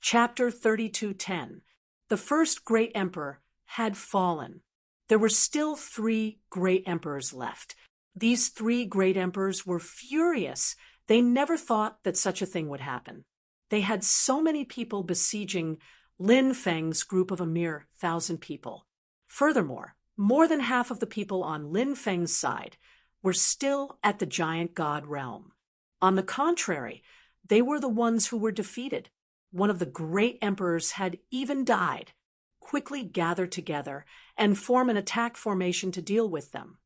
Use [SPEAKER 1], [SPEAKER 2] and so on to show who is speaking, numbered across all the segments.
[SPEAKER 1] Chapter 32:10. The first great emperor had fallen. There were still 3 great emperors left. These 3 great emperors were furious. They never thought that such a thing would happen. They had so many people besieging Lin Feng's group of a mere 1,000 people. Furthermore, more than half of the people on Lin Feng's side were still at the giant god realm. On the contrary, they were the ones who were defeated. One of the great emperors had even died. Quickly gather together and form an attack formation to deal with them.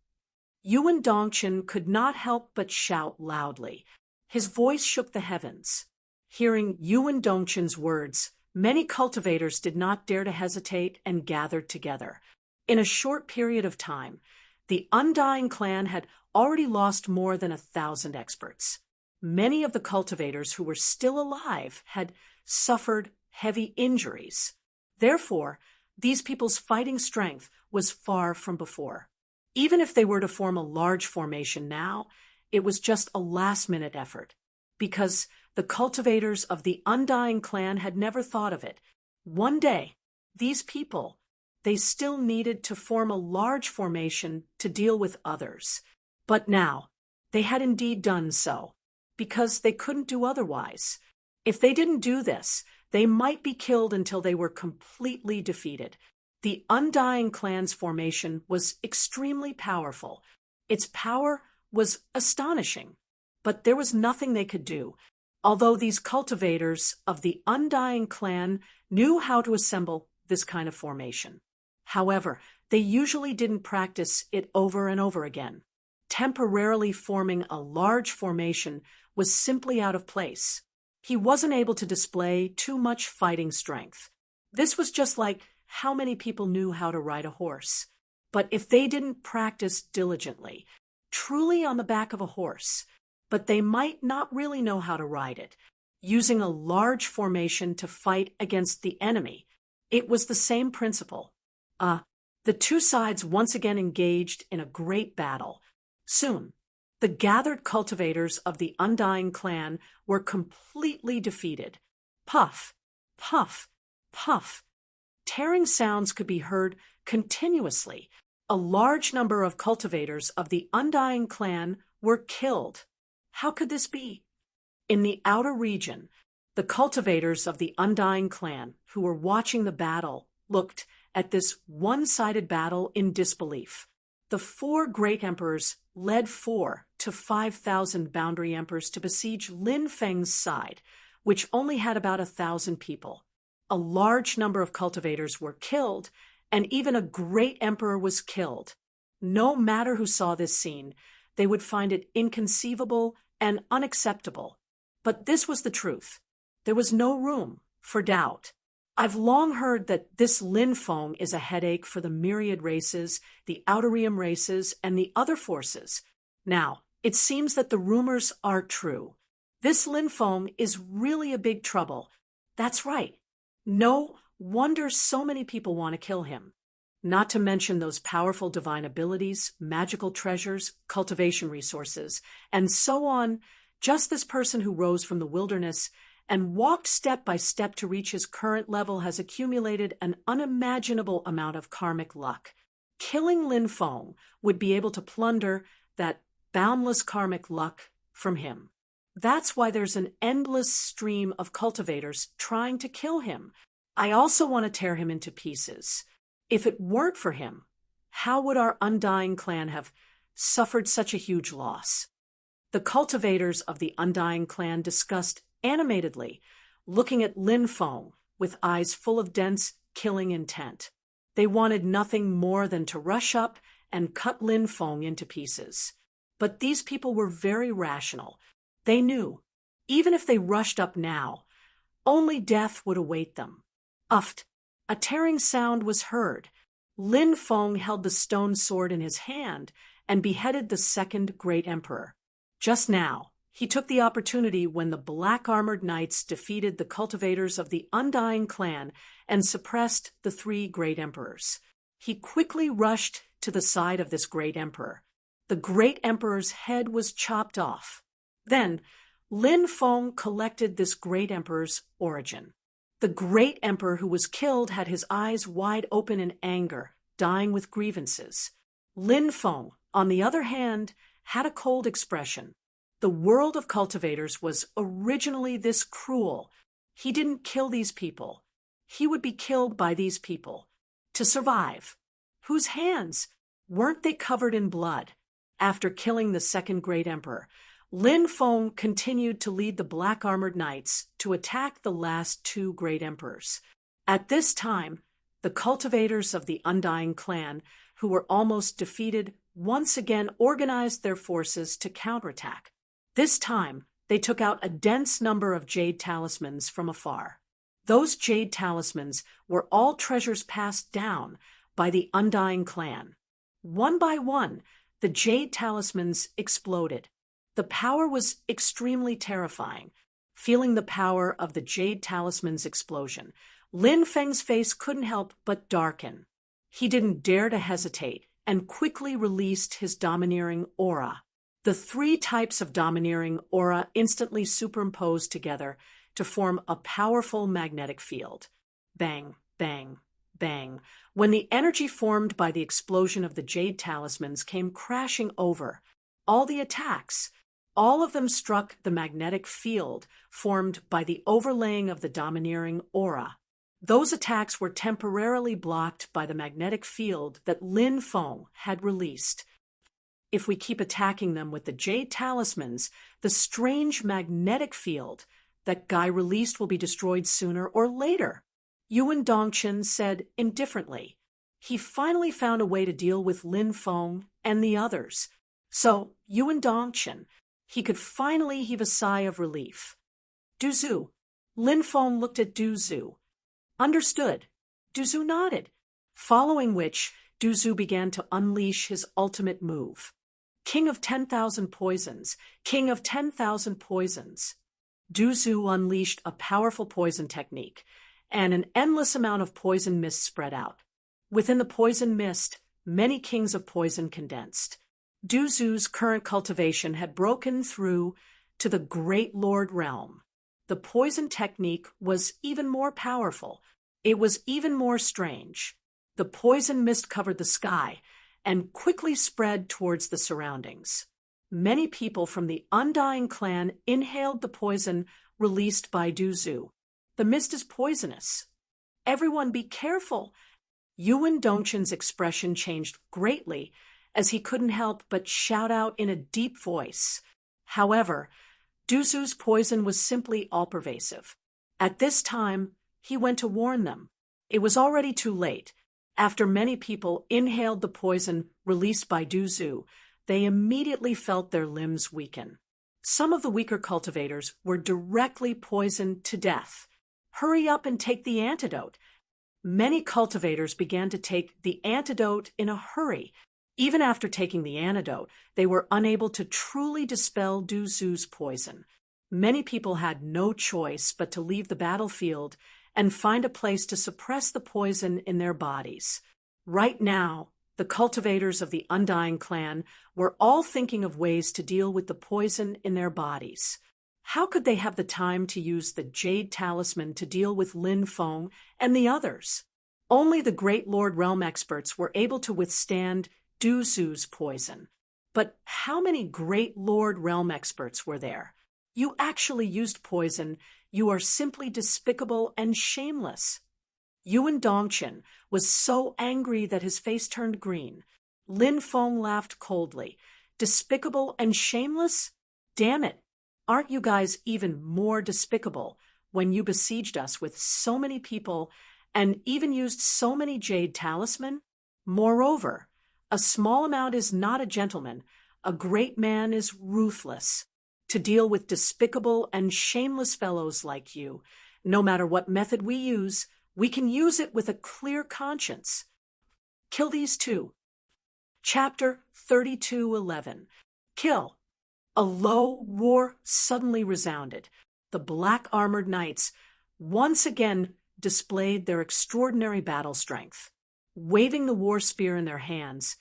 [SPEAKER 1] Yuan Dongchen could not help but shout loudly. His voice shook the heavens. Hearing Yuan Dongchen's words, many cultivators did not dare to hesitate and gathered together. In a short period of time, the Undying clan had already lost more than 1,000 experts. Many of the cultivators who were still alive had suffered heavy injuries. Therefore, these people's fighting strength was far from before. Even if they were to form a large formation now, it was just a last-minute effort, because the cultivators of the Undying clan had never thought of it. One day, these people, they still needed to form a large formation to deal with others. But now, they had indeed done so, because they couldn't do otherwise. If they didn't do this, they might be killed until they were completely defeated. The Undying clan's formation was extremely powerful. Its power was astonishing, but there was nothing they could do. Although these cultivators of the Undying clan knew how to assemble this kind of formation. However, they usually didn't practice it over and over again. Temporarily forming a large formation was simply out of place. He wasn't able to display too much fighting strength. This was just like how many people knew how to ride a horse. But if they didn't practice diligently, truly on the back of a horse, but they might not really know how to ride it, using a large formation to fight against the enemy, it was the same principle. The 2 sides once again engaged in a great battle. Soon, the gathered cultivators of the Undying clan were completely defeated. Puff, puff, puff. Tearing sounds could be heard continuously. A large number of cultivators of the Undying clan were killed. How could this be? In the outer region, the cultivators of the Undying clan, who were watching the battle, looked at this one-sided battle in disbelief. The 4 great emperors led 4 to 5,000 boundary emperors to besiege Lin Feng's side, which only had about 1,000 people. A large number of cultivators were killed, and even a great emperor was killed. No matter who saw this scene, they would find it inconceivable and unacceptable. But this was the truth. There was no room for doubt. I've long heard that this Lin Feng is a headache for the myriad races, the Outerium races, and the other forces. Now, it seems that the rumors are true. This Lin Feng is really a big trouble. That's right. No wonder so many people want to kill him. Not to mention those powerful divine abilities, magical treasures, cultivation resources, and so on. Just this person who rose from the wilderness and walked step by step to reach his current level has accumulated an unimaginable amount of karmic luck. Killing Lin Feng would be able to plunder that boundless karmic luck from him. That's why there's an endless stream of cultivators trying to kill him. I also want to tear him into pieces. If it weren't for him, how would our Undying clan have suffered such a huge loss? The cultivators of the Undying clan discussed animatedly, looking at Lin Feng with eyes full of dense, killing intent. They wanted nothing more than to rush up and cut Lin Feng into pieces. But these people were very rational. They knew, even if they rushed up now, only death would await them. Uft! A tearing sound was heard. Lin Feng held the stone sword in his hand and beheaded the 2nd great emperor. Just now, he took the opportunity when the black-armored knights defeated the cultivators of the Undying clan and suppressed the 3 great emperors. He quickly rushed to the side of this great emperor. The great emperor's head was chopped off. Then, Lin Feng collected this great emperor's origin. The great emperor who was killed had his eyes wide open in anger, dying with grievances. Lin Feng, on the other hand, had a cold expression. The world of cultivators was originally this cruel. He didn't kill these people. He would be killed by these people. To survive. Whose hands? Weren't they covered in blood? After killing the second great emperor, Lin Feng continued to lead the black-armored knights to attack the last two great emperors. At this time, the cultivators of the Undying clan, who were almost defeated, once again organized their forces to counterattack. This time, they took out a dense number of jade talismans from afar. Those jade talismans were all treasures passed down by the Undying clan. One by one, the jade talismans exploded. The power was extremely terrifying. Feeling the power of the jade talisman's explosion, Lin Feng's face couldn't help but darken. He didn't dare to hesitate and quickly released his domineering aura. The three types of domineering aura instantly superimposed together to form a powerful magnetic field. Bang, bang, bang. When the energy formed by the explosion of the jade talismans came crashing over, all the attacks, all of them struck the magnetic field formed by the overlaying of the domineering aura. Those attacks were temporarily blocked by the magnetic field that Lin Feng had released. If we keep attacking them with the jade talismans, the strange magnetic field that Guy released will be destroyed sooner or later, Yuan Dongchen said indifferently. He finally found a way to deal with Lin Feng and the others. So, Yuan Dongchen, he could finally heave a sigh of relief. Du Zhu. Lin Feng looked at Du Zhu. Understood. Du Zhu nodded, following which Du Zhu began to unleash his ultimate move. King of 10,000 poisons, King of 10,000 poisons. Du Zhu unleashed a powerful poison technique, and an endless amount of poison mist spread out. Within the poison mist, many kings of poison condensed. Du Zhu's current cultivation had broken through to the Great Lord realm. The poison technique was even more powerful. It was even more strange. The poison mist covered the sky and quickly spread towards the surroundings. Many people from the Undying clan inhaled the poison released by Du Zhu. The mist is poisonous. Everyone be careful. Yuan Dongchen's expression changed greatly as he couldn't help but shout out in a deep voice. However, Du Zhu's poison was simply all-pervasive. At this time, he went to warn them. It was already too late. After many people inhaled the poison released by Du Zhu, they immediately felt their limbs weaken. Some of the weaker cultivators were directly poisoned to death. Hurry up and take the antidote. Many cultivators began to take the antidote in a hurry. Even after taking the antidote, they were unable to truly dispel Du Zhu's poison. Many people had no choice but to leave the battlefield and find a place to suppress the poison in their bodies. Right now, the cultivators of the Undying clan were all thinking of ways to deal with the poison in their bodies. How could they have the time to use the jade talisman to deal with Lin Feng and the others? Only the Great Lord Realm experts were able to withstand Du Zhu's poison. But how many Great Lord Realm experts were there? You actually used poison. You are simply despicable and shameless. Yuan Dongchen was so angry that his face turned green. Lin Feng laughed coldly. Despicable and shameless? Damn it. Aren't you guys even more despicable when you besieged us with so many people and even used so many jade talisman? Moreover, a small amount is not a gentleman. A great man is ruthless. To deal with despicable and shameless fellows like you, no matter what method we use, we can use it with a clear conscience. Kill these two. Chapter 32:11. Kill. A low roar suddenly resounded. The black-armored knights once again displayed their extraordinary battle strength. Waving the war spear in their hands,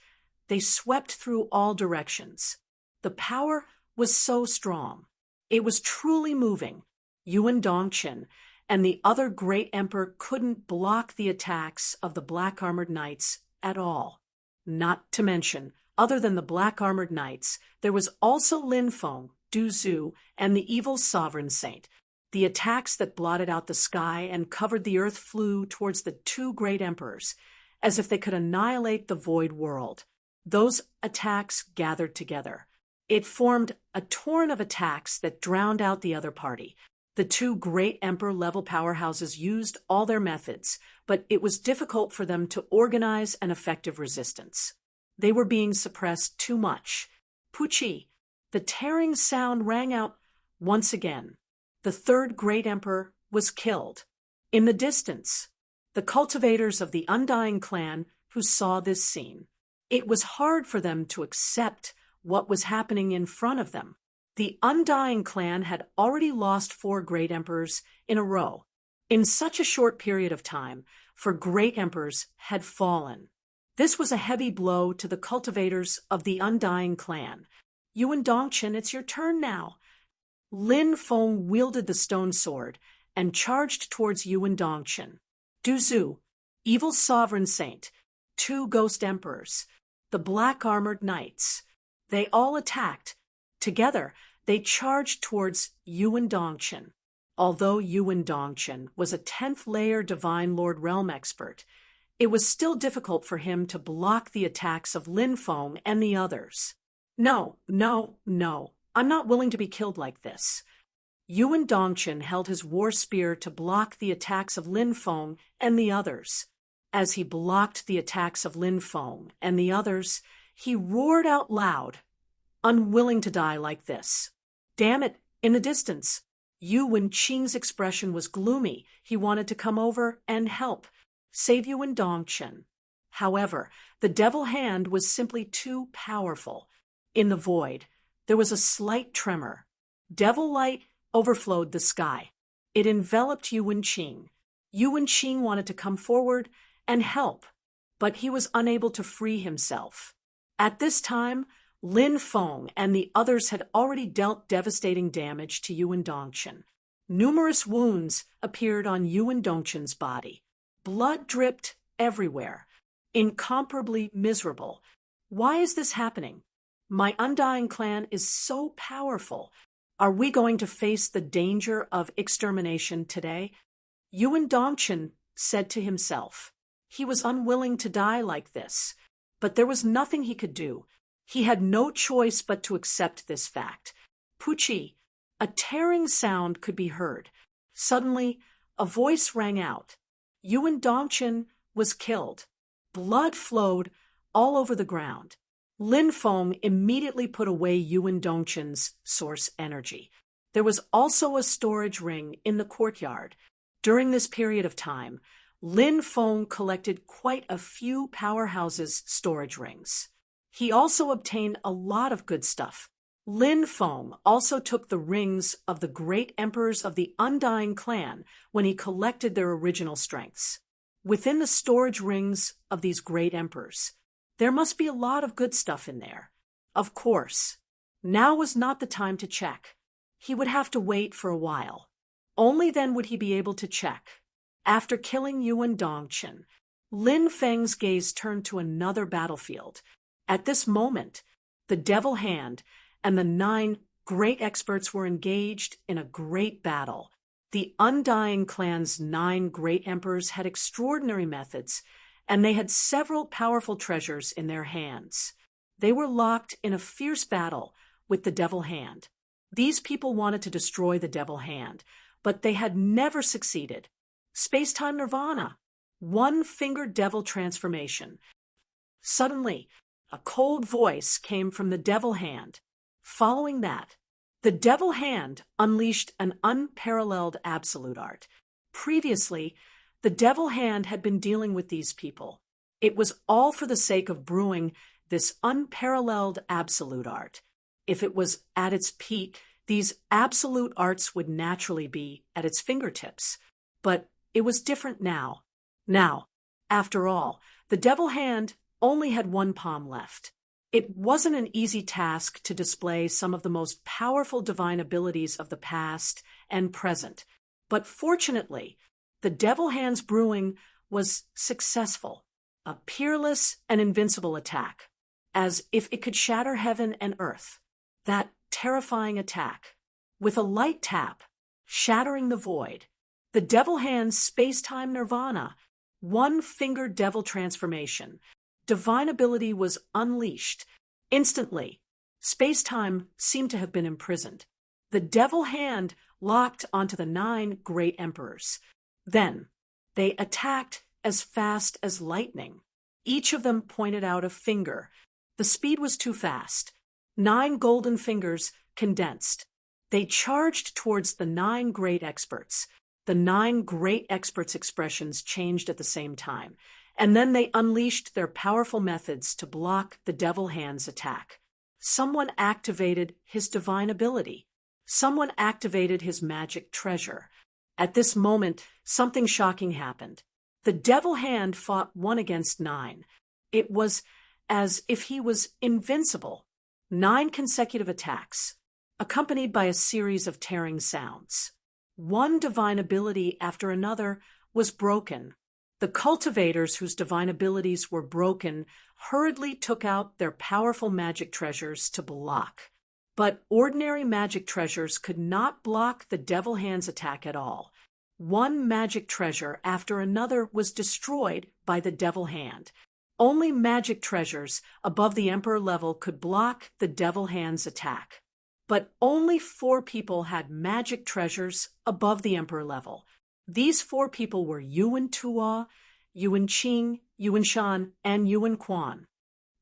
[SPEAKER 1] they swept through all directions. The power was so strong. It was truly moving. Yuan Dongchen and the other great emperor couldn't block the attacks of the black-armored knights at all. Not to mention, other than the black-armored knights, there was also Lin Feng, Du Zhu, and the evil sovereign saint. The attacks that blotted out the sky and covered the earth flew towards the two great emperors, as if they could annihilate the void world. Those attacks gathered together. It formed a torrent of attacks that drowned out the other party. The two great emperor-level powerhouses used all their methods, but it was difficult for them to organize an effective resistance. They were being suppressed too much. Puchi! The tearing sound rang out once again. The third great emperor was killed. In the distance, the cultivators of the Undying clan who saw this scene. It was hard for them to accept what was happening in front of them. The Undying clan had already lost 4 great emperors in a row. In such a short period of time, 4 great emperors had fallen. This was a heavy blow to the cultivators of the Undying clan. Yuan Dongchen, it's your turn now. Lin Feng wielded the stone sword and charged towards Yuan Dongchen. Du Zhu, evil sovereign saint, 2 ghost emperors, the black-armored knights. They all attacked. Together, they charged towards Yuan Dongchen. Although Yuan Dongchen was a 10th-layer Divine Lord Realm expert, it was still difficult for him to block the attacks of Lin Feng and the others. No, I'm not willing to be killed like this. Yuan Dongchen held his war spear to block the attacks of Lin Feng and the others. As he blocked the attacks of Lin Feng and the others, he roared out loud, unwilling to die like this. Damn it, in the distance, Yuan Qing's expression was gloomy. He wanted to come over and help, save Yuan Dongchen. However, the devil hand was simply too powerful. In the void, there was a slight tremor. Devil light overflowed the sky. It enveloped Yuan Qing. Yuan Qing wanted to come forward and help, but he was unable to free himself. At this time, Lin Feng and the others had already dealt devastating damage to Yuan Dongchen. Numerous wounds appeared on Yuan Dongchen's body. Blood dripped everywhere. Incomparably miserable. Why is this happening? My Undying clan is so powerful. Are we going to face the danger of extermination today? Yuan Dongchen said to himself. He was unwilling to die like this, but there was nothing he could do. He had no choice but to accept this fact. Puchi! A tearing sound could be heard. Suddenly, a voice rang out. Yuan Dongchen was killed. Blood flowed all over the ground. Lin Feng immediately put away Yuan Dongchen's source energy. There was also a storage ring in the courtyard. During this period of time, Lin Feng collected quite a few powerhouses' storage rings. He also obtained a lot of good stuff. Lin Feng also took the rings of the great emperors of the Undying clan when he collected their original strengths. Within the storage rings of these great emperors, there must be a lot of good stuff in there. Of course, now was not the time to check. He would have to wait for a while. Only then would he be able to check. After killing Yuan Dongchen, Lin Feng's gaze turned to another battlefield. At this moment, the Devil Hand and the 9 great experts were engaged in a great battle. The Undying clan's 9 great emperors had extraordinary methods, and they had several powerful treasures in their hands. They were locked in a fierce battle with the Devil Hand. These people wanted to destroy the Devil Hand, but they had never succeeded. Space-time nirvana. One-fingered devil transformation. Suddenly, a cold voice came from the Devil Hand. Following that, the Devil Hand unleashed an unparalleled absolute art. Previously, the Devil Hand had been dealing with these people. It was all for the sake of brewing this unparalleled absolute art. If it was at its peak, these absolute arts would naturally be at its fingertips. But it was different now. Now, after all, the Devil Hand only had 1 palm left. It wasn't an easy task to display some of the most powerful divine abilities of the past and present. But fortunately, the Devil Hands Brewing was successful, a peerless and invincible attack, as if it could shatter heaven and earth. That terrifying attack, with a light tap, shattering the void. The Devil Hands Space-Time Nirvana, one-finger devil transformation. Divine ability was unleashed. Instantly, space-time seemed to have been imprisoned. The Devil Hand locked onto the 9 great emperors. Then, they attacked as fast as lightning. Each of them pointed out a finger. The speed was too fast. 9 golden fingers condensed. They charged towards the 9 great experts. The 9 great experts' expressions changed at the same time, and then they unleashed their powerful methods to block the Devil Hand's attack. Someone activated his divine ability. Someone activated his magic treasure. At this moment, something shocking happened. The Devil Hand fought 1 against 9. It was as if he was invincible. 9 consecutive attacks, accompanied by a series of tearing sounds. One divine ability after another was broken. The cultivators whose divine abilities were broken hurriedly took out their powerful magic treasures to block. But ordinary magic treasures could not block the Devil Hand's attack at all. One magic treasure after another was destroyed by the Devil Hand. Only magic treasures above the Emperor level could block the Devil Hand's attack. But only 4 people had magic treasures above the Emperor level. These 4 people were Yuan Tuo, Yuan Qing, Yuan Shan, and Yuan Quan.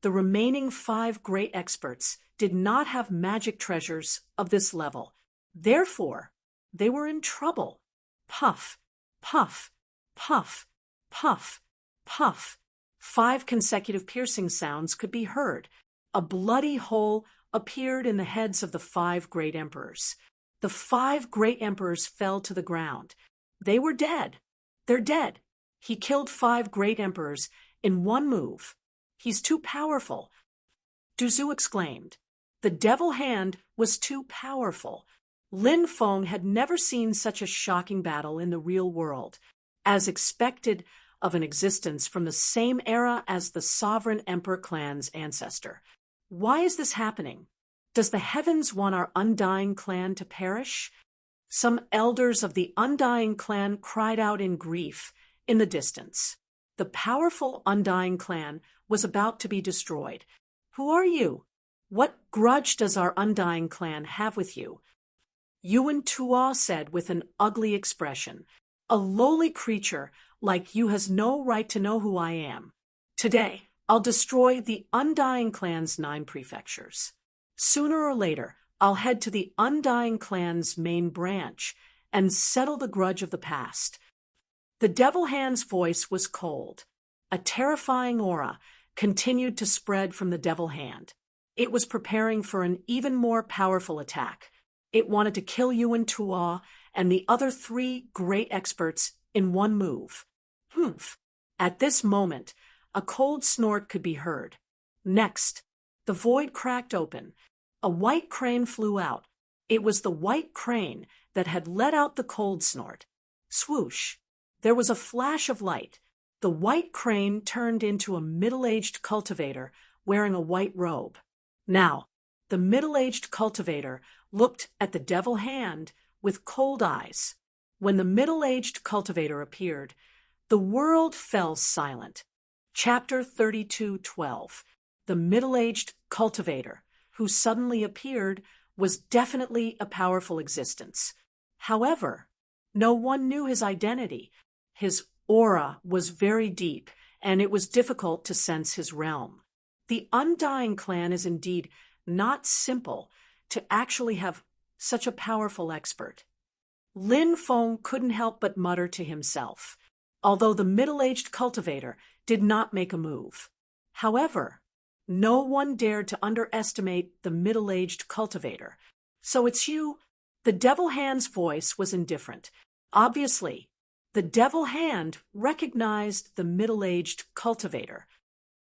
[SPEAKER 1] The remaining 5 great experts did not have magic treasures of this level. Therefore, they were in trouble. Puff, puff, puff, puff, puff. 5 consecutive piercing sounds could be heard. A bloody hole appeared in the heads of the 5 great emperors. The 5 great emperors fell to the ground. They were dead. They're dead. He killed 5 great emperors in one move. He's too powerful. Du Zhu exclaimed. The Devil Hand was too powerful. Lin Feng had never seen such a shocking battle in the real world, as expected of an existence from the same era as the sovereign emperor clan's ancestor. Why is this happening? Does the heavens want our undying clan to perish? Some elders of the undying clan cried out in grief in the distance. The powerful undying clan was about to be destroyed. Who are you? What grudge does our undying clan have with you? Yuan Tuo said with an ugly expression. A lowly creature like you has no right to know who I am. Today, I'll destroy the undying clan's 9 prefectures. Sooner or later, I'll head to the undying clan's main branch and settle the grudge of the past. The Devil Hand's voice was cold. A terrifying aura continued to spread from the Devil Hand. It was preparing for an even more powerful attack. It wanted to kill Yuan Tuo and the other 3 great experts in one move. Humph! At this moment, a cold snort could be heard. Next, the void cracked open. A white crane flew out. It was the white crane that had let out the cold snort. Swoosh! There was a flash of light. The white crane turned into a middle-aged cultivator wearing a white robe. Now, the middle-aged cultivator looked at the Devil Hand with cold eyes. When the middle-aged cultivator appeared, the world fell silent. Chapter 32:12. The middle-aged cultivator, who suddenly appeared, was definitely a powerful existence. However, no one knew his identity. His aura was very deep, and it was difficult to sense his realm. The Undying Clan is indeed not simple to actually have such a powerful expert. Lin Feng couldn't help but mutter to himself, although the middle-aged cultivator did not make a move. However, no one dared to underestimate the middle-aged cultivator. So it's you? The Devil Hand's voice was indifferent. Obviously, the Devil Hand recognized the middle-aged cultivator.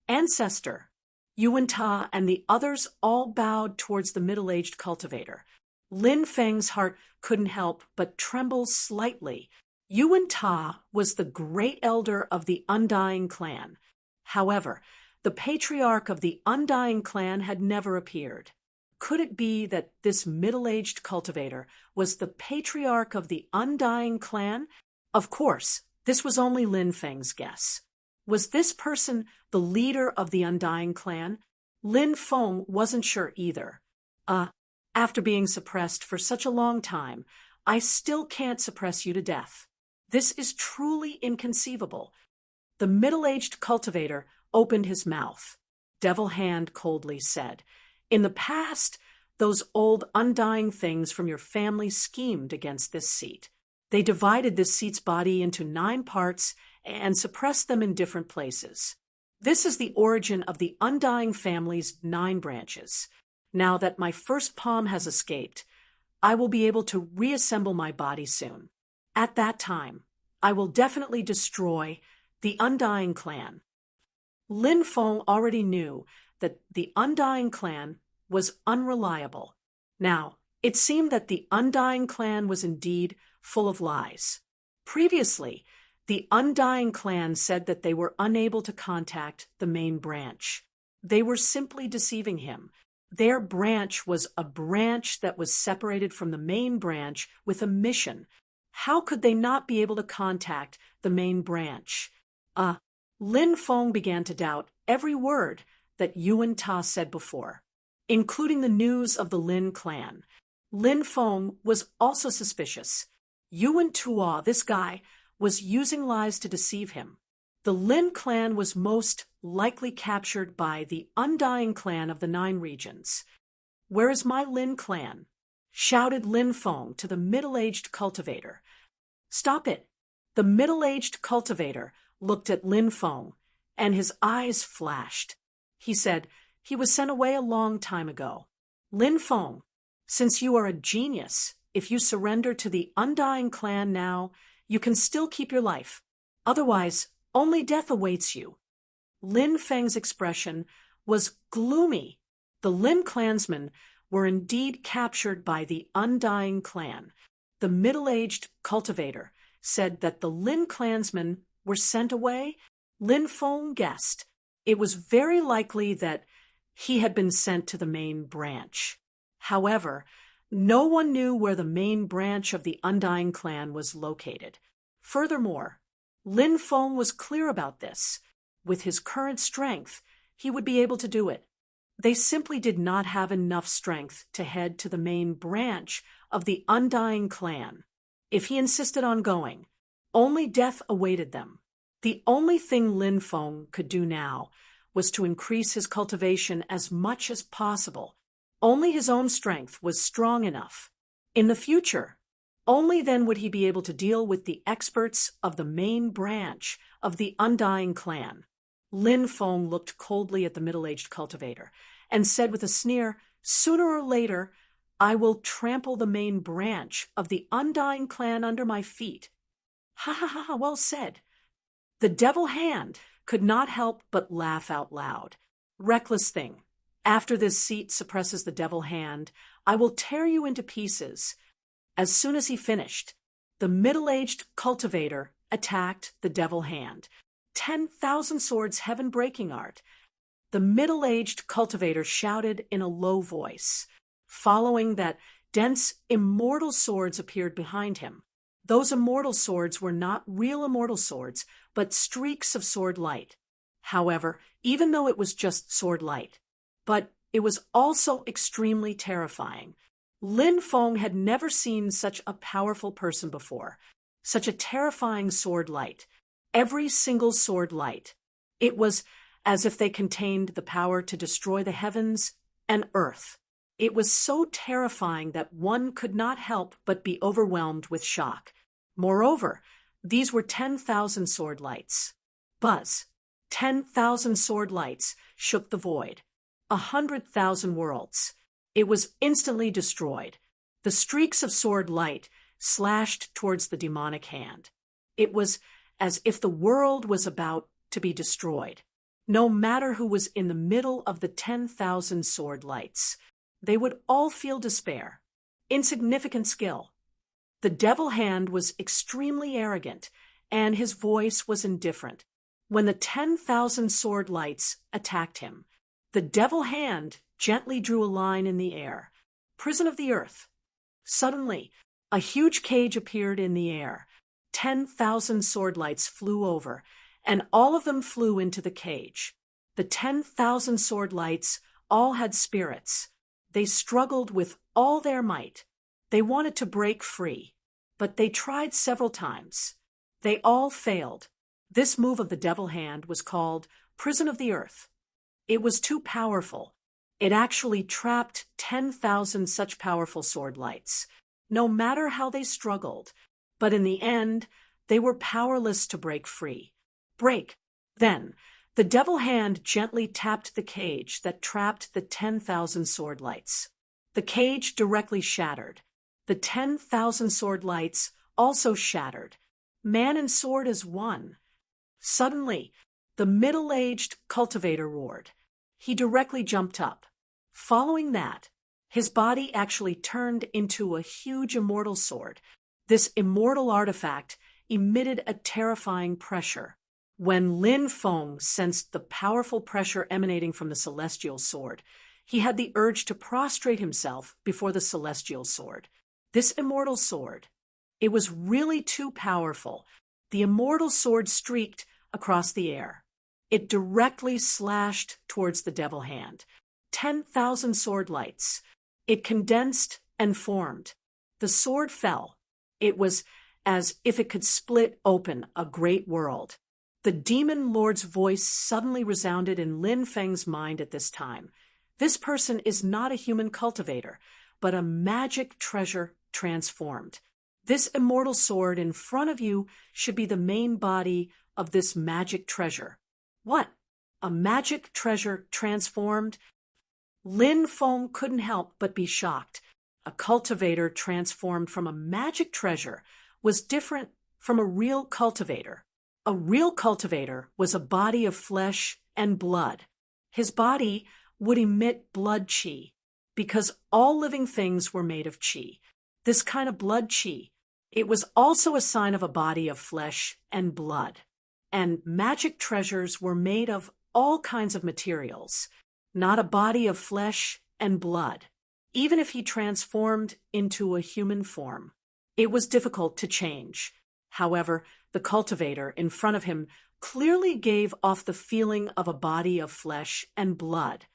[SPEAKER 1] Ancestor, Yuan Ta and the others all bowed towards the middle-aged cultivator. Lin Feng's heart couldn't help but tremble slightly. Yuan Ta was the great elder of the Undying clan. However, the patriarch of the Undying clan had never appeared. Could it be that this middle-aged cultivator was the patriarch of the Undying clan? Of course, this was only Lin Feng's guess. Was this person the leader of the Undying clan? Lin Feng wasn't sure either. After being suppressed for such a long time, I still can't suppress you to death. This is truly inconceivable. The middle-aged cultivator opened his mouth. Devil Hand coldly said, "In the past, those old undying things from your family schemed against this seat. They divided this seat's body into 9 parts and suppressed them in different places. This is the origin of the Undying family's 9 branches. Now that my first palm has escaped, I will be able to reassemble my body soon. At that time, I will definitely destroy the Undying clan." Lin Feng already knew that the Undying clan was unreliable. Now, it seemed that the Undying clan was indeed full of lies. Previously, the Undying clan said that they were unable to contact the main branch. They were simply deceiving him. Their branch was a branch that was separated from the main branch with a mission. How could they not be able to contact the main branch? Lin Feng began to doubt every word that Yuan Ta said before, including the news of the Lin clan. Lin Feng was also suspicious. Yuan Tua, this guy, was using lies to deceive him. The Lin clan was most likely captured by the Undying clan of the 9 regions. "Where is my Lin clan?" shouted Lin Feng to the middle-aged cultivator. "Stop it!" The middle-aged cultivator looked at Lin Feng, and his eyes flashed. He said, "He was sent away a long time ago. Lin Feng, since you are a genius, if you surrender to the Undying clan now, you can still keep your life. Otherwise, only death awaits you." Lin Feng's expression was gloomy. The Lin clansmen were indeed captured by the Undying clan. The middle-aged cultivator said that the Lin clansmen were sent away. Lin Feng guessed. It was very likely that he had been sent to the main branch. However, no one knew where the main branch of the Undying clan was located. Furthermore, Lin Feng was clear about this. With his current strength, he would be able to do it. They simply did not have enough strength to head to the main branch of the Undying clan. If he insisted on going, only death awaited them. The only thing Lin Feng could do now was to increase his cultivation as much as possible. Only his own strength was strong enough. In the future, only then would he be able to deal with the experts of the main branch of the Undying clan. Lin Feng looked coldly at the middle-aged cultivator and said with a sneer, "Sooner or later, I will trample the main branch of the Undying clan under my feet." "Ha ha ha, well said." The Devil Hand could not help but laugh out loud. "Reckless thing. After this seat suppresses the Devil Hand, I will tear you into pieces." As soon as he finished, the middle-aged cultivator attacked the Devil Hand. 10,000 swords heaven-breaking art. The middle-aged cultivator shouted in a low voice. Following that, dense, immortal swords appeared behind him. Those immortal swords were not real immortal swords, but streaks of sword light. However, even though it was just sword light, but it was also extremely terrifying. Lin Feng had never seen such a powerful person before, such a terrifying sword light. Every single sword light. It was as if they contained the power to destroy the heavens and earth. It was so terrifying that one could not help but be overwhelmed with shock. Moreover, these were 10,000 sword lights. Buzz. 10,000 sword lights shook the void. 100,000 worlds. It was instantly destroyed. The streaks of sword light slashed towards the demonic hand. It was as if the world was about to be destroyed. No matter who was in the middle of the 10,000 sword lights, they would all feel despair. insignificant skill. The devil hand was extremely arrogant, and his voice was indifferent. When the 10,000 sword lights attacked him, the devil hand gently drew a line in the air. Prison of the earth. Suddenly, a huge cage appeared in the air. 10,000 sword lights flew over, and all of them flew into the cage. The 10,000 sword lights all had spirits. They struggled with all their might. They wanted to break free, but they tried several times. They all failed. This move of the devil hand was called Prison of the Earth. It was too powerful. It actually trapped 10,000 such powerful sword lights, no matter how they struggled. But in the end, they were powerless to break free. Break. Then, the devil hand gently tapped the cage that trapped the 10,000 sword lights. The cage directly shattered. The 10,000 sword lights also shattered. Man and sword as one. Suddenly, the middle-aged cultivator roared. He directly jumped up. Following that, his body actually turned into a huge immortal sword. This immortal artifact emitted a terrifying pressure. When Lin Feng sensed the powerful pressure emanating from the celestial sword, he had the urge to prostrate himself before the celestial sword. This immortal sword, it was really too powerful. The immortal sword streaked across the air. It directly slashed towards the devil hand. 10,000 sword lights. It condensed and formed. The sword fell. It was as if it could split open a great world. The demon lord's voice suddenly resounded in Lin Feng's mind at this time. This person is not a human cultivator, but a magic treasure transformed. This immortal sword in front of you should be the main body of this magic treasure. What? A magic treasure transformed? Lin Feng couldn't help but be shocked. A cultivator transformed from a magic treasure was different from a real cultivator. A real cultivator was a body of flesh and blood. His body would emit blood qi, because all living things were made of qi. This kind of blood qi, it was also a sign of a body of flesh and blood. And magic treasures were made of all kinds of materials, not a body of flesh and blood. Even if he transformed into a human form, it was difficult to change. However, the cultivator in front of him clearly gave off the feeling of a body of flesh and blood.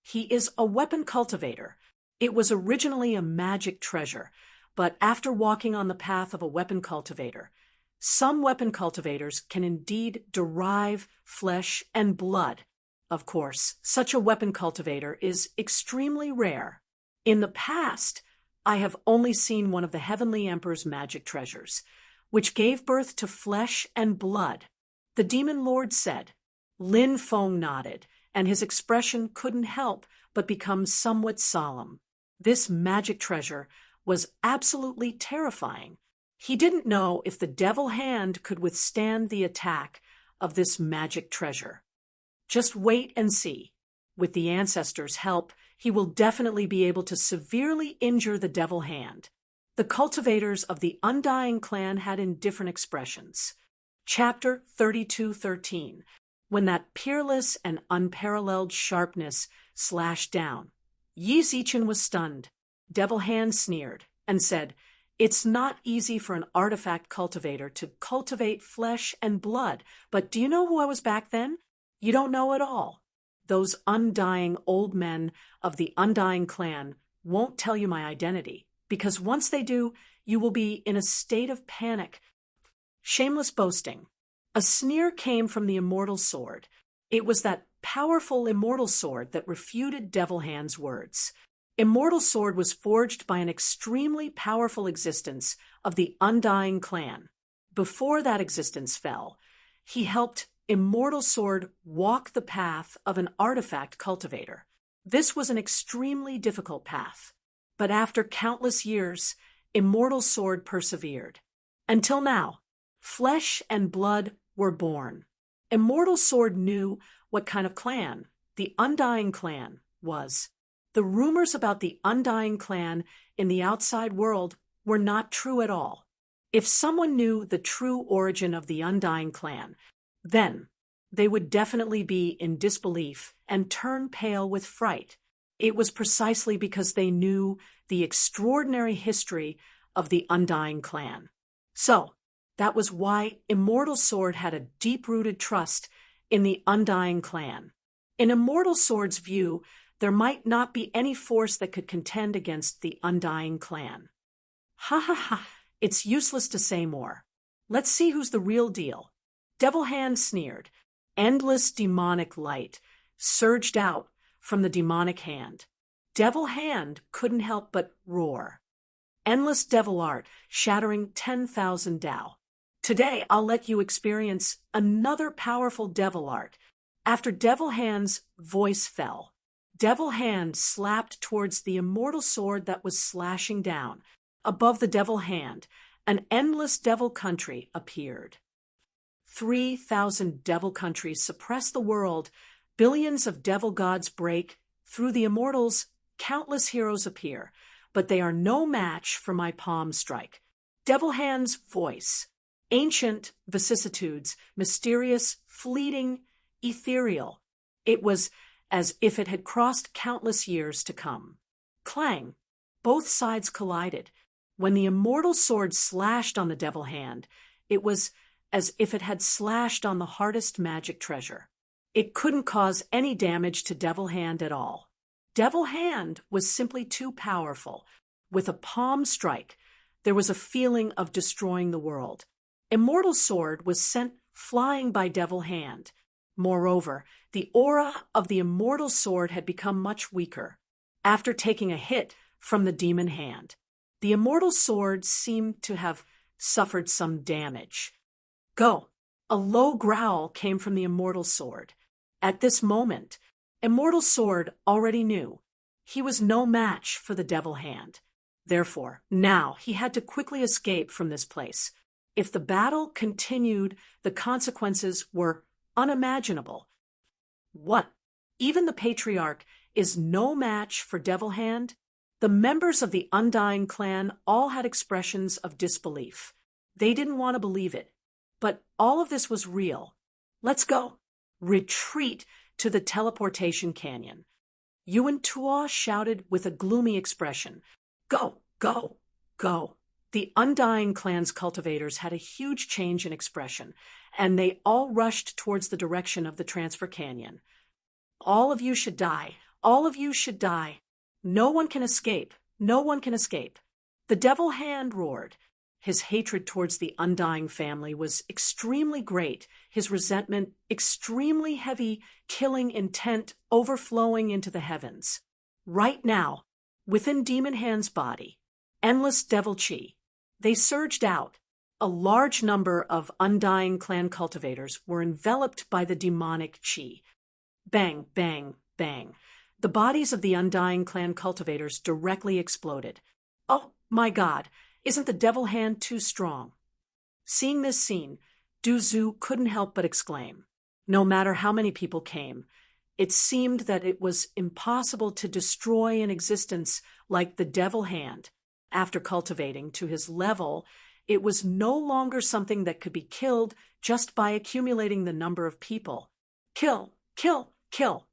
[SPEAKER 1] He is a weapon cultivator. It was originally a magic treasure, but after walking on the path of a weapon cultivator, some weapon cultivators can indeed derive flesh and blood. Of course, such a weapon cultivator is extremely rare. In the past, I have only seen one of the Heavenly Emperor's magic treasures, which gave birth to flesh and blood. The demon lord said. Lin Feng nodded, and his expression couldn't help but become somewhat solemn. This magic treasure was absolutely terrifying. He didn't know if the devil hand could withstand the attack of this magic treasure. Just wait and see. With the ancestors' help, he will definitely be able to severely injure the devil hand. The cultivators of the Undying clan had indifferent expressions. Chapter 32:13. When that peerless and unparalleled sharpness slashed down, Yi Zichen was stunned. Devil Hand sneered and said, "It's not easy for an artifact cultivator to cultivate flesh and blood, but do you know who I was back then? You don't know at all. Those undying old men of the Undying clan won't tell you my identity, because once they do, you will be in a state of panic." Shameless boasting. A sneer came from the immortal sword. It was that powerful immortal sword that refuted Devil Hand's words. Immortal sword was forged by an extremely powerful existence of the Undying clan. Before that existence fell, he helped Immortal Sword walk the path of an artifact cultivator. This was an extremely difficult path, but after countless years, Immortal Sword persevered. Until now, flesh and blood were born. Immortal Sword knew what kind of clan the Undying clan was. The rumors about the Undying Clan in the outside world were not true at all. If someone knew the true origin of the Undying Clan, then they would definitely be in disbelief and turn pale with fright. It was precisely because they knew the extraordinary history of the Undying Clan. So, that was why Immortal Sword had a deep-rooted trust in the Undying Clan. In Immortal Sword's view, there might not be any force that could contend against the Undying Clan. Ha ha ha, it's useless to say more. Let's see who's the real deal. Devil Hand sneered. Endless demonic light surged out from the demonic hand. Devil Hand couldn't help but roar. Endless devil art shattering 10,000 Tao. Today I'll let you experience another powerful devil art. After Devil Hand's voice fell, Devil Hand slapped towards the Immortal Sword that was slashing down. Above the Devil Hand, an endless devil country appeared. 3,000 devil countries suppress the world. Billions of devil gods break. Through the immortals, countless heroes appear, but they are no match for my palm strike. Devil Hand's voice. Ancient vicissitudes, mysterious, fleeting, ethereal. It was as if it had crossed countless years to come. Clang! Both sides collided. When the Immortal Sword slashed on the Devil Hand, it was as if it had slashed on the hardest magic treasure. It couldn't cause any damage to Devil Hand at all. Devil Hand was simply too powerful. With a palm strike, there was a feeling of destroying the world. Immortal Sword was sent flying by Devil Hand. Moreover, the aura of the Immortal Sword had become much weaker. After taking a hit from the Demon Hand, the Immortal Sword seemed to have suffered some damage. Go! A low growl came from the Immortal Sword. At this moment, Immortal Sword already knew he was no match for the Devil Hand. Therefore, now he had to quickly escape from this place. If the battle continued, the consequences were unimaginable. What? Even the Patriarch is no match for Devil Hand? The members of the Undying Clan all had expressions of disbelief. They didn't want to believe it. But all of this was real. Let's go. Retreat to the teleportation canyon. Yuan Tuo shouted with a gloomy expression. Go, go, go. The Undying Clan's cultivators had a huge change in expression, and they all rushed towards the direction of the transfer canyon. All of you should die. All of you should die. No one can escape. No one can escape. The Devil Hand roared. His hatred towards the Undying family was extremely great, his resentment extremely heavy, killing intent overflowing into the heavens. Right now, within Demon Hand's body, endless devil chi, they surged out. A large number of Undying Clan cultivators were enveloped by the demonic chi. Bang, bang, bang. The bodies of the Undying Clan cultivators directly exploded. Oh, my God! Isn't the Devil Hand too strong? Seeing this scene, Du Zhu couldn't help but exclaim. No matter how many people came, it seemed that it was impossible to destroy an existence like the Devil Hand. After cultivating to his level, it was no longer something that could be killed just by accumulating the number of people. Kill, kill, kill.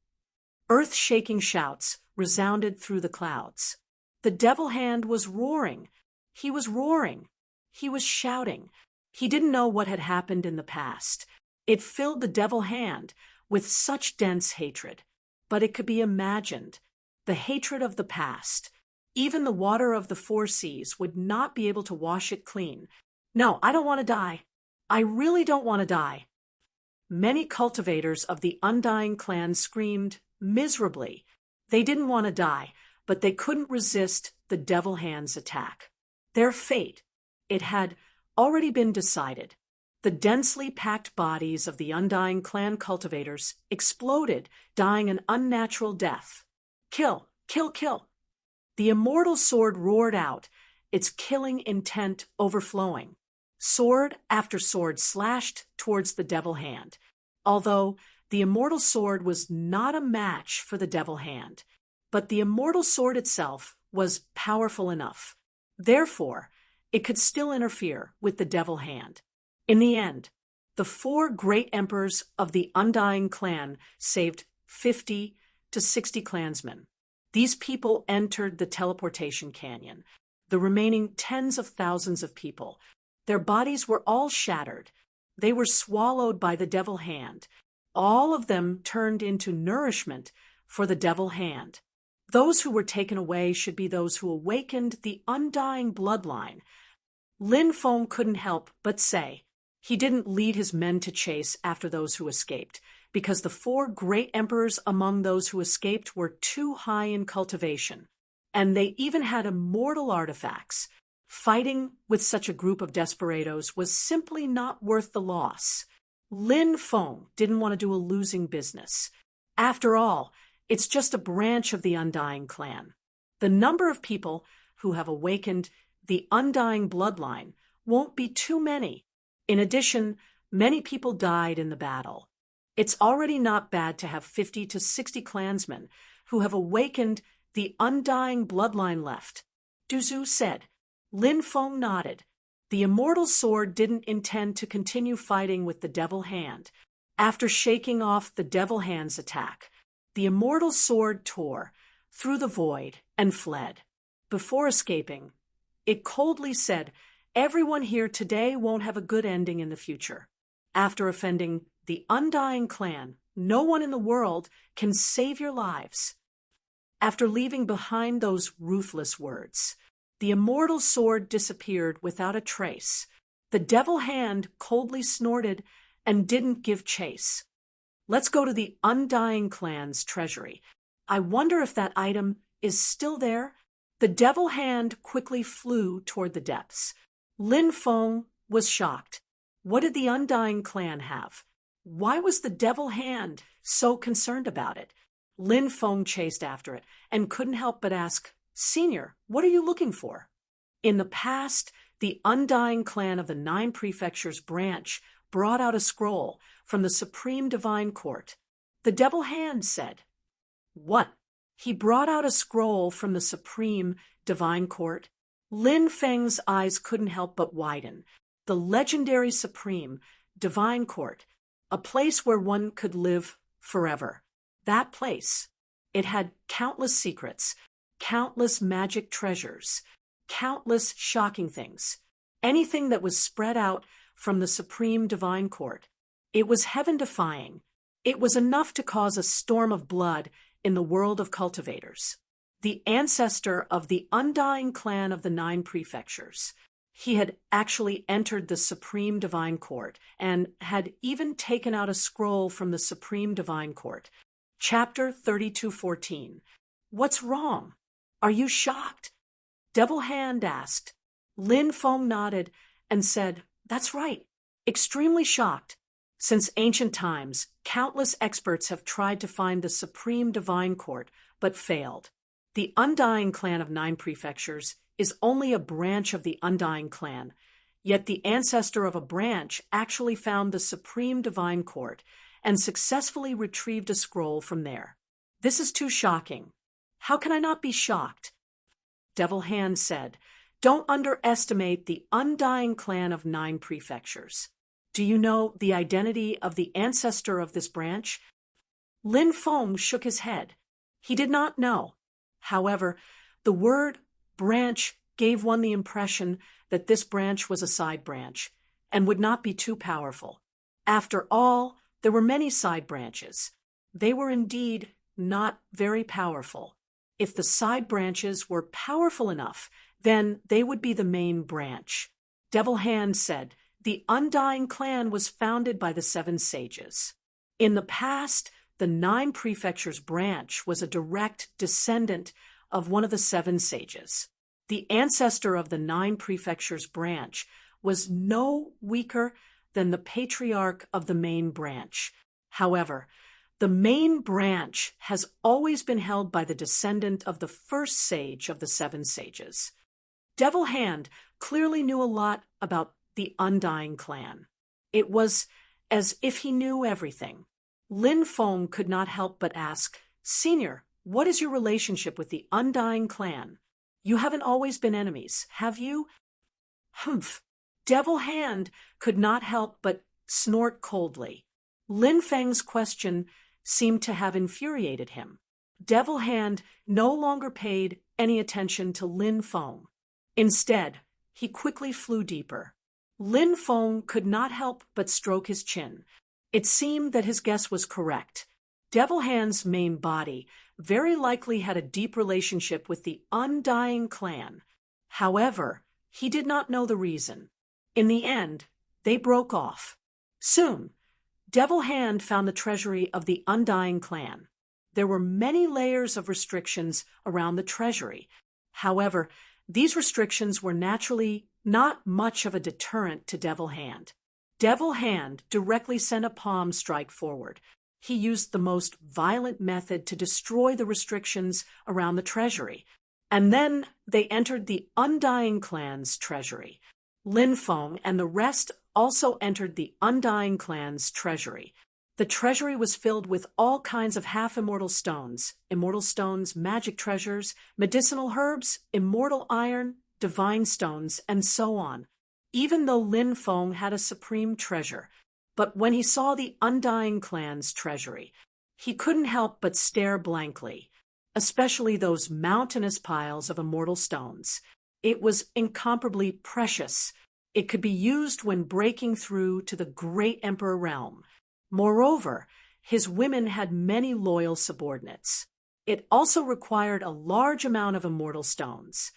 [SPEAKER 1] Earth-shaking shouts resounded through the clouds. The Devil Hand was roaring. He was roaring. He was shouting. He didn't know what had happened in the past. It filled the Devil Hand with such dense hatred. But it could be imagined. The hatred of the past. Even the water of the four seas would not be able to wash it clean. No, I don't want to die. I really don't want to die. Many cultivators of the Undying Clan screamed miserably. They didn't want to die, but they couldn't resist the Devil Hand's attack. Their fate, it had already been decided. The densely packed bodies of the Undying Clan cultivators exploded, dying an unnatural death. Kill, kill, kill. The Immortal Sword roared out, its killing intent overflowing. Sword after sword slashed towards the Devil Hand. Although the Immortal Sword was not a match for the Devil Hand, but the immortal sword itself was powerful enough. Therefore, it could still interfere with the devil hand. In the end, the 4 great emperors of the Undying Clan saved 50 to 60 clansmen. These people entered the teleportation canyon. The remaining tens of thousands of people, their bodies were all shattered. They were swallowed by the devil hand. All of them turned into nourishment for the devil hand. Those who were taken away should be those who awakened the undying bloodline. Lin Feng couldn't help but say he didn't lead his men to chase after those who escaped, because the 4 great emperors among those who escaped were too high in cultivation, and they even had immortal artifacts. Fighting with such a group of desperados was simply not worth the loss. Lin Feng didn't want to do a losing business. After all, it's just a branch of the Undying Clan. The number of people who have awakened the Undying bloodline won't be too many. In addition, many people died in the battle. It's already not bad to have 50 to 60 clansmen who have awakened the Undying bloodline left. Duzu said. Lin Feng nodded. The immortal sword didn't intend to continue fighting with the devil hand. After shaking off the devil hand's attack, the immortal sword tore through the void and fled. Before escaping, it coldly said, "Everyone here today won't have a good ending in the future. After offending the Undying Clan, no one in the world can save your lives." After leaving behind those ruthless words, the immortal sword disappeared without a trace. The devil hand coldly snorted and didn't give chase. Let's go to the Undying Clan's treasury. I wonder if that item is still there. The devil hand quickly flew toward the depths. Lin Feng was shocked. What did the Undying Clan have? Why was the devil hand so concerned about it? Lin Feng chased after it and couldn't help but ask, "Senior, what are you looking for?" In the past, the Undying Clan of the 9 Prefectures branch brought out a scroll from the Supreme Divine Court. The devil hand said. What? He brought out a scroll from the Supreme Divine Court? Lin Feng's eyes couldn't help but widen. The legendary Supreme Divine Court, a place where one could live forever. That place, it had countless secrets, countless magic treasures, countless shocking things, anything that was spread out from the Supreme Divine Court. It was heaven-defying. It was enough to cause a storm of blood in the world of cultivators. The ancestor of the Undying Clan of the 9 Prefectures. He had actually entered the Supreme Divine Court and had even taken out a scroll from the Supreme Divine Court. Chapter 32:14. What's wrong? Are you shocked? Devil Hand asked. Lin Feng nodded and said, "That's right. Extremely shocked. Since ancient times, countless experts have tried to find the Supreme Divine Court, but failed. The Undying Clan of 9 Prefectures is only a branch of the Undying Clan, yet the ancestor of a branch actually found the Supreme Divine Court and successfully retrieved a scroll from there. This is too shocking. How can I not be shocked?" Devil Hand said, "Don't underestimate the Undying Clan of 9 Prefectures. Do you know the identity of the ancestor of this branch?" Lin Feng shook his head. He did not know. However, the word branch gave one the impression that this branch was a side branch and would not be too powerful. After all, there were many side branches. They were indeed not very powerful. If the side branches were powerful enough, then they would be the main branch. Devil Hand said, "The Undying Clan was founded by the 7 sages. In the past, the 9 Prefectures branch was a direct descendant of one of the 7 sages. The ancestor of the 9 Prefectures branch was no weaker than the patriarch of the main branch. However, the main branch has always been held by the descendant of the first sage of the 7 sages." Devil Hand clearly knew a lot about the Undying Clan. It was as if he knew everything. Lin Feng could not help but ask, "Senior, what is your relationship with the Undying Clan? You haven't always been enemies, have you? Humph. Devil Hand could not help but snort coldly. Lin Feng's question seemed to have infuriated him. Devil Hand no longer paid any attention to Lin Feng. Instead, he quickly flew deeper. Lin Feng could not help but stroke his chin. It seemed that his guess was correct. Devil Hand's main body very likely had a deep relationship with the Undying Clan. However, he did not know the reason. In the end, they broke off. Soon, Devil Hand found the treasury of the Undying Clan. There were many layers of restrictions around the treasury. However, these restrictions were naturally not much of a deterrent to Devil Hand. Devil Hand directly sent a palm strike forward. He used the most violent method to destroy the restrictions around the treasury. And then they entered the Undying Clan's treasury. Lin Feng and the rest also entered the Undying Clan's treasury. The treasury was filled with all kinds of half-immortal stones, magic treasures, medicinal herbs, immortal iron, divine stones, and so on. Even though Lin Feng had a supreme treasure, but when he saw the Undying Clan's treasury, he couldn't help but stare blankly, especially those mountainous piles of immortal stones. It was incomparably precious. It could be used when breaking through to the great Emperor realm. Moreover, his women had many loyal subordinates. It also required a large amount of immortal stones.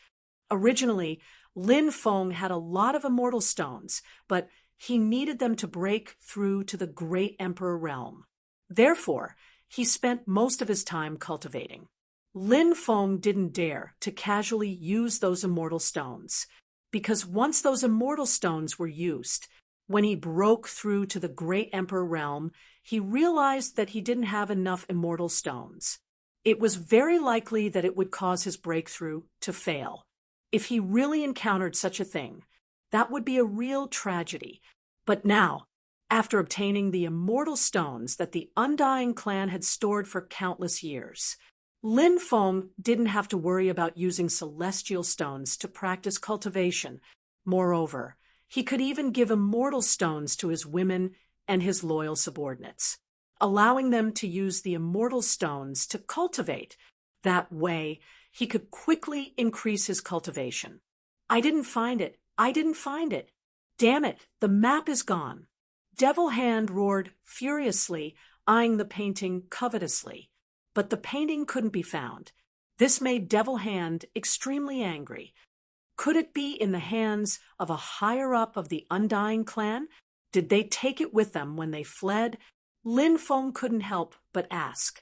[SPEAKER 1] Originally, Lin Feng had a lot of immortal stones, but he needed them to break through to the great Emperor realm. Therefore, he spent most of his time cultivating. Lin Feng didn't dare to casually use those immortal stones, because once those immortal stones were used, when he broke through to the great Emperor realm, he realized that he didn't have enough immortal stones. It was very likely that it would cause his breakthrough to fail. If he really encountered such a thing, that would be a real tragedy. But now, after obtaining the immortal stones that the Undying Clan had stored for countless years, Lin Feng didn't have to worry about using celestial stones to practice cultivation. Moreover, he could even give immortal stones to his women and his loyal subordinates, allowing them to use the immortal stones to cultivate. That way, he could quickly increase his cultivation. I didn't find it. Damn it, the map is gone. Devil Hand roared furiously, eyeing the painting covetously. But the painting couldn't be found. This made Devil Hand extremely angry. Could it be in the hands of a higher-up of the Undying Clan? Did they take it with them when they fled? Lin Feng couldn't help but ask.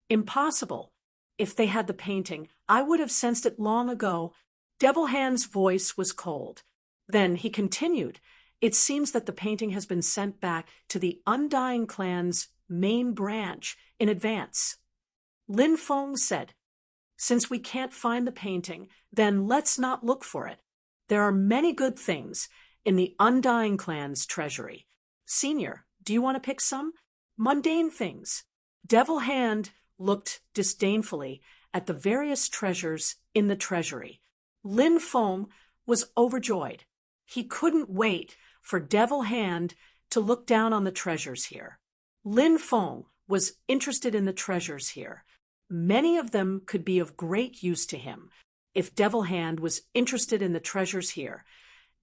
[SPEAKER 1] Impossible. If they had the painting, I would have sensed it long ago. Devil Hand's voice was cold. Then he continued, it seems that the painting has been sent back to the Undying Clan's main branch in advance. Lin Feng said, since we can't find the painting, then let's not look for it. There are many good things in the Undying Clan's treasury. Senior, do you want to pick some? Mundane things. Devil Hand looked disdainfully at the various treasures in the treasury. Lin Feng was overjoyed. He couldn't wait for Devil Hand to look down on the treasures here. Lin Feng was interested in the treasures here. Many of them could be of great use to him. If Devil Hand was interested in the treasures here,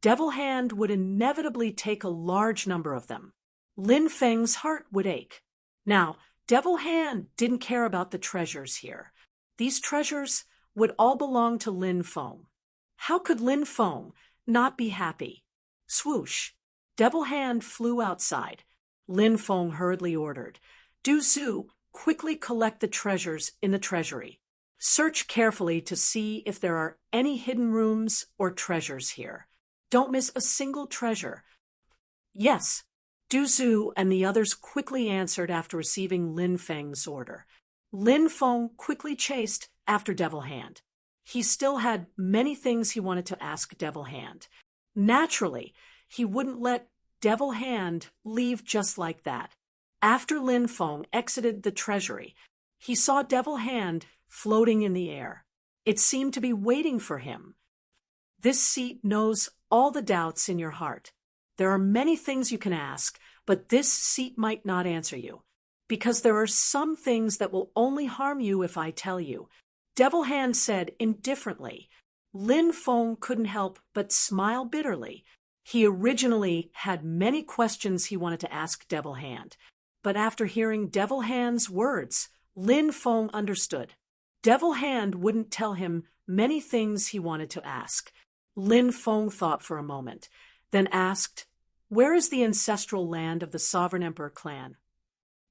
[SPEAKER 1] Devil Hand would inevitably take a large number of them. Lin Feng's heart would ache. Now, Devil Hand didn't care about the treasures here. These treasures would all belong to Lin Feng. How could Lin Feng not be happy? Swoosh! Devil Hand flew outside. Lin Feng hurriedly ordered, Du Su, quickly collect the treasures in the treasury. Search carefully to see if there are any hidden rooms or treasures here. Don't miss a single treasure. Yes, Du Su and the others quickly answered after receiving Lin Feng's order. Lin Feng quickly chased after Devil Hand. He still had many things he wanted to ask Devil Hand. Naturally, he wouldn't let Devil Hand leave just like that. After Lin Feng exited the treasury, He saw Devil Hand floating in the air. It seemed to be waiting for him. This seat knows all the doubts in your heart. There are many things you can ask, but this seat might not answer you, because there are some things that will only harm you if I tell you. Devil Hand said indifferently. Lin Feng couldn't help but smile bitterly. He originally had many questions he wanted to ask Devil Hand, but after hearing Devil Hand's words, Lin Feng understood. Devil Hand wouldn't tell him many things he wanted to ask. Lin Feng thought for a moment, then asked, "Where is the ancestral land of the Sovereign Emperor clan?"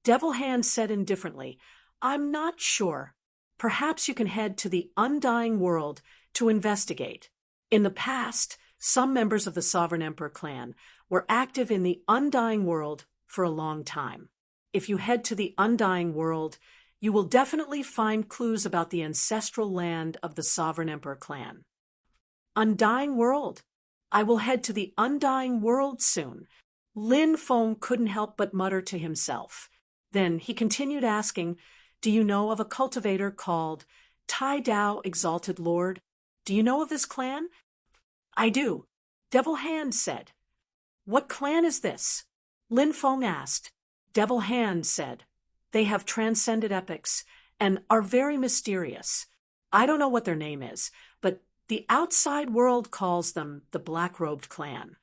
[SPEAKER 1] Devil Hand said indifferently, "I'm not sure. Perhaps you can head to the Undying World to investigate." In the past, some members of the Sovereign Emperor clan were active in the Undying World for a long time. If you head to the Undying World, you will definitely find clues about the ancestral land of the Sovereign Emperor clan. Undying World. I will head to the Undying World soon. Lin Feng couldn't help but mutter to himself. Then he continued asking, "Do you know of a cultivator called Tai Dao Exalted Lord? Do you know of this clan?" "I do," Devil Hand said. "What clan is this?" Lin Feng asked. Devil Hand said, "They have transcended epics and are very mysterious. I don't know what their name is, but the outside world calls them the Black-Robed Clan."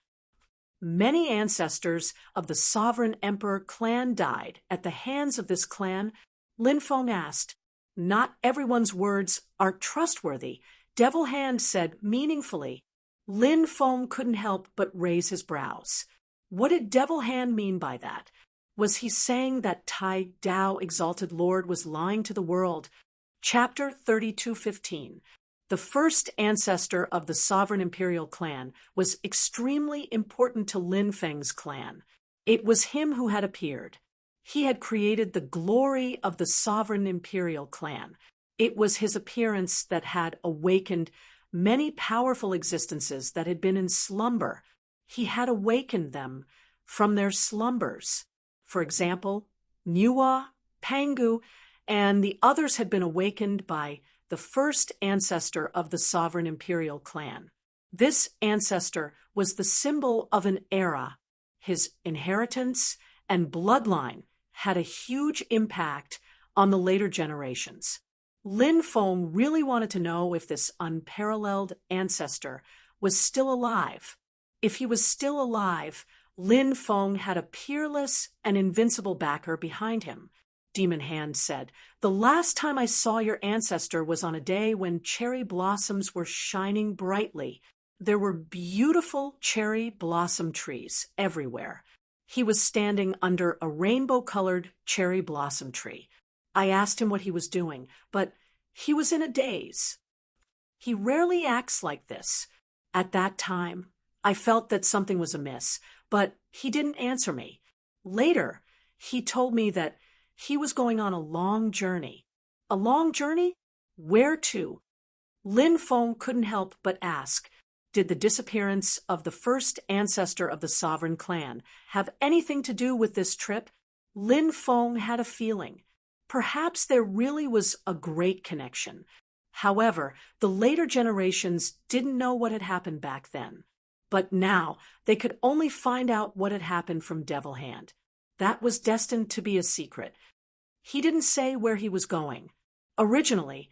[SPEAKER 1] Many ancestors of the Sovereign Emperor clan died at the hands of this clan. Lin Feng asked. "Not everyone's words are trustworthy," Devil Hand said meaningfully. Lin Feng couldn't help but raise his brows. What did Devil Hand mean by that? Was he saying that Tai Dao Exalted Lord was lying to the world? Chapter 32:15. The first ancestor of the Sovereign Imperial clan was extremely important to Lin Feng's clan. It was him who had appeared. He had created the glory of the Sovereign Imperial clan. It was his appearance that had awakened many powerful existences that had been in slumber. He had awakened them from their slumbers. For example, Niwa, Pangu, and the others had been awakened by the first ancestor of the Sovereign Imperial clan. This ancestor was the symbol of an era. His inheritance and bloodline had a huge impact on the later generations. Lin Feng really wanted to know if this unparalleled ancestor was still alive. If he was still alive, Lin Feng had a peerless and invincible backer behind him. Demon Hand said, "The last time I saw your ancestor was on a day when cherry blossoms were shining brightly. There were beautiful cherry blossom trees everywhere. He was standing under a rainbow-colored cherry blossom tree. I asked him what he was doing, but he was in a daze. He rarely acts like this. At that time, I felt that something was amiss, but he didn't answer me. Later, he told me that he was going on a long journey." "A long journey? Where to?" Lin Feng couldn't help but ask, did the disappearance of the first ancestor of the Sovereign clan have anything to do with this trip? Lin Feng had a feeling. Perhaps there really was a great connection. However, the later generations didn't know what had happened back then. But now they could only find out what had happened from Devil Hand. That was destined to be a secret. He didn't say where he was going. Originally,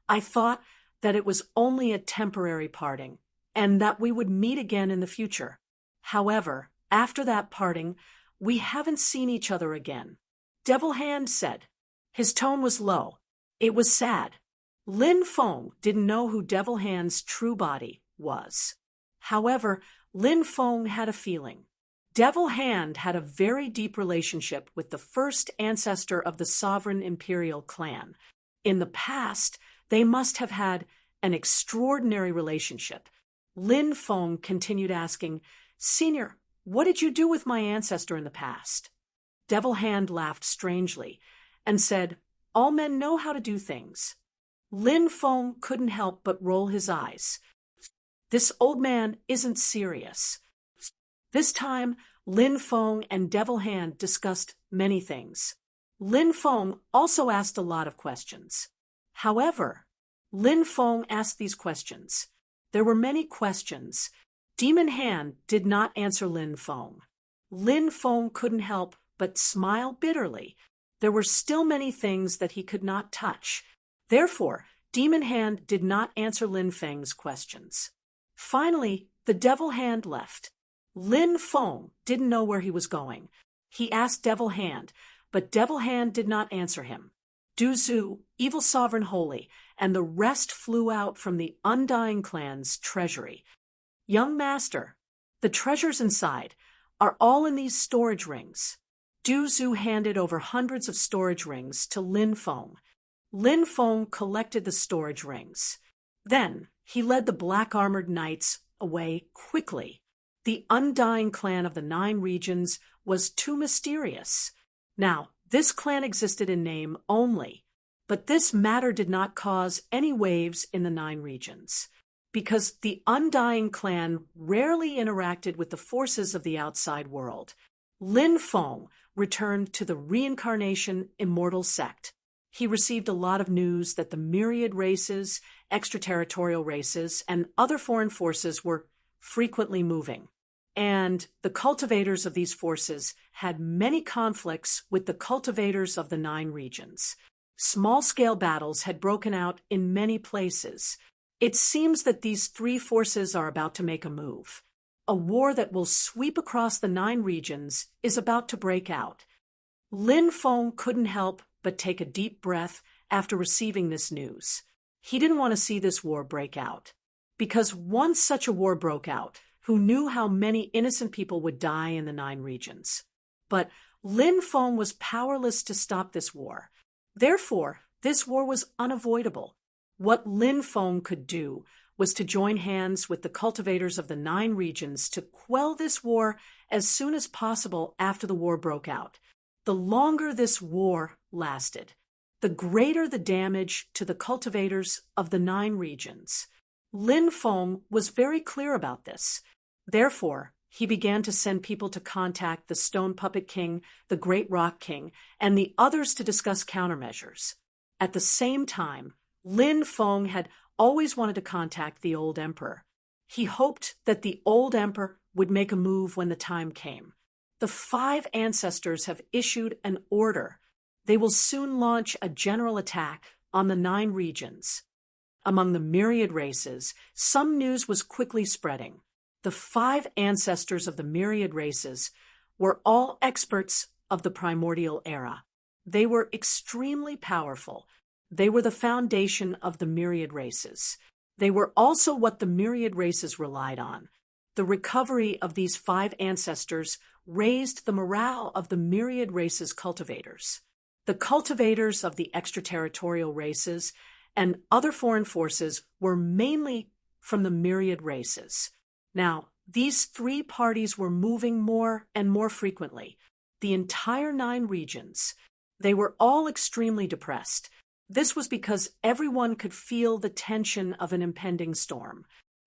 [SPEAKER 1] I thought that it was only a temporary parting, and that we would meet again in the future. However, after that parting, we haven't seen each other again," Devil Hand said. His tone was low. It was sad. Lin Feng didn't know who Devil Hand's true body was. However, Lin Feng had a feeling. Devil Hand had a very deep relationship with the first ancestor of the Sovereign Imperial clan. In the past, they must have had an extraordinary relationship. Lin Feng continued asking, "Senior, what did you do with my ancestor in the past?" Devil Hand laughed strangely and said, "All men know how to do things." Lin Feng couldn't help but roll his eyes. This old man isn't serious. This time, Lin Feng and Devil Hand discussed many things. Lin Feng also asked a lot of questions. However, Lin Feng asked these questions. There were many questions. Demon Han did not answer Lin Feng. Lin Feng couldn't help but smile bitterly. There were still many things that he could not touch. Therefore, Demon Hand did not answer Lin Feng's questions. Finally, the Devil Hand left. Lin Feng didn't know where he was going. He asked Devil Hand, but Devil Hand did not answer him. Du Zhu, Evil Sovereign Holy, and the rest flew out from the Undying Clan's treasury. Young Master, the treasures inside are all in these storage rings. Du Zhu handed over hundreds of storage rings to Lin Feng. Lin Feng collected the storage rings. Then he led the black-armored knights away quickly. The Undying Clan of the 9 regions was too mysterious. Now, this clan existed in name only, but this matter did not cause any waves in the 9 regions, because the Undying Clan rarely interacted with the forces of the outside world. Lin Feng returned to the Reincarnation Immortal Sect. He received a lot of news that the myriad races, extraterritorial races, and other foreign forces were frequently moving. And the cultivators of these forces had many conflicts with the cultivators of the 9 regions. Small-scale battles had broken out in many places. It seems that these 3 forces are about to make a move. A war that will sweep across the 9 regions is about to break out. Lin Feng couldn't help but take a deep breath after receiving this news. He didn't want to see this war break out, because once such a war broke out, who knew how many innocent people would die in the 9 regions? But Lin Feng was powerless to stop this war. Therefore, this war was unavoidable. What Lin Feng could do was to join hands with the cultivators of the 9 regions to quell this war as soon as possible after the war broke out. The longer this war lasted, the greater the damage to the cultivators of the 9 regions. Lin Feng was very clear about this. Therefore, he began to send people to contact the Stone Puppet King, the Great Rock King, and the others to discuss countermeasures. At the same time, Lin Feng had always wanted to contact the old emperor. He hoped that the old emperor would make a move when the time came. The 5 ancestors have issued an order. They will soon launch a general attack on the 9 regions. Among the myriad races, some news was quickly spreading. The 5 ancestors of the myriad races were all experts of the primordial era. They were extremely powerful. They were the foundation of the myriad races. They were also what the myriad races relied on. The recovery of these 5 ancestors raised the morale of the myriad races cultivators. The cultivators of the extraterritorial races and other foreign forces were mainly from the myriad races. Now, these 3 parties were moving more and more frequently. The entire 9 regions. They were all extremely depressed. This was because everyone could feel the tension of an impending storm.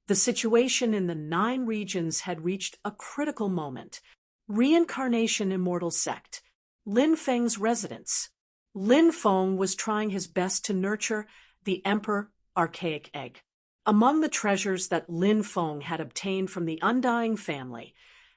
[SPEAKER 1] The situation in the 9 regions had reached a critical moment. Reincarnation Immortal Sect. Lin Feng's residence. Lin Feng was trying his best to nurture the Emperor Archaic Egg. Among the treasures that Lin Feng had obtained from the Undying family,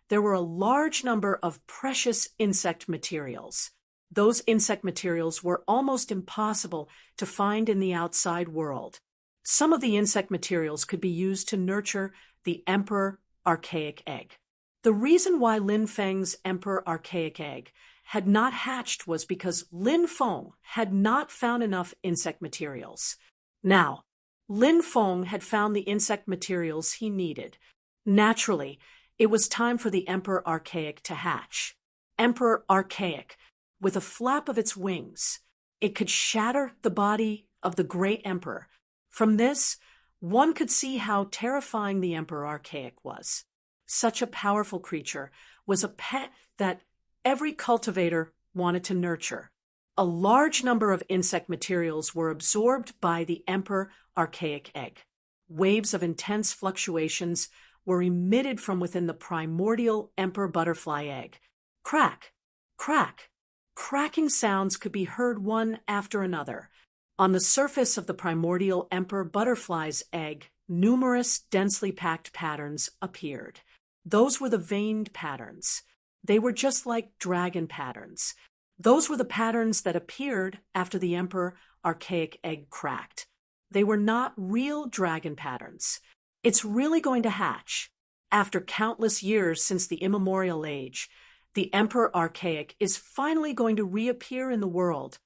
[SPEAKER 1] there were a large number of precious insect materials. Those insect materials were almost impossible to find in the outside world. Some of the insect materials could be used to nurture the Emperor Archaic Egg. The reason why Lin Feng's Emperor Archaic Egg had not hatched was because Lin Feng had not found enough insect materials. Now, Lin Feng had found the insect materials he needed. Naturally, it was time for the Emperor Archaic to hatch. Emperor Archaic, with a flap of its wings, it could shatter the body of the great emperor. From this, one could see how terrifying the Emperor Archaic was. Such a powerful creature was a pet that every cultivator wanted to nurture. A large number of insect materials were absorbed by the Emperor Archaic Egg. Waves of intense fluctuations were emitted from within the primordial Emperor Butterfly Egg. Crack! Crack! Cracking sounds could be heard one after another. On the surface of the primordial emperor butterfly's egg, numerous densely packed patterns appeared. Those were the veined patterns. They were just like dragon patterns. Those were the patterns that appeared after the emperor archaic egg cracked. They were not real dragon patterns. It's really going to hatch. After countless years since the immemorial age, the emperor archaic is finally going to reappear in the world.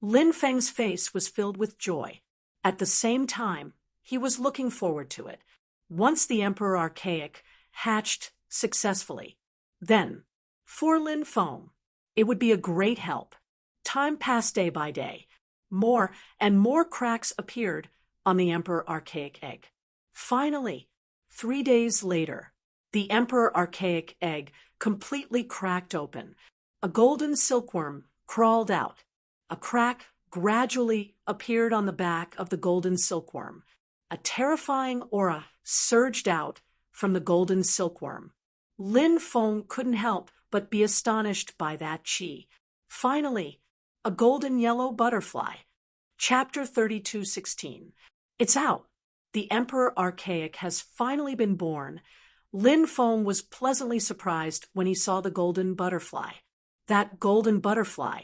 [SPEAKER 1] Lin Feng's face was filled with joy. At the same time, he was looking forward to it. Once the emperor archaic hatched successfully, then, for Lin Feng, it would be a great help. Time passed day by day. More and more cracks appeared on the emperor archaic egg. Finally, 3 days later, the emperor archaic egg completely cracked open. A golden silkworm crawled out. A crack gradually appeared on the back of the golden silkworm. A terrifying aura surged out from the golden silkworm. Lin Feng couldn't help but be astonished by that qi. Finally, a golden yellow butterfly. Chapter 32:16. It's out. The emperor archaic has finally been born. Lin Feng was pleasantly surprised when he saw the golden butterfly. That golden butterfly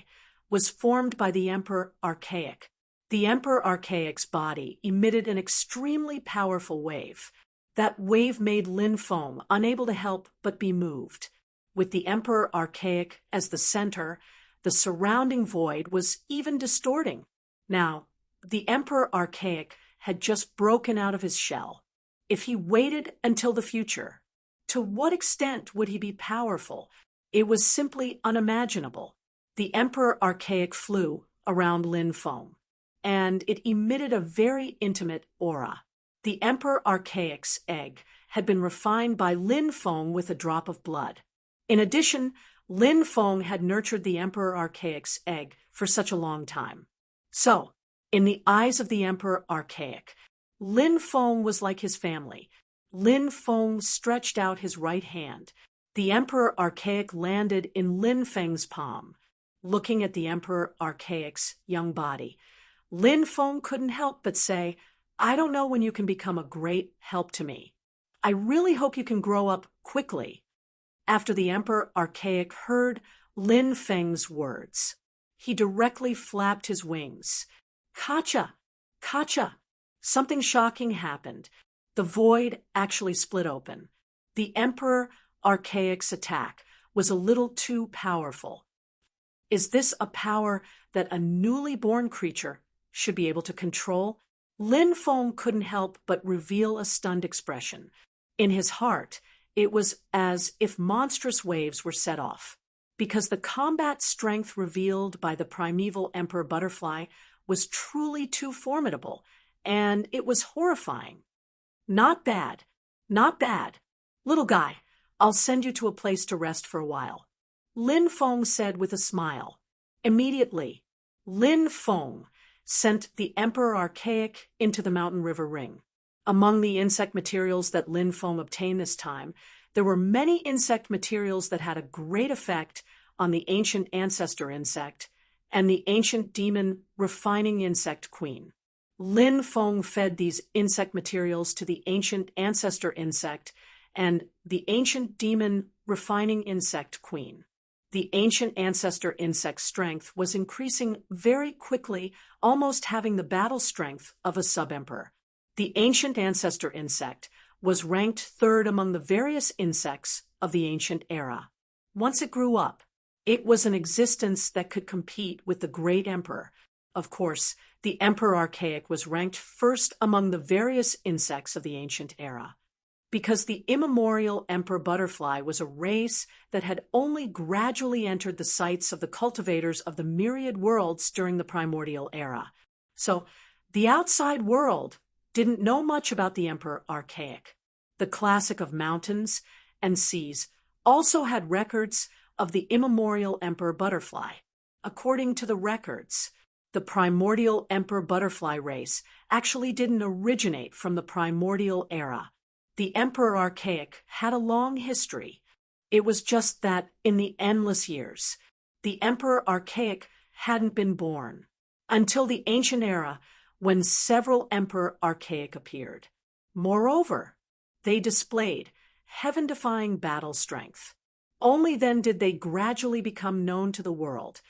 [SPEAKER 1] was formed by the emperor archaic. The emperor archaic's body emitted an extremely powerful wave. That wave made Lin Feng unable to help but be moved. With the emperor archaic as the center, the surrounding void was even distorting. Now, the emperor archaic had just broken out of his shell. If he waited until the future, to what extent would he be powerful? It was simply unimaginable. The emperor archaic flew around Lin Feng, and it emitted a very intimate aura. The emperor archaic's egg had been refined by Lin Feng with a drop of blood. In addition, Lin Feng had nurtured the emperor archaic's egg for such a long time. So, in the eyes of the emperor archaic, Lin Feng was like his family. Lin Feng stretched out his right hand. The emperor archaic landed in Lin Feng's palm. Looking at the emperor archaic's young body, Lin Feng couldn't help but say, "I don't know when you can become a great help to me. I really hope you can grow up quickly." After the emperor archaic heard Lin Feng's words, he directly flapped his wings. Kacha! Kacha! Something shocking happened. The void actually split open. The emperor archaic's attack was a little too powerful. Is this a power that a newly born creature should be able to control? Lin Feng couldn't help but reveal a stunned expression. In his heart, it was as if monstrous waves were set off, because the combat strength revealed by the primeval emperor butterfly was truly too formidable, and it was horrifying. Not bad, not bad. Little guy, I'll send you to a place to rest for a while, Lin Feng said with a smile. Immediately, Lin Feng sent the emperor archaic into the mountain river ring. Among the insect materials that Lin Feng obtained this time, there were many insect materials that had a great effect on the ancient ancestor insect and the ancient demon refining insect queen. Lin Feng fed these insect materials to the ancient ancestor insect and the ancient demon refining insect queen. The ancient ancestor insect's strength was increasing very quickly, almost having the battle strength of a sub-emperor. The ancient ancestor insect was ranked third among the various insects of the ancient era. Once it grew up, it was an existence that could compete with the great emperor. Of course, the emperor archaic was ranked first among the various insects of the ancient era, because the immemorial emperor butterfly was a race that had only gradually entered the sights of the cultivators of the myriad worlds during the primordial era. So, the outside world didn't know much about the emperor archaic. The classic of mountains and seas also had records of the immemorial emperor butterfly. According to the records, the primordial emperor butterfly race actually didn't originate from the primordial era. The emperor archaic had a long history. It was just that in the endless years, the Emperor Archaic hadn't been born until the ancient era when several Emperor Archaic appeared. Moreover, they displayed heaven-defying battle strength. Only then did they gradually become known to the world.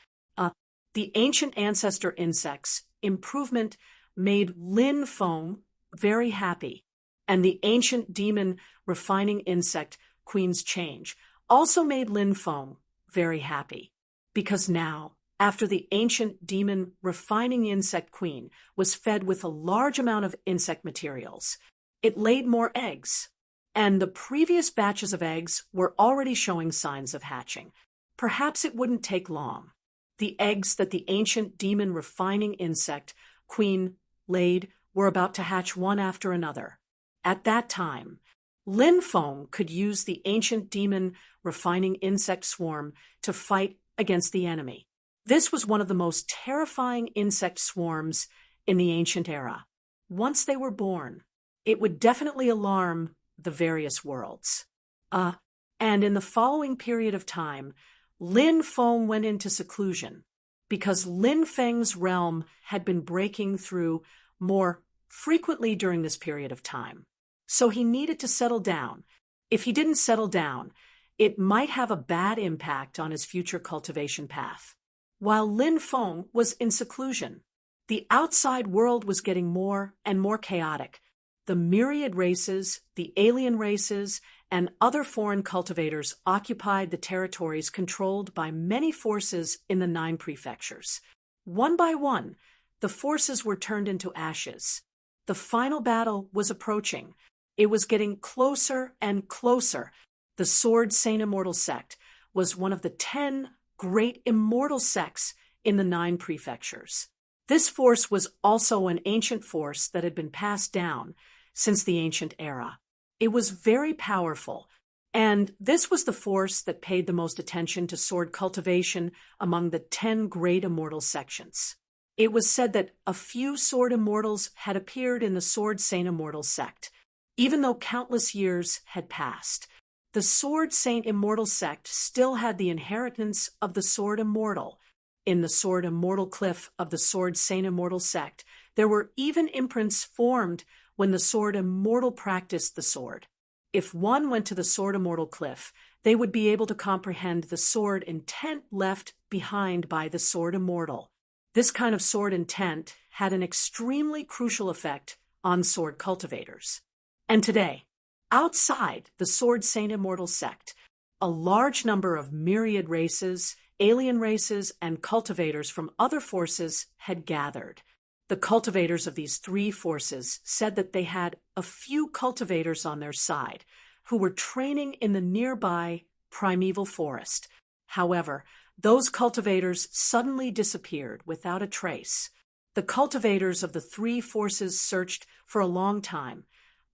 [SPEAKER 1] The ancient ancestor insects' improvement made Lin Feng very happy, and the ancient demon refining insect Queen's change also made Lin Feng very happy, because now, after the ancient demon refining insect queen was fed with a large amount of insect materials, it laid more eggs, and the previous batches of eggs were already showing signs of hatching. Perhaps it wouldn't take long. The eggs that the ancient demon refining insect queen laid were about to hatch one after another. At that time, Lin Feng could use the ancient demon refining insect swarm to fight against the enemy. This was one of the most terrifying insect swarms in the ancient era. Once they were born, it would definitely alarm the various worlds. And in the following period of time, Lin Feng went into seclusion because Lin Feng's realm had been breaking through more frequently during this period of time. So he needed to settle down. If he didn't settle down, it might have a bad impact on his future cultivation path. While Lin Feng was in seclusion, the outside world was getting more and more chaotic. The myriad races, the alien races, and other foreign cultivators occupied the territories controlled by many forces in the 9 prefectures. One by one, the forces were turned into ashes. The final battle was approaching. It was getting closer and closer. The Sword Saint Immortal sect was one of the 10 great immortal sects in the 9 prefectures. This force was also an ancient force that had been passed down since the ancient era. It was very powerful, and this was the force that paid the most attention to sword cultivation among the 10 great immortal sections. It was said that a few sword immortals had appeared in the Sword Saint Immortal sect, even though countless years had passed. The Sword Saint Immortal sect still had the inheritance of the Sword Immortal. In the Sword Immortal Cliff of the Sword Saint Immortal sect, there were even imprints formed when the Sword Immortal practiced the sword. If one went to the Sword Immortal Cliff, they would be able to comprehend the sword intent left behind by the Sword Immortal. This kind of sword intent had an extremely crucial effect on sword cultivators. And today, outside the Sword Saint Immortal sect, a large number of myriad races, alien races, and cultivators from other forces had gathered. The cultivators of these 3 forces said that they had a few cultivators on their side who were training in the nearby primeval forest. However, those cultivators suddenly disappeared without a trace. The cultivators of the 3 forces searched for a long time,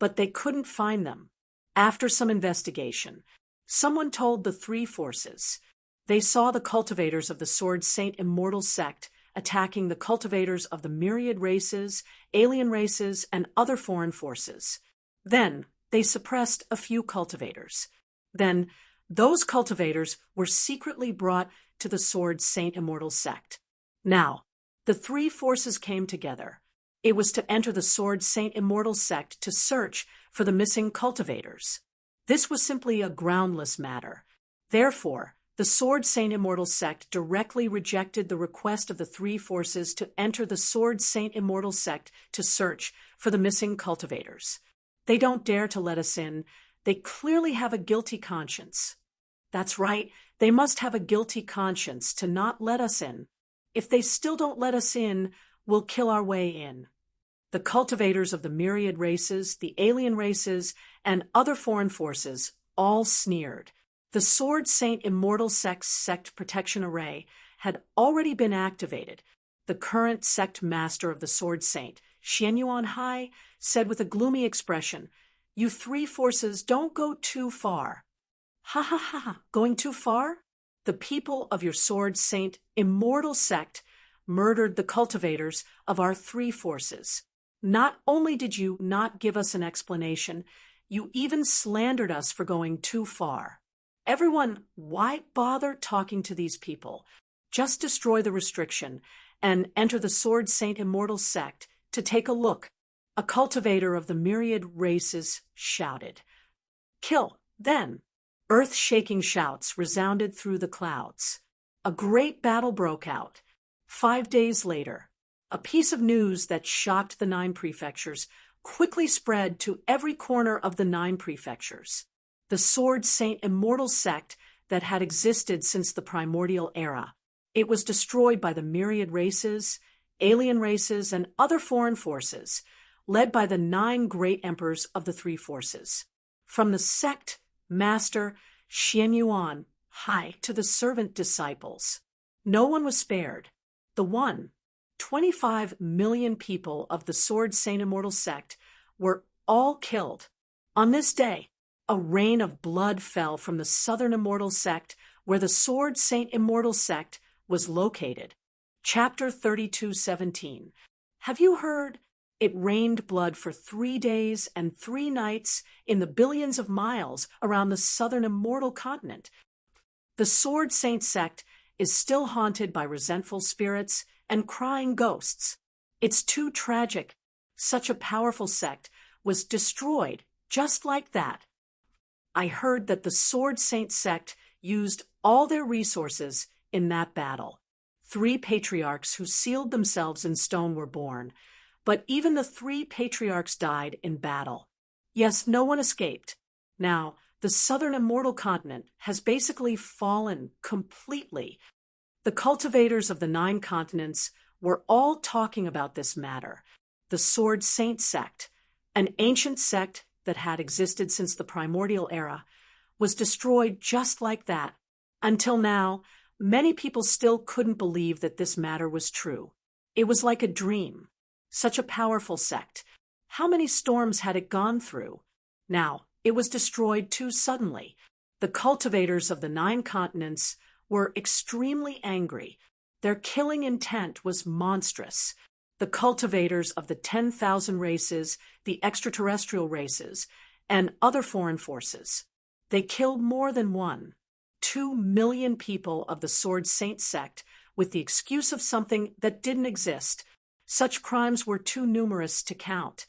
[SPEAKER 1] but they couldn't find them. After some investigation, someone told the 3 forces they saw the cultivators of the Sword Saint Immortal sect attacking the cultivators of the myriad races, alien races, and other foreign forces. Then they suppressed a few cultivators. Then those cultivators were secretly brought to the Sword Saint Immortal sect. Now, the 3 forces came together. It was to enter the Sword Saint Immortal sect to search for the missing cultivators. This was simply a groundless matter. Therefore, the Sword Saint Immortal sect directly rejected the request of the 3 forces to enter the Sword Saint Immortal sect to search for the missing cultivators. They don't dare to let us in. They clearly have a guilty conscience. That's right, they must have a guilty conscience to not let us in. If they still don't let us in, we'll kill our way in. The cultivators of the myriad races, the alien races, and other foreign forces all sneered. The Sword Saint Immortal sect protection array had already been activated. The current sect master of the Sword Saint, Xianyuan Hai, said with a gloomy expression, "You 3 forces don't go too far." Ha ha ha, going too far? The people of your Sword Saint Immortal sect murdered the cultivators of our 3 forces. Not only did you not give us an explanation, you even slandered us for going too far. Everyone, why bother talking to these people? Just destroy the restriction and enter the Sword Saint Immortal sect to take a look. A cultivator of the myriad races shouted. Kill, then. Earth-shaking shouts resounded through the clouds. A great battle broke out. 5 days later, a piece of news that shocked the 9 prefectures quickly spread to every corner of the 9 prefectures. The Sword Saint Immortal sect that had existed since the primordial era. It was destroyed by the myriad races, alien races, and other foreign forces, led by the 9 great emperors of the 3 forces. From the sect master Xian Yuan high to the servant disciples, no one was spared. The 25 million people of the Sword Saint Immortal sect were all killed. On this day, a rain of blood fell from the Southern Immortal sect where the Sword Saint Immortal sect was located. Chapter 32:17. Have you heard? It rained blood for 3 days and 3 nights in the billions of miles around the Southern Immortal continent. The Sword Saint sect is still haunted by resentful spirits and crying ghosts. It's too tragic. Such a powerful sect was destroyed just like that. I heard that the Sword Saint sect used all their resources in that battle. 3 patriarchs who sealed themselves in stone were born, but even the 3 patriarchs died in battle. Yes, no one escaped. Now, the Southern Immortal continent has basically fallen completely. The cultivators of the 9 continents were all talking about this matter. The Sword Saint sect, an ancient sect that had existed since the primordial era, was destroyed just like that. Until now, many people still couldn't believe that this matter was true. It was like a dream. Such a powerful sect. How many storms had it gone through? Now, it was destroyed too suddenly. The cultivators of the 9 continents were extremely angry. Their killing intent was monstrous. The cultivators of the 10,000 races, the extraterrestrial races, and other foreign forces. They killed more than 2 million people of the Sword Saint sect with the excuse of something that didn't exist. Such crimes were too numerous to count.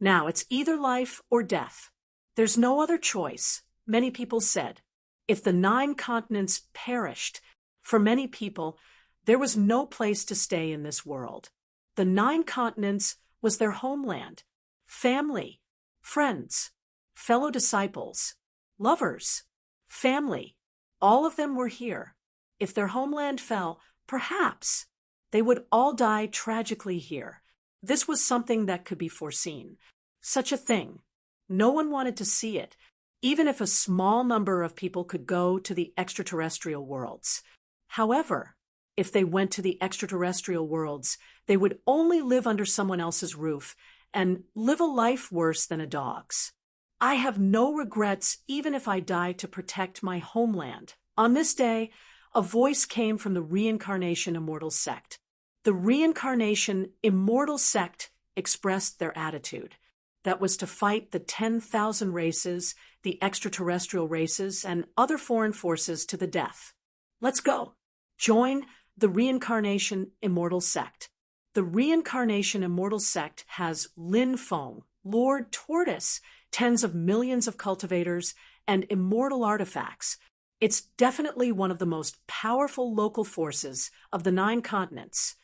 [SPEAKER 1] Now it's either life or death. There's no other choice, many people said. If the 9 continents perished, for many people, there was no place to stay in this world. The 9 continents was their homeland, family, friends, fellow disciples, lovers, family. All of them were here. If their homeland fell, perhaps they would all die tragically here. This was something that could be foreseen. Such a thing. No one wanted to see it, even if a small number of people could go to the extraterrestrial worlds. However, if they went to the extraterrestrial worlds, they would only live under someone else's roof and live a life worse than a dog's. I have no regrets even if I die to protect my homeland. On this day, a voice came from the Reincarnation Immortal sect. The Reincarnation Immortal sect expressed their attitude. That was to fight the 10,000 races, the extraterrestrial races, and other foreign forces to the death. Let's go. Join the Reincarnation Immortal sect. The Reincarnation Immortal sect has Lin Feng, Lord Tortoise, tens of millions of cultivators, and immortal artifacts. It's definitely one of the most powerful local forces of the 9 continents.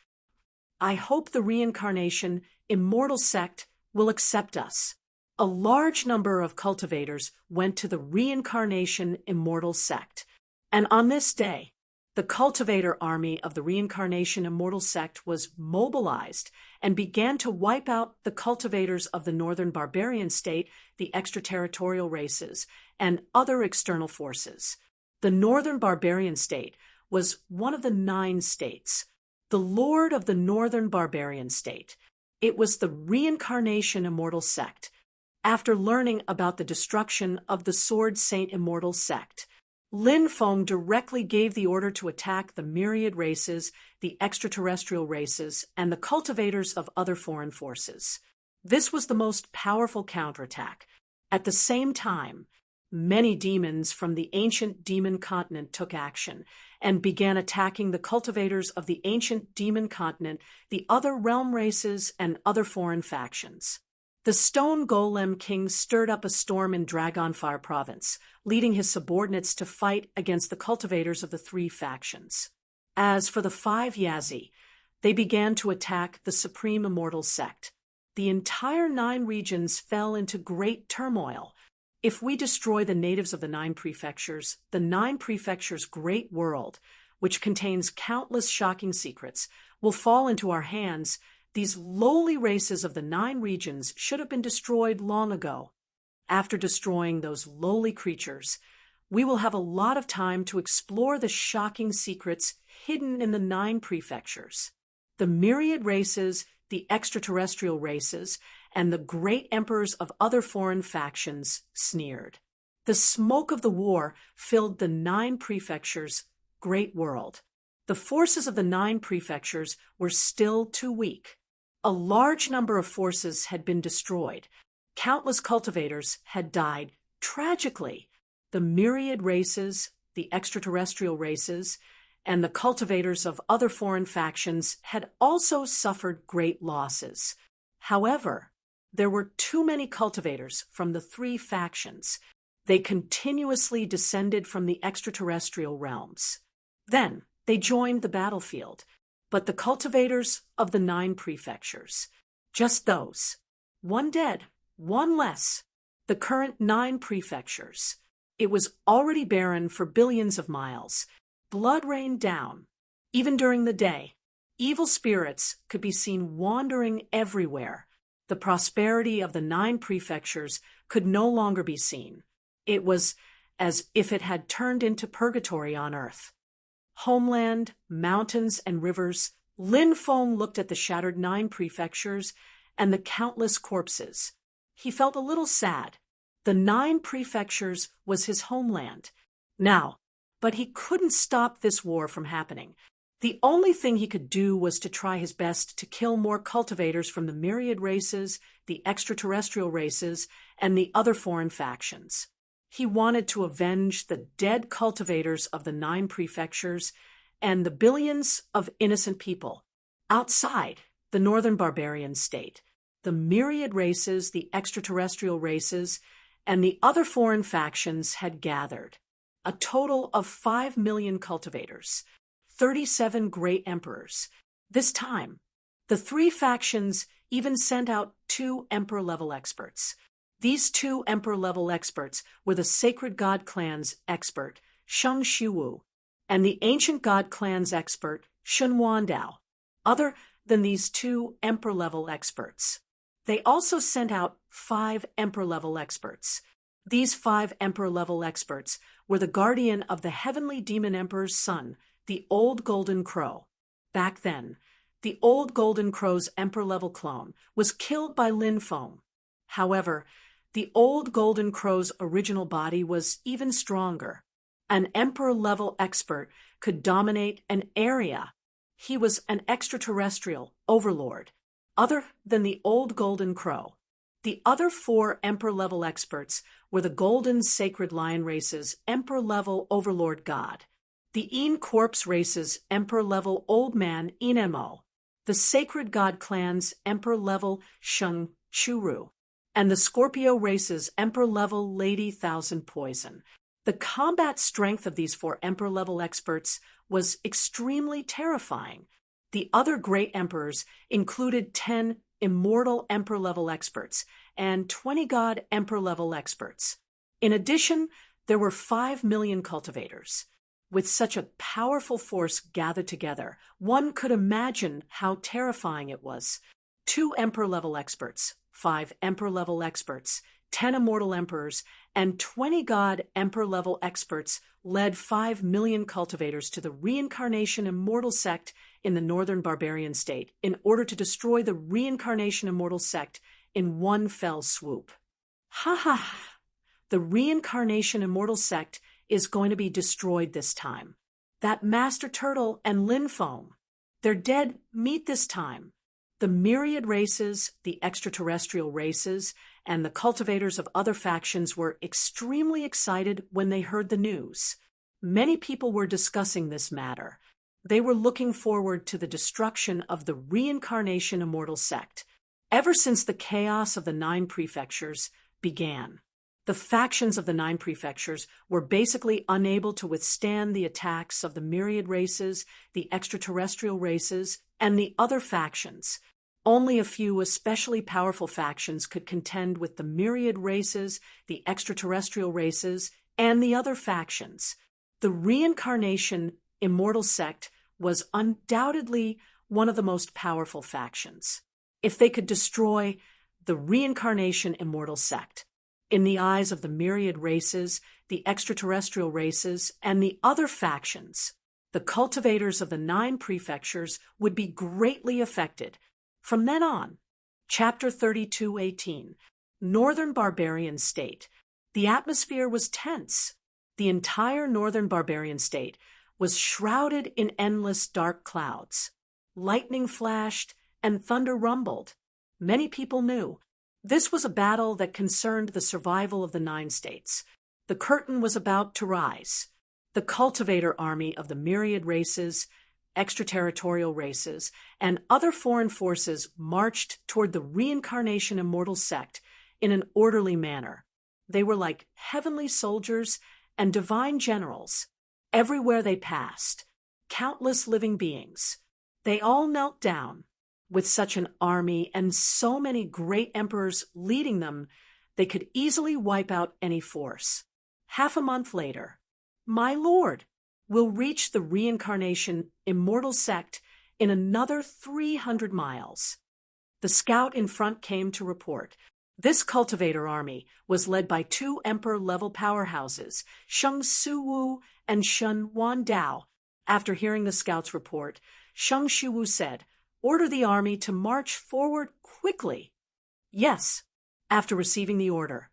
[SPEAKER 1] I hope the Reincarnation Immortal sect will accept us. A large number of cultivators went to the Reincarnation Immortal sect. And on this day, the cultivator army of the Reincarnation Immortal sect was mobilized and began to wipe out the cultivators of the Northern Barbarian state, the extraterritorial races, and other external forces. The Northern Barbarian state was one of the 9 states, the Lord of the Northern Barbarian state. It was the Reincarnation Immortal sect. After learning about the destruction of the Sword Saint Immortal sect, Lin Feng directly gave the order to attack the myriad races, the extraterrestrial races, and the cultivators of other foreign forces. This was the most powerful counterattack. At the same time, many demons from the ancient demon continent took action and began attacking the cultivators of the ancient demon continent, the other realm races, and other foreign factions. The Stone Golem King stirred up a storm in Dragonfire Province, leading his subordinates to fight against the cultivators of the three factions. As for the five Yazi, they began to attack the Supreme Immortal Sect. The entire 9 regions fell into great turmoil. If we destroy the natives of the 9 prefectures, the 9 prefectures' great world, which contains countless shocking secrets, will fall into our hands. These lowly races of the 9 regions should have been destroyed long ago. After destroying those lowly creatures, we will have a lot of time to explore the shocking secrets hidden in the 9 prefectures. The myriad races, the extraterrestrial races, and the great emperors of other foreign factions sneered. The smoke of the war filled the 9 prefectures' great world. The forces of the 9 prefectures were still too weak. A large number of forces had been destroyed. Countless cultivators had died tragically. The myriad races, the extraterrestrial races, and the cultivators of other foreign factions had also suffered great losses. However, there were too many cultivators from the 3 factions. They continuously descended from the extraterrestrial realms. Then they joined the battlefield. But the cultivators of the 9 prefectures, just those, 1 dead, 1 less, the current 9 prefectures. It was already barren for billions of miles. Blood rained down. Even during the day, evil spirits could be seen wandering everywhere. The prosperity of the 9 prefectures could no longer be seen. It was as if it had turned into purgatory on earth. Homeland, mountains, and rivers, Lin Feng looked at the shattered 9 prefectures and the countless corpses. He felt a little sad. The 9 prefectures was his homeland. Now, but he couldn't stop this war from happening. The only thing he could do was to try his best to kill more cultivators from the myriad races, the extraterrestrial races, and the other foreign factions. He wanted to avenge the dead cultivators of the 9 prefectures and the billions of innocent people outside the northern barbarian state. The myriad races, the extraterrestrial races, and the other foreign factions had gathered. A total of 5 million cultivators, 37 great emperors. This time, the 3 factions even sent out 2 emperor-level experts. These 2 emperor-level experts were the Sacred God Clan's expert, Sheng Shiwu, and the Ancient God Clan's expert, Shun Wandao. Other than these 2 emperor-level experts, they also sent out 5 emperor-level experts. These 5 emperor-level experts were the guardian of the heavenly demon emperor's son, the Old Golden Crow. Back then, the Old Golden Crow's emperor-level clone was killed by Lin Feng. However, the Old Golden Crow's original body was even stronger. An emperor-level expert could dominate an area. He was an extraterrestrial overlord, other than the Old Golden Crow. The other 4 emperor-level experts were the Golden Sacred Lion race's emperor-level overlord god, the Een Corpse race's emperor-level old man Enemo, the Sacred God Clan's emperor-level Sheng Churu, and the Scorpio race's emperor-level Lady Thousand Poison. The combat strength of these 4 emperor-level experts was extremely terrifying. The other great emperors included 10 immortal emperor-level experts and 20 god emperor-level experts. In addition, there were 5 million cultivators. With such a powerful force gathered together, one could imagine how terrifying it was. 2 emperor-level experts, 5 emperor-level experts, 10 immortal emperors, and 20 god emperor-level experts led 5 million cultivators to the Reincarnation Immortal Sect in the northern barbarian state in order to destroy the Reincarnation Immortal Sect in one fell swoop. Ha ha ha! The Reincarnation Immortal Sect is going to be destroyed this time. That Master Turtle and Lin Feng, they're dead meat this time. The myriad races, the extraterrestrial races, and the cultivators of other factions were extremely excited when they heard the news. Many people were discussing this matter. They were looking forward to the destruction of the reincarnation immortal sect. Ever since the chaos of the 9 prefectures began, the factions of the 9 prefectures were basically unable to withstand the attacks of the myriad races, the extraterrestrial races, and the other factions. Only a few especially powerful factions could contend with the myriad races, the extraterrestrial races, and the other factions. The reincarnation immortal sect was undoubtedly one of the most powerful factions. If they could destroy the reincarnation immortal sect, in the eyes of the myriad races, the extraterrestrial races, and the other factions, the cultivators of the 9 prefectures would be greatly affected. From then on, Chapter 32:18, Northern Barbarian State. The atmosphere was tense. The entire Northern Barbarian State was shrouded in endless dark clouds. Lightning flashed and thunder rumbled. Many people knew this was a battle that concerned the survival of the 9 states. The curtain was about to rise. The cultivator army of the myriad races, extraterritorial races, and other foreign forces marched toward the reincarnation immortal sect in an orderly manner. They were like heavenly soldiers and divine generals. Everywhere they passed, countless living beings. They all knelt down. With such an army and so many great emperors leading them, they could easily wipe out any force. Half a month later, my lord, we'll reach the reincarnation immortal sect in another 300 miles. The scout in front came to report. This cultivator army was led by 2 emperor-level powerhouses, Sheng Shiwu and Shen Wandao. After hearing the scout's report, Sheng Shiwu said, "Order the army to march forward quickly." Yes, after receiving the order,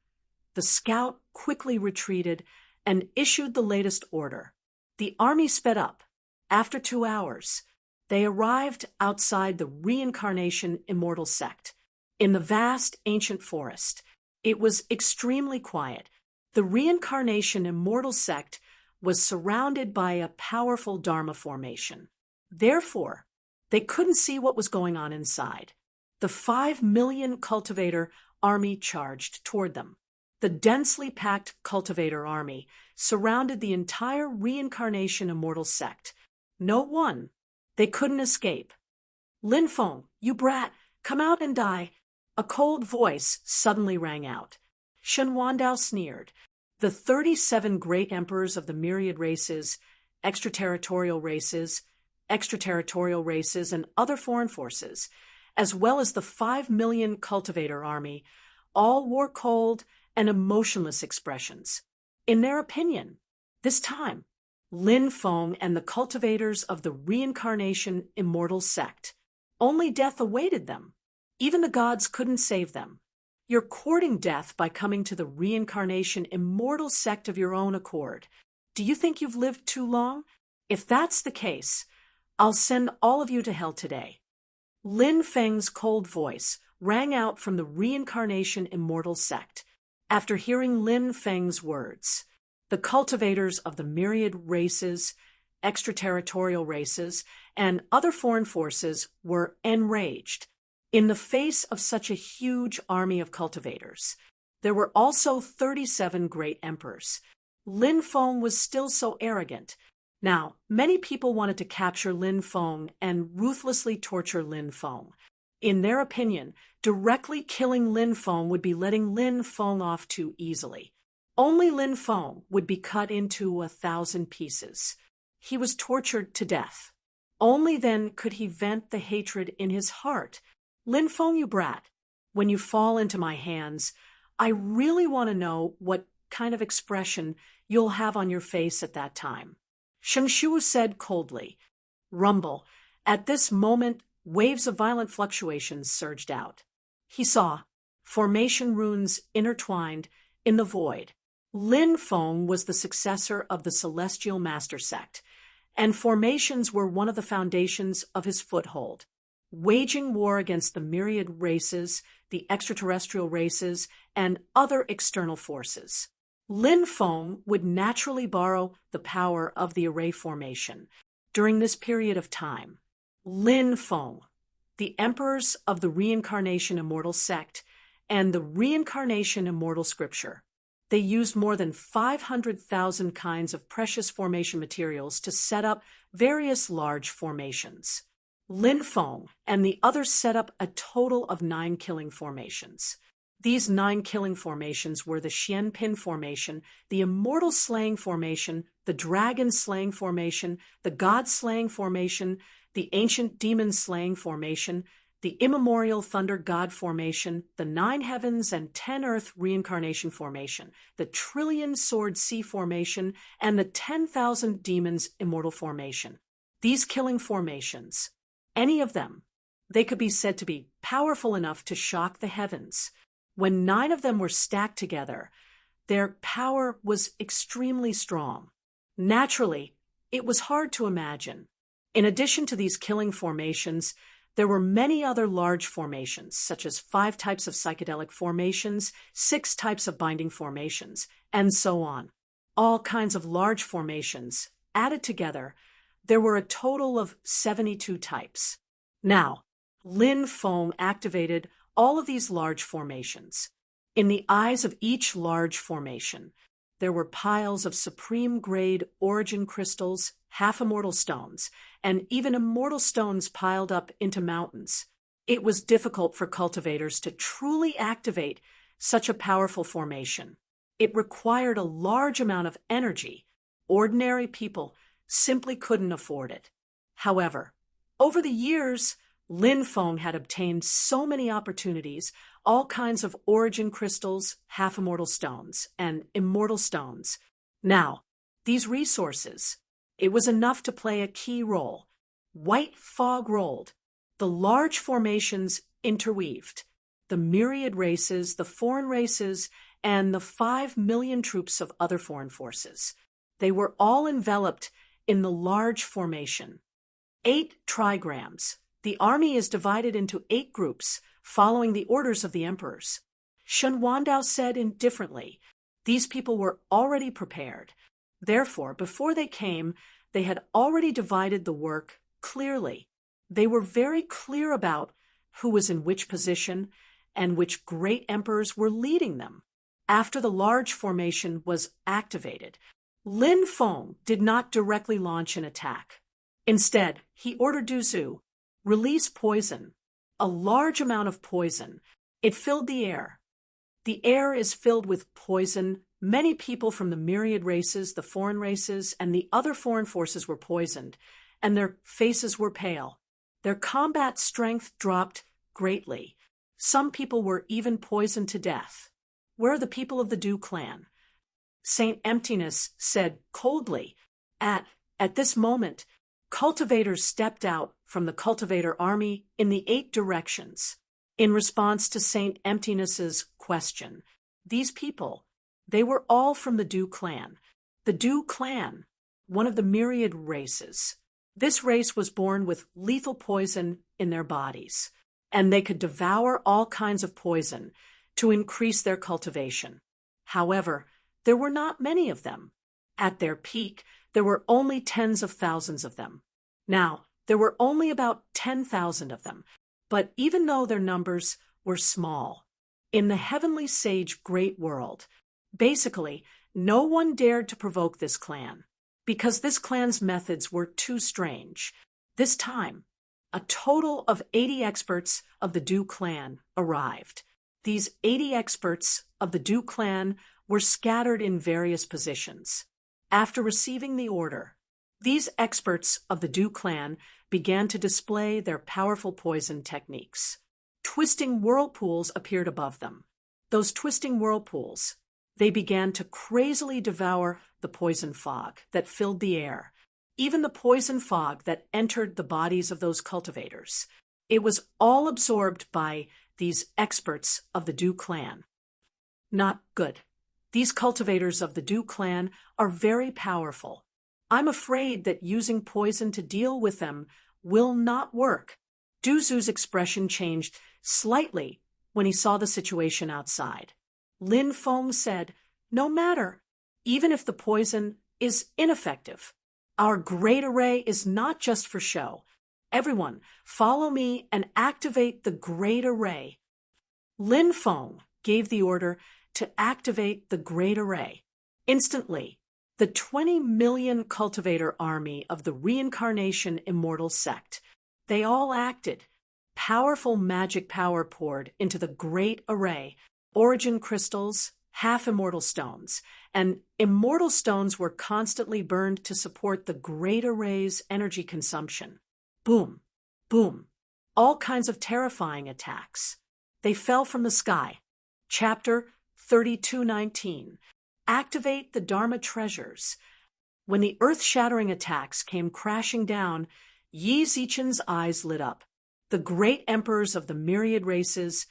[SPEAKER 1] the scout quickly retreated and issued the latest order. The army sped up. After 2 hours, they arrived outside the reincarnation immortal sect. In the vast ancient forest, it was extremely quiet. The reincarnation immortal sect was surrounded by a powerful Dharma formation. Therefore, they couldn't see what was going on inside. The 5 million cultivator army charged toward them. The densely packed cultivator army surrounded the entire reincarnation immortal sect. No one. They couldn't escape. "Lin Feng, you brat, come out and die." A cold voice suddenly rang out. Shen Wandao sneered. The 37 great emperors of the myriad races, extraterritorial races, and other foreign forces, as well as the 5 million cultivator army, all wore cold and emotionless expressions. In their opinion, this time, Lin Feng and the cultivators of the reincarnation immortal sect, only death awaited them. Even the gods couldn't save them. You're courting death by coming to the reincarnation immortal sect of your own accord. Do you think you've lived too long? If that's the case, I'll send all of you to hell today. Lin Feng's cold voice rang out from the reincarnation immortal sect. After hearing Lin Feng's words, the cultivators of the myriad races, extraterritorial races, and other foreign forces were enraged. In the face of such a huge army of cultivators, there were also 37 great emperors. Lin Feng was still so arrogant. Now, many people wanted to capture Lin Feng and ruthlessly torture Lin Feng. In their opinion, directly killing Lin Feng would be letting Lin Feng off too easily. Only Lin Feng would be cut into 1,000 pieces. He was tortured to death. Only then could he vent the hatred in his heart. "Lin Feng, you brat, when you fall into my hands, I really want to know what kind of expression you'll have on your face at that time." Sheng Shiwu said coldly. Rumble. At this moment, waves of violent fluctuations surged out. He saw formation runes intertwined in the void. Lin Feng was the successor of the Celestial Master Sect, and formations were one of the foundations of his foothold. waging war against the myriad races, the extraterrestrial races, and other external forces. Lin Feng would naturally borrow the power of the array formation during this period of time. Lin Feng, the emperors of the Reincarnation Immortal sect and the Reincarnation Immortal scripture. They used more than 500,000 kinds of precious formation materials to set up various large formations. Lin Feng and the others set up a total of 9 killing formations. These 9 killing formations were the Xian Pin formation, the Immortal Slaying formation, the Dragon Slaying formation, the God Slaying formation, the Ancient Demon Slaying formation, the Immemorial Thunder God formation, the 9 Heavens and 10 Earth Reincarnation formation, the Trillion Sword Sea formation, and the 10,000 Demons Immortal formation. These killing formations, any of them, they could be said to be powerful enough to shock the heavens. When 9 of them were stacked together, their power was extremely strong. Naturally, it was hard to imagine. In addition to these killing formations, there were many other large formations, such as 5 types of psychedelic formations, 6 types of binding formations, and so on. All kinds of large formations. Added together, there were a total of 72 types. Now, Lin Feng activated all of these large formations. In the eyes of each large formation, there were piles of supreme-grade origin crystals, half-immortal stones, and even immortal stones piled up into mountains. It was difficult for cultivators to truly activate such a powerful formation. It required a large amount of energy. Ordinary people simply couldn't afford it. However, over the years, Lin Feng had obtained so many opportunities, all kinds of origin crystals, half-immortal stones, and immortal stones. Now, these resources, it was enough to play a key role. White fog rolled, the large formations interweaved, the myriad races, the foreign races, and the 5 million troops of other foreign forces. They were all enveloped in the large formation. 8 trigrams. The army is divided into 8 groups, following the orders of the emperors. Shen Wandao said indifferently, these people were already prepared. Therefore, before they came, they had already divided the work clearly. They were very clear about who was in which position and which great emperors were leading them. After the large formation was activated, Lin Feng did not directly launch an attack. Instead, he ordered Du Zhu, release poison, a large amount of poison. It filled the air. The air is filled with poison. Many people from the myriad races, the foreign races, and the other foreign forces were poisoned, and their faces were pale. Their combat strength dropped greatly. Some people were even poisoned to death. Where are the people of the Du clan? Saint Emptiness said coldly. At this moment, cultivators stepped out from the cultivator army in the 8 directions. In response to Saint Emptiness's question, these people, they were all from the Du clan. The Du clan, one of the myriad races. This race was born with lethal poison in their bodies, and they could devour all kinds of poison to increase their cultivation. However, there were not many of them. At their peak, there were only tens of thousands of them. Now, there were only about 10,000 of them, but even though their numbers were small, in the heavenly sage great world, basically, no one dared to provoke this clan, because this clan's methods were too strange. This time, a total of 80 experts of the Du clan arrived. These 80 experts of the Du clan were scattered in various positions. After receiving the order, these experts of the Du clan began to display their powerful poison techniques. Twisting whirlpools appeared above them. Those twisting whirlpools, they began to crazily devour the poison fog that filled the air, even the poison fog that entered the bodies of those cultivators. It was all absorbed by these experts of the Du clan. Not good. These cultivators of the Du clan are very powerful. I'm afraid that using poison to deal with them will not work. Du Zu's expression changed slightly when he saw the situation outside. Lin Feng said, "No matter, even if the poison is ineffective, our great array is not just for show. Everyone, follow me and activate the great array." Lin Feng gave the order to activate the great array. Instantly, the 20 million cultivator army of the Reincarnation Immortal Sect, they all acted. Powerful magic power poured into the great array, origin crystals, half-immortal stones, and immortal stones were constantly burned to support the great array's energy consumption. Boom, boom, all kinds of terrifying attacks. They fell from the sky. Chapter 3219. Activate the Dharma treasures. When the earth-shattering attacks came crashing down, Yi Zichen's eyes lit up. The great emperors of the myriad races,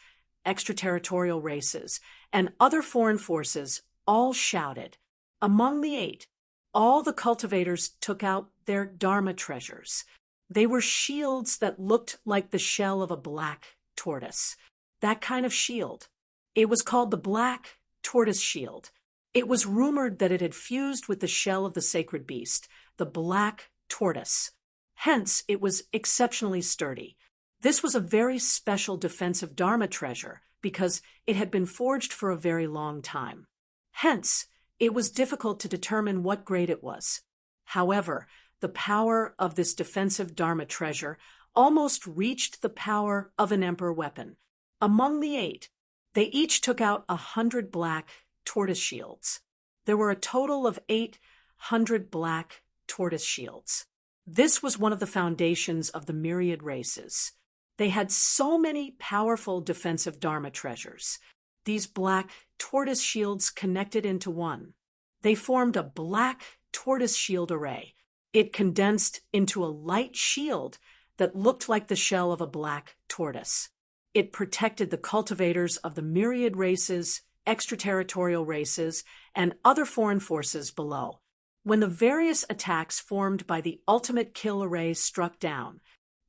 [SPEAKER 1] extraterritorial races, and other foreign forces all shouted. Among the 8, all the cultivators took out their Dharma treasures. They were shields that looked like the shell of a black tortoise. That kind of shield. It was called the Black Tortoise Shield. It was rumored that it had fused with the shell of the sacred beast, the black tortoise. Hence, it was exceptionally sturdy. This was a very special defensive Dharma treasure because it had been forged for a very long time. Hence, it was difficult to determine what grade it was. However, the power of this defensive Dharma treasure almost reached the power of an emperor weapon. Among the 8, they each took out 100 black tortoise shields. There were a total of 800 black tortoise shields. This was one of the foundations of the myriad races. They had so many powerful defensive Dharma treasures. These black tortoise shields connected into one. They formed a black tortoise shield array. It condensed into a light shield that looked like the shell of a black tortoise. It protected the cultivators of the myriad races, extraterritorial races, and other foreign forces below. When the various attacks formed by the ultimate kill array struck down,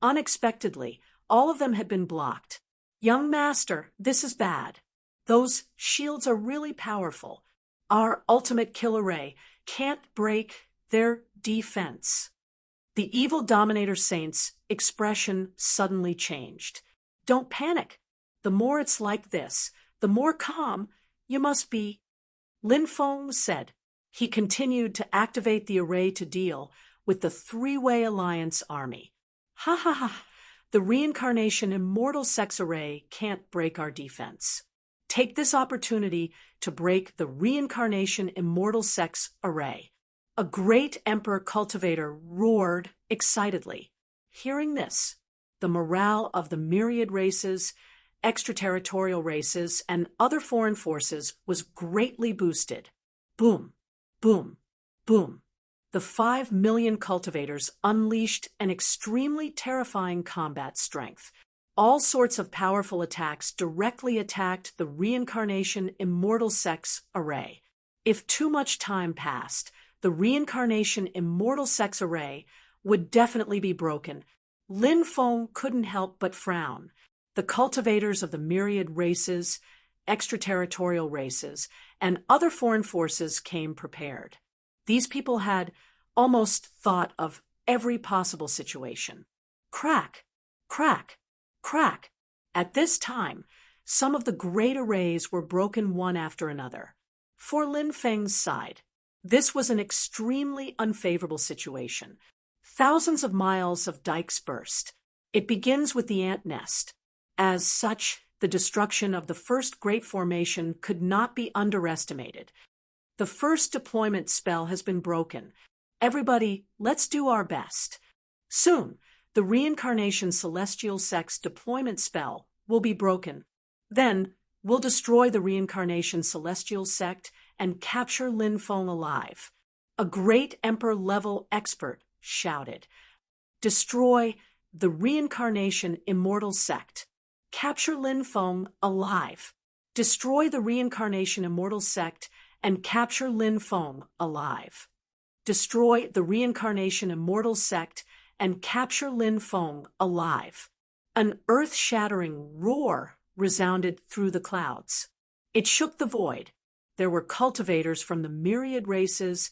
[SPEAKER 1] unexpectedly, all of them had been blocked. "Young master, this is bad. Those shields are really powerful. Our ultimate kill array can't break their defense." The evil Dominator Saint's expression suddenly changed. "Don't panic. The more it's like this, the more calm you must be," Lin Feng said. He continued to activate the array to deal with the three-way alliance army. "Ha ha ha. The Reincarnation Immortal Sex Array can't break our defense. Take this opportunity to break the Reincarnation Immortal Sex Array." A great emperor cultivator roared excitedly. Hearing this, the morale of the myriad races, extraterritorial races, and other foreign forces was greatly boosted. Boom, boom, boom. The 5 million cultivators unleashed an extremely terrifying combat strength. All sorts of powerful attacks directly attacked the Reincarnation Immortal Sex Array. If too much time passed, the Reincarnation Immortal Sex Array would definitely be broken. Lin Feng couldn't help but frown. The cultivators of the myriad races, extraterritorial races, and other foreign forces came prepared. These people had almost thought of every possible situation. Crack, crack, crack. At this time, some of the great arrays were broken one after another. For Lin Feng's side, this was an extremely unfavorable situation. Thousands of miles of dikes burst. It begins with the ant nest. As such, the destruction of the first great formation could not be underestimated. The first deployment spell has been broken. Everybody, let's do our best. Soon, the Reincarnation Celestial Sex deployment spell will be broken. Then, we'll destroy the Reincarnation Celestial Sect and capture Lin Feng alive. A great emperor-level expert shouted. Destroy the Reincarnation Immortal Sect. Capture Lin Feng alive. Destroy the Reincarnation Immortal Sect and capture Lin Feng alive. Destroy the Reincarnation Immortal Sect and capture Lin Feng alive. An earth-shattering roar resounded through the clouds. It shook the void. There were cultivators from the myriad races,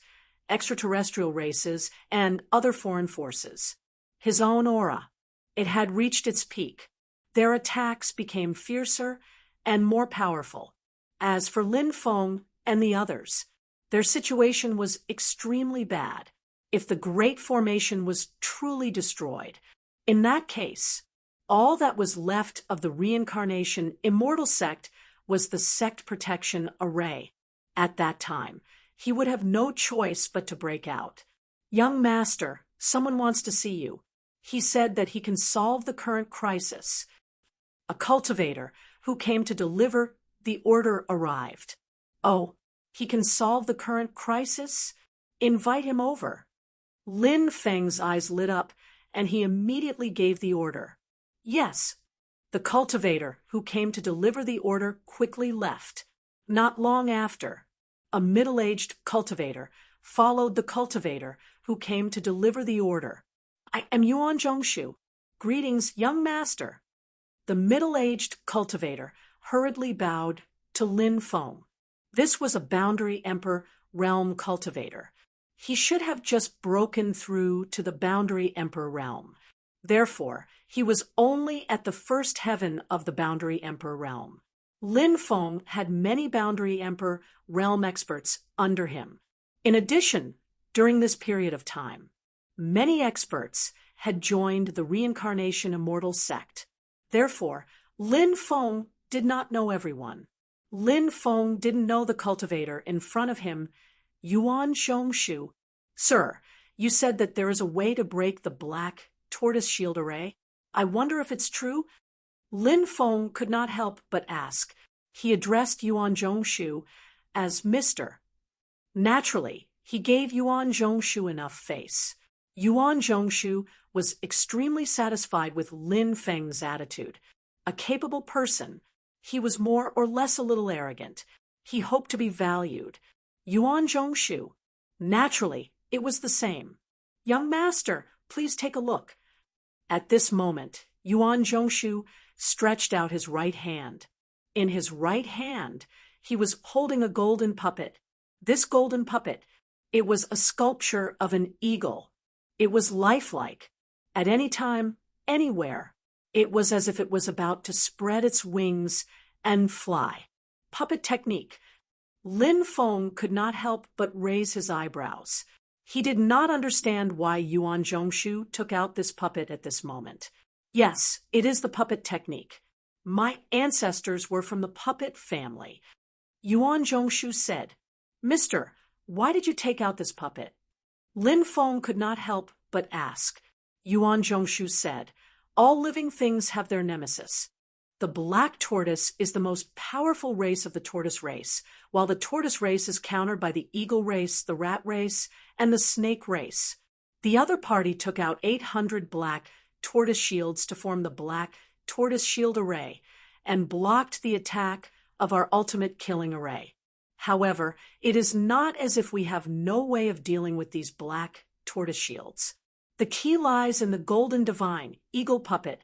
[SPEAKER 1] extraterrestrial races, and other foreign forces. His own aura. It had reached its peak. Their attacks became fiercer and more powerful. As for Lin Feng and the others, their situation was extremely bad. If the Great Formation was truly destroyed, in that case, all that was left of the reincarnation immortal sect was the sect protection array. At that time, he would have no choice but to break out. "Young master, someone wants to see you." He said that he can solve the current crisis. A cultivator who came to deliver the order arrived. "Oh, he can solve the current crisis? Invite him over." Lin Feng's eyes lit up, and he immediately gave the order. "Yes." The cultivator who came to deliver the order quickly left. Not long after, a middle-aged cultivator followed the cultivator who came to deliver the order. "I am Yuan Zhongshu. Greetings, young master." The middle-aged cultivator hurriedly bowed to Lin Feng. This was a Boundary Emperor realm cultivator. He should have just broken through to the Boundary Emperor realm. Therefore, he was only at the first heaven of the Boundary Emperor realm. Lin Feng had many Boundary Emperor realm experts under him. In addition, during this period of time, many experts had joined the Reincarnation Immortal sect. Therefore, Lin Feng did not know everyone. Lin Feng didn't know the cultivator in front of him, Yuan Zhongshu. "Sir, you said that there is a way to break the black tortoise shield array. I wonder if it's true?" Lin Feng could not help but ask. He addressed Yuan Zhongshu as Mr. Naturally, he gave Yuan Zhongshu enough face. Yuan Zhongshu was extremely satisfied with Lin Feng's attitude. A capable person, he was more or less a little arrogant. He hoped to be valued. Yuan Zhongshu, naturally, it was the same. "Young master, please take a look." At this moment, Yuan Zhongshu stretched out his right hand. In his right hand, he was holding a golden puppet. This golden puppet, it was a sculpture of an eagle. It was lifelike. At any time, anywhere, it was as if it was about to spread its wings and fly. Puppet technique. Lin Feng could not help but raise his eyebrows. He did not understand why Yuan Zhongshu took out this puppet at this moment. "Yes, it is the puppet technique. My ancestors were from the puppet family." Yuan Zhongshu said, "Mister, why did you take out this puppet?" Lin Feng could not help but ask. Yuan Zhongshu said, "All living things have their nemesis. The black tortoise is the most powerful race of the tortoise race, while the tortoise race is countered by the eagle race, the rat race, and the snake race. The other party took out 800 black tortoise shields to form the black tortoise shield array and blocked the attack of our ultimate killing array. However, it is not as if we have no way of dealing with these black tortoise shields. The key lies in the Golden Divine Eagle puppet.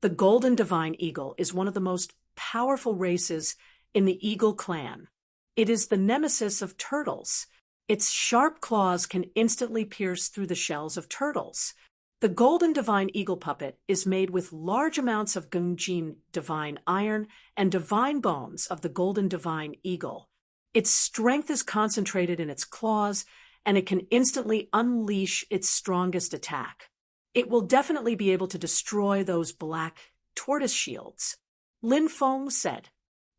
[SPEAKER 1] The Golden Divine Eagle is one of the most powerful races in the Eagle clan. It is the nemesis of turtles. Its sharp claws can instantly pierce through the shells of turtles. The Golden Divine Eagle puppet is made with large amounts of Gungjin divine iron and divine bones of the Golden Divine Eagle. Its strength is concentrated in its claws, and it can instantly unleash its strongest attack. It will definitely be able to destroy those black tortoise shields. Lin Feng said,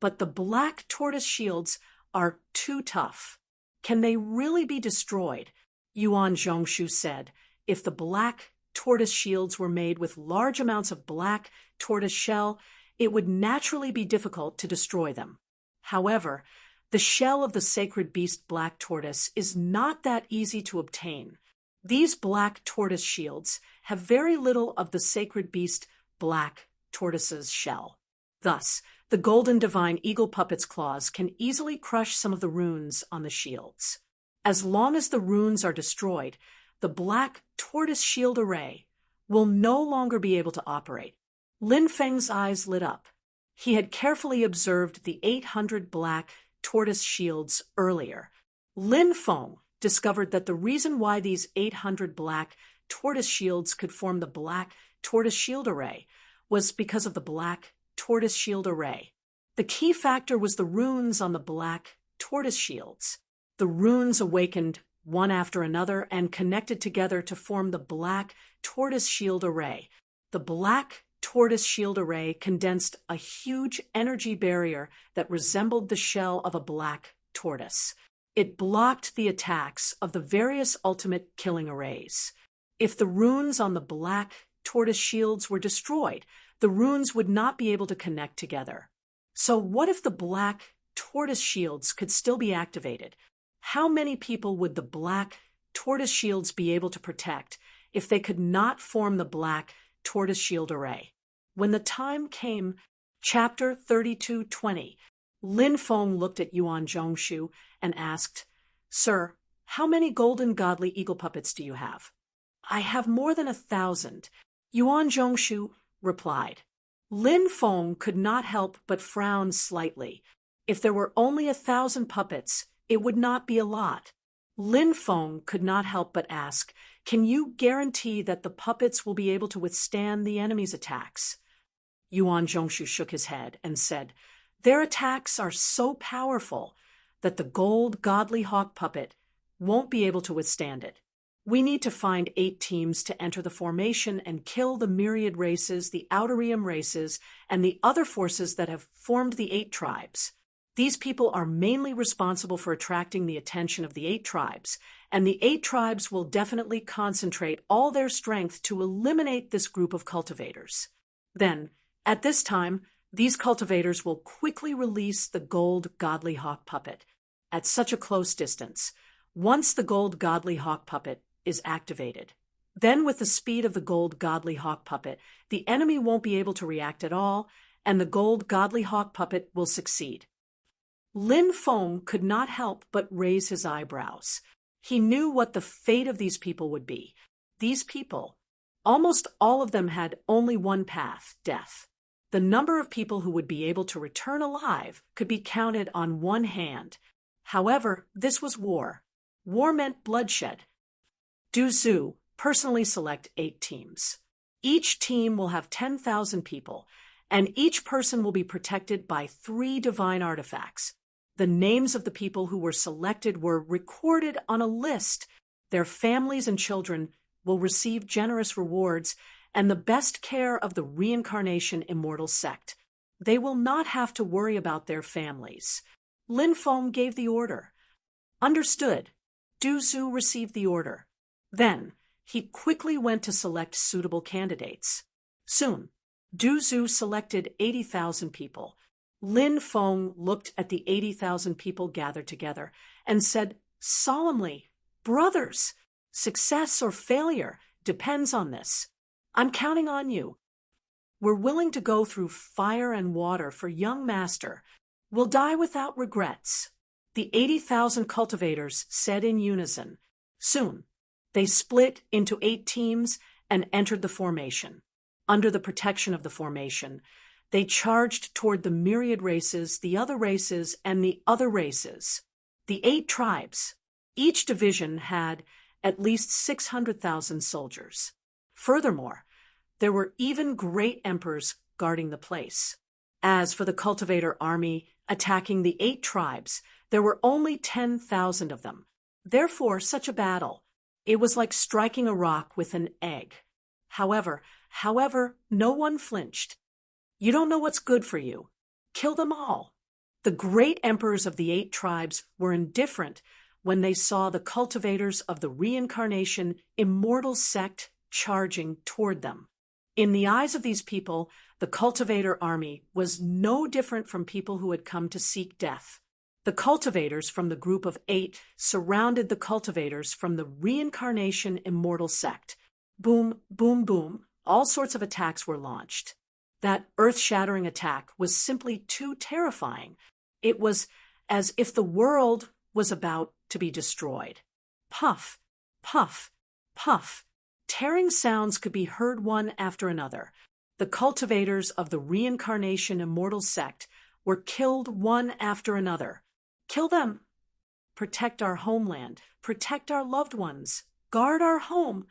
[SPEAKER 1] "But the black tortoise shields are too tough. Can they really be destroyed?" Yuan Zhongshu said, "If the black tortoise shields were made with large amounts of black tortoise shell, it would naturally be difficult to destroy them. However, the shell of the sacred beast black tortoise is not that easy to obtain. These black tortoise shields have very little of the sacred beast black tortoise's shell. Thus, the Golden Divine Eagle puppet's claws can easily crush some of the runes on the shields. As long as the runes are destroyed, the black tortoise shield array will no longer be able to operate. Lin Feng's eyes lit up. He had carefully observed the 800 black tortoise shields earlier. Lin Feng discovered that the reason why these 800 black tortoise shields could form the black tortoise shield array was because of the black tortoise shield array. The key factor was the runes on the black tortoise shields. The runes awakened one after another and connected together to form the black tortoise shield array. The black tortoise shield array condensed a huge energy barrier that resembled the shell of a black tortoise. It blocked the attacks of the various ultimate killing arrays. If the runes on the black tortoise shields were destroyed, the runes would not be able to connect together. So what if the black tortoise shields could still be activated? How many people would the black tortoise shields be able to protect if they could not form the black tortoise shield array? When the time came, Chapter 32:20, Lin Feng looked at Yuan Zhongshu and asked, "Sir, how many golden godly eagle puppets do you have?" "I have more than 1,000, Yuan Zhongshu replied. Lin Feng could not help but frown slightly. If there were only 1,000 puppets, it would not be a lot. Lin Feng could not help but ask, "Can you guarantee that the puppets will be able to withstand the enemy's attacks?" Yuan Zhongshu shook his head and said, "Their attacks are so powerful that the gold godly hawk puppet won't be able to withstand it. We need to find 8 teams to enter the formation and kill the myriad races, the Outerium races, and the other forces that have formed the 8 tribes. These people are mainly responsible for attracting the attention of the 8 tribes, and the 8 tribes will definitely concentrate all their strength to eliminate this group of cultivators. Then, at this time, these cultivators will quickly release the gold godly hawk puppet at such a close distance. Once the gold godly hawk puppet is activated, then with the speed of the gold godly hawk puppet, the enemy won't be able to react at all, and the gold godly hawk puppet will succeed." Lin Feng could not help but raise his eyebrows. He knew what the fate of these people would be. These people, almost all of them had only one path, death. The number of people who would be able to return alive could be counted on one hand. However, this was war. War meant bloodshed. Du Zhu personally select 8 teams. Each team will have 10,000 people, and each person will be protected by 3 divine artifacts. The names of the people who were selected were recorded on a list. Their families and children will receive generous rewards and the best care of the reincarnation immortal sect. They will not have to worry about their families. Lin Feng gave the order. Understood. Du Zhu received the order. Then, he quickly went to select suitable candidates. Soon, Du Zhu selected 80,000 people. Lin Feng looked at the 80,000 people gathered together and said solemnly, "Brothers, success or failure depends on this. I'm counting on you. We're willing to go through fire and water for young master. We'll die without regrets." The 80,000 cultivators said in unison. Soon, they split into 8 teams and entered the formation. Under the protection of the formation, they charged toward the myriad races, the other races, and the other races. The 8 tribes. Each division had at least 600,000 soldiers. Furthermore, there were even great emperors guarding the place. As for the cultivator army attacking the 8 tribes, there were only 10,000 of them. Therefore, such a battle, it was like striking a rock with an egg. However, no one flinched. You don't know what's good for you. Kill them all. The great emperors of the 8 tribes were indifferent when they saw the cultivators of the reincarnation immortal sect charging toward them. In the eyes of these people, the cultivator army was no different from people who had come to seek death. The cultivators from the group of 8 surrounded the cultivators from the reincarnation immortal sect. Boom, boom, boom, all sorts of attacks were launched. That earth-shattering attack was simply too terrifying. It was as if the world was about to be destroyed. Puff, puff, puff. Tearing sounds could be heard one after another. The cultivators of the reincarnation immortal sect were killed one after another. Kill them. Protect our homeland. Protect our loved ones. Guard our home.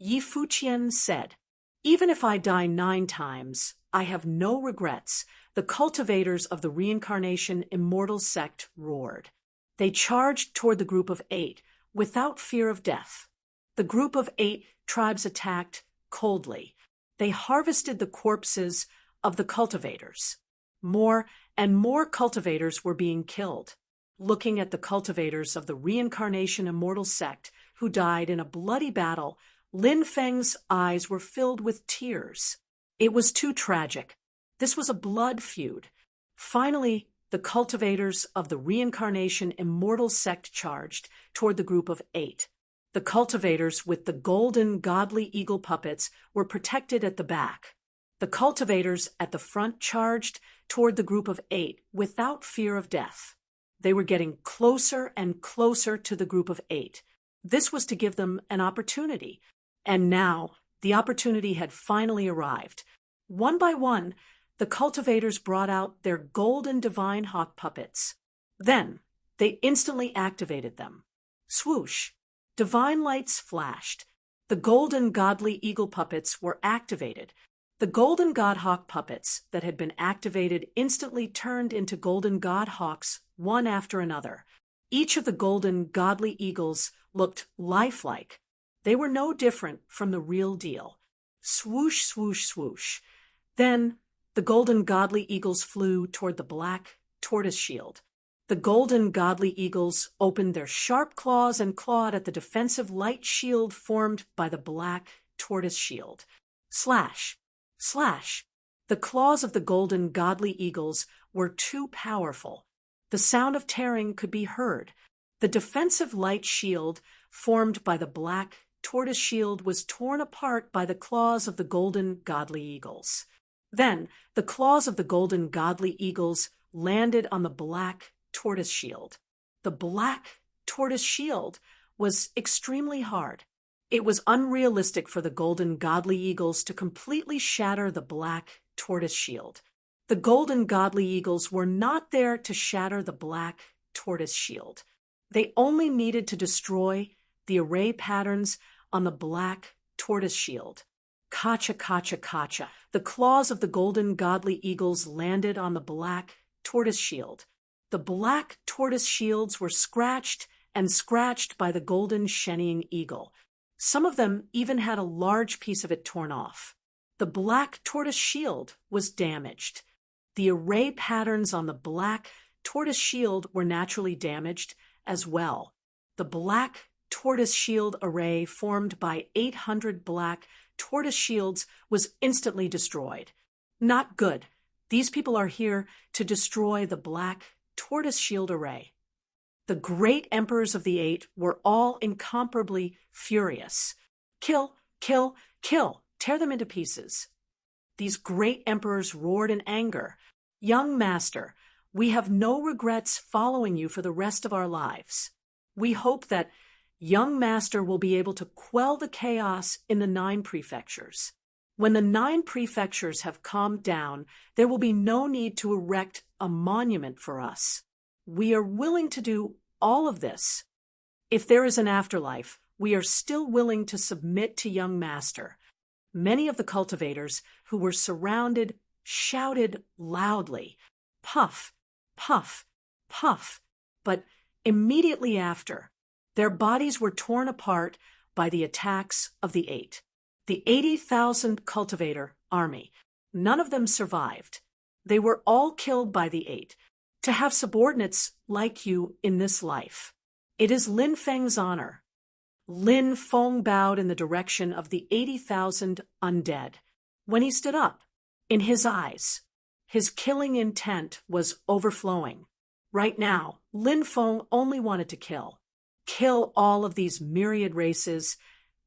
[SPEAKER 1] Yi Fuqian said, "Even if I die 9 times, I have no regrets." The cultivators of the reincarnation immortal sect roared. They charged toward the group of 8 without fear of death. The group of 8 tribes attacked coldly. They harvested the corpses of the cultivators. More and more cultivators were being killed. Looking at the cultivators of the reincarnation immortal sect who died in a bloody battle, Lin Feng's eyes were filled with tears. It was too tragic. This was a blood feud. Finally, the cultivators of the reincarnation immortal sect charged toward the group of 8. The cultivators with the golden godly eagle puppets were protected at the back. The cultivators at the front charged toward the group of 8 without fear of death. They were getting closer and closer to the group of 8. This was to give them an opportunity. And now, the opportunity had finally arrived. One by one, the cultivators brought out their golden divine hawk puppets. Then, they instantly activated them. Swoosh! Divine lights flashed. The golden godly eagle puppets were activated. The golden god hawk puppets that had been activated instantly turned into golden god hawks one after another. Each of the golden godly eagles looked lifelike. They were no different from the real deal. Swoosh, swoosh, swoosh. Then the golden godly eagles flew toward the black tortoise shield. The golden godly eagles opened their sharp claws and clawed at the defensive light shield formed by the black tortoise shield. Slash! Slash! The claws of the golden godly eagles were too powerful. The sound of tearing could be heard. The defensive light shield formed by the black tortoise shield was torn apart by the claws of the golden godly eagles. Then the claws of the golden godly eagles landed on the black tortoise shield. The black tortoise shield was extremely hard. It was unrealistic for the golden godly eagles to completely shatter the black tortoise shield. The golden godly eagles were not there to shatter the black tortoise shield. They only needed to destroy the array patterns on the black tortoise shield. Kacha, kacha, kacha. The claws of the golden godly eagles landed on the black tortoise shield. The black tortoise shields were scratched and scratched by the golden shennying eagle. Some of them even had a large piece of it torn off. The black tortoise shield was damaged. The array patterns on the black tortoise shield were naturally damaged as well. The black tortoise shield array formed by 800 black tortoise shields was instantly destroyed. Not good. These people are here to destroy the black tortoise shield array. The great emperors of the 8 were all incomparably furious. Kill, kill, kill, tear them into pieces. These great emperors roared in anger. Young master, we have no regrets following you for the rest of our lives. We hope that young master will be able to quell the chaos in the 9 prefectures. When the 9 prefectures have calmed down, there will be no need to erect a monument for us. We are willing to do all of this. If there is an afterlife, we are still willing to submit to young master. Many of the cultivators who were surrounded shouted loudly, puff, puff, puff, but immediately after, their bodies were torn apart by the attacks of the 8. The 80,000 cultivator army. None of them survived. They were all killed by the 8. To have subordinates like you in this life. It is Lin Feng's honor. Lin Feng bowed in the direction of the 80,000 undead. When he stood up, in his eyes, his killing intent was overflowing. Right now, Lin Feng only wanted to kill. Kill all of these myriad races,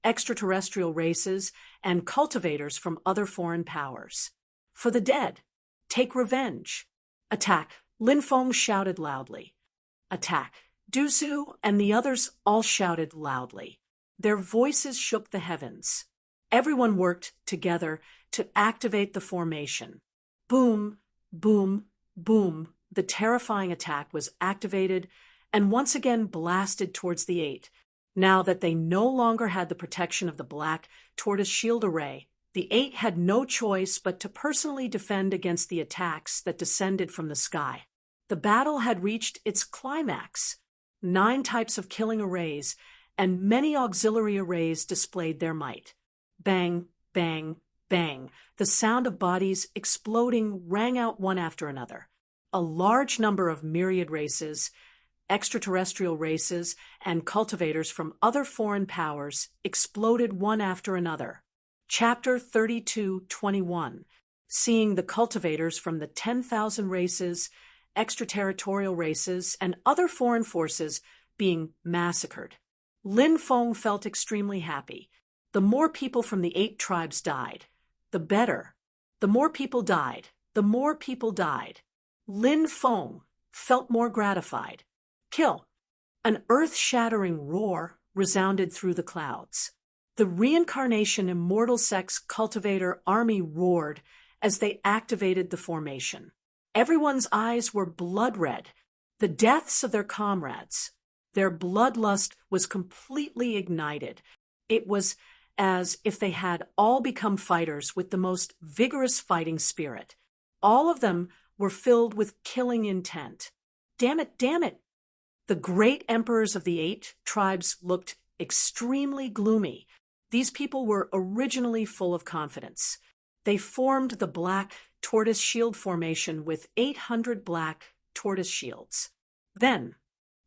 [SPEAKER 1] extraterrestrial races, and cultivators from other foreign powers. For the dead, take revenge. Attack. Lin Feng shouted loudly. Attack. Dusu and the others all shouted loudly. Their voices shook the heavens. Everyone worked together to activate the formation. Boom, boom, boom. The terrifying attack was activated and once again blasted towards the 8. Now that they no longer had the protection of the black tortoise shield array, the 8 had no choice but to personally defend against the attacks that descended from the sky. The battle had reached its climax. 9 types of killing arrays and many auxiliary arrays displayed their might. Bang, bang, bang. The sound of bodies exploding rang out one after another. A large number of myriad races, extraterrestrial races, and cultivators from other foreign powers exploded one after another. Chapter 32:21. Seeing the cultivators from the 10,000 races, extraterritorial races, and other foreign forces being massacred. Lin Feng felt extremely happy. The more people from the 8 tribes died, the better. The more people died, the more people died. Lin Feng felt more gratified. Kill! An earth-shattering roar resounded through the clouds. The reincarnation immortal sex cultivator army roared as they activated the formation. Everyone's eyes were blood red. The deaths of their comrades. Their bloodlust was completely ignited. It was as if they had all become fighters with the most vigorous fighting spirit. All of them were filled with killing intent. Damn it, damn it! The great emperors of the 8 tribes looked extremely gloomy. These people were originally full of confidence. They formed the black tortoise shield formation with 800 black tortoise shields. Then,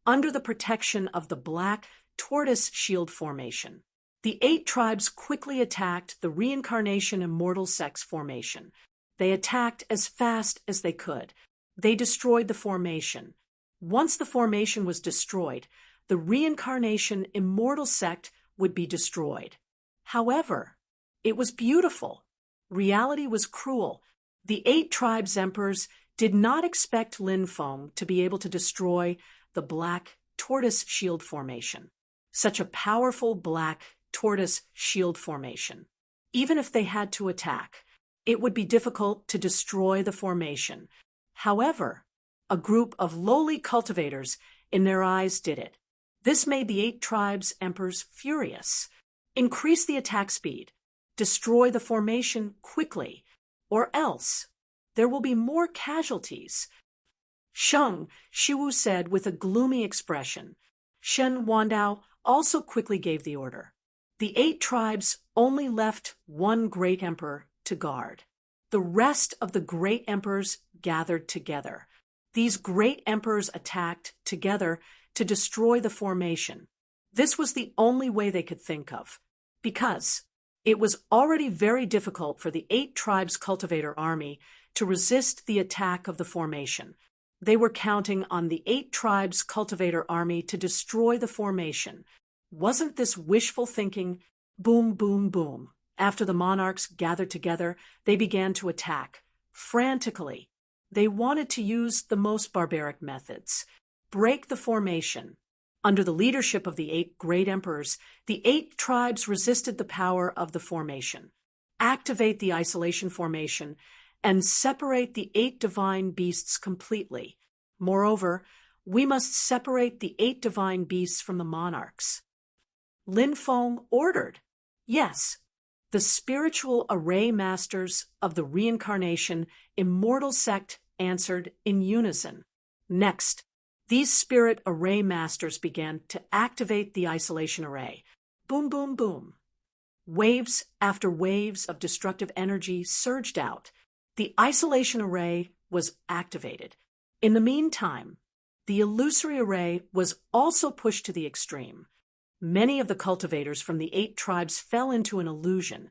[SPEAKER 1] under the protection of the black tortoise shield formation, the 8 tribes quickly attacked the reincarnation immortal sex formation. They attacked as fast as they could. They destroyed the formation. Once the formation was destroyed, the reincarnation immortal sect would be destroyed. However, it was beautiful. Reality was cruel. The 8 tribes' emperors did not expect Lin Feng to be able to destroy the black tortoise shield formation. Such a powerful black tortoise shield formation. Even if they had to attack, it would be difficult to destroy the formation. However, a group of lowly cultivators in their eyes did it. This made the 8 tribes' emperors furious. Increase the attack speed. Destroy the formation quickly, or else there will be more casualties. Sheng, Shiwu said with a gloomy expression. Shen Wandao also quickly gave the order. The 8 tribes only left one great emperor to guard. The rest of the great emperors gathered together. These great emperors attacked together to destroy the formation. This was the only way they could think of, because it was already very difficult for the 8 tribes cultivator army to resist the attack of the formation. They were counting on the 8 tribes cultivator army to destroy the formation. Wasn't this wishful thinking? Boom, boom, boom. After the monarchs gathered together, they began to attack. Frantically, they wanted to use the most barbaric methods. Break the formation. Under the leadership of the 8 great emperors, the 8 tribes resisted the power of the formation. Activate the isolation formation and separate the 8 divine beasts completely. Moreover, we must separate the 8 divine beasts from the monarchs. Lin Feng ordered. Yes, the spiritual array masters of the reincarnation immortal sect answered in unison. Next, these spirit array masters began to activate the isolation array. Boom, boom, boom. Waves after waves of destructive energy surged out. The isolation array was activated. In the meantime, the illusory array was also pushed to the extreme. Many of the cultivators from the 8 tribes fell into an illusion,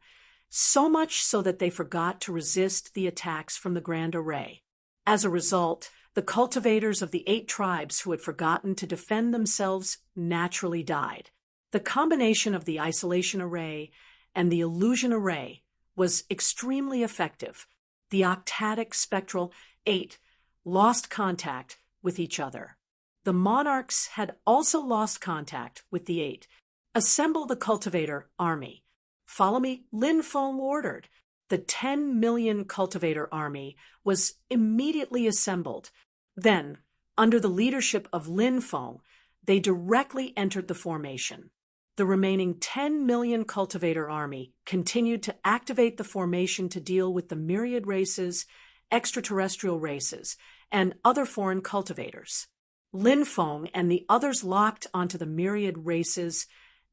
[SPEAKER 1] so much so that they forgot to resist the attacks from the grand array. As a result, the cultivators of the 8 tribes who had forgotten to defend themselves naturally died. The combination of the isolation array and the illusion array was extremely effective. The octatic spectral 8 lost contact with each other. The monarchs had also lost contact with the 8. Assemble the cultivator army. Follow me, Lin Feng ordered. The 10 million cultivator army was immediately assembled. Then, under the leadership of Lin Feng, they directly entered the formation. The remaining 10 million cultivator army continued to activate the formation to deal with the myriad races, extraterrestrial races, and other foreign cultivators. Lin Feng and the others locked onto the myriad races,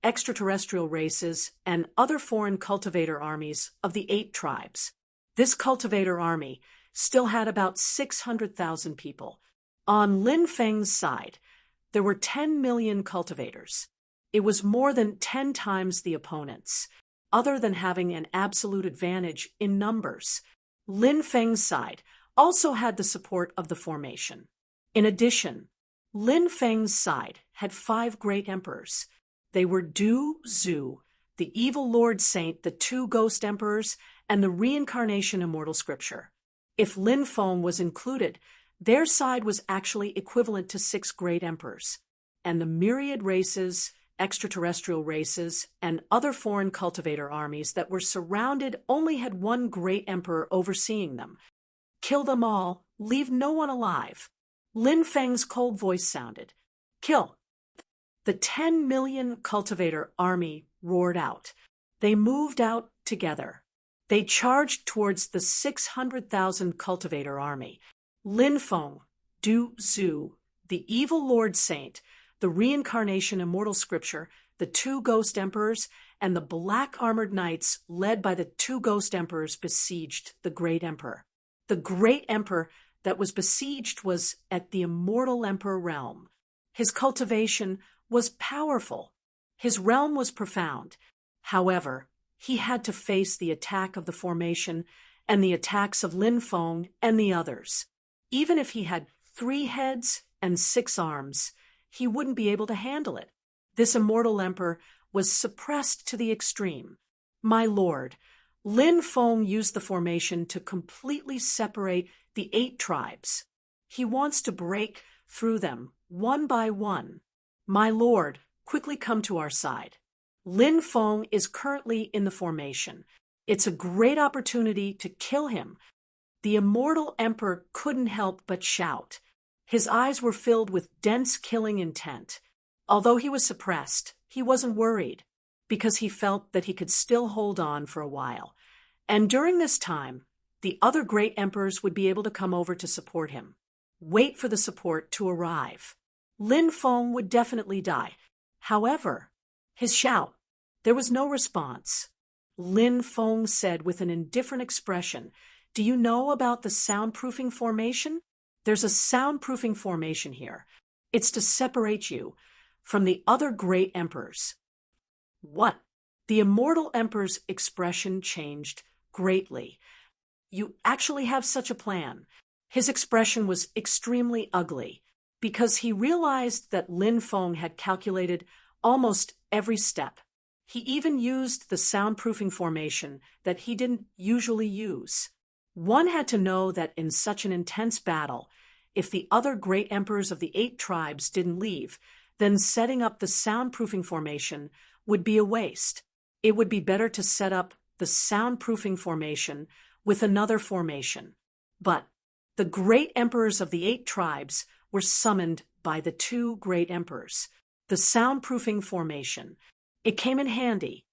[SPEAKER 1] extraterrestrial races, and other foreign cultivator armies of the 8 tribes. This cultivator army still had about 600,000 people. On Lin Feng's side, there were 10 million cultivators. It was more than 10 times the opponents. Other than having an absolute advantage in numbers, Lin Feng's side also had the support of the formation. In addition, Lin Feng's side had 5 great emperors. They were Du Zhu, the evil Lord Saint, the 2 ghost emperors, and the reincarnation immortal scripture. If Lin Feng was included, their side was actually equivalent to 6 great emperors. And the myriad races, extraterrestrial races, and other foreign cultivator armies that were surrounded only had 1 great emperor overseeing them. Kill them all, leave no one alive. Lin Feng's cold voice sounded. Kill. The 10 million cultivator army roared out. They moved out together. They charged towards the 600,000 cultivator army. Lin Feng, Du Zhu, the evil Lord Saint, the reincarnation immortal scripture, the 2 ghost emperors, and the black armored knights led by the 2 ghost emperors besieged the great emperor. The great emperor that was besieged was at the immortal emperor realm. His cultivation was powerful. His realm was profound. However, he had to face the attack of the formation and the attacks of Lin Feng and the others. Even if he had 3 heads and 6 arms, he wouldn't be able to handle it. This immortal emperor was suppressed to the extreme. My lord, Lin Feng used the formation to completely separate the 8 tribes. He wants to break through them, one by one. My lord, quickly come to our side. Lin Feng is currently in the formation. It's a great opportunity to kill him. The immortal emperor couldn't help but shout. His eyes were filled with dense killing intent. Although he was suppressed, he wasn't worried, because he felt that he could still hold on for a while. And during this time, the other great emperors would be able to come over to support him. Wait for the support to arrive. Lin Feng would definitely die. However, his shout, there was no response. Lin Feng said with an indifferent expression, "Do you know about the soundproofing formation? There's a soundproofing formation here. It's to separate you from the other great emperors." What? The immortal emperor's expression changed greatly. You actually have such a plan. His expression was extremely ugly, because he realized that Lin Feng had calculated almost every step. He even used the soundproofing formation that he didn't usually use. One had to know that in such an intense battle, if the other great emperors of the 8 tribes didn't leave, then setting up the soundproofing formation would be a waste. It would be better to set up the soundproofing formation with another formation. But the great emperors of the 8 tribes were summoned by the 2 great emperors. The soundproofing formation. It came in handy.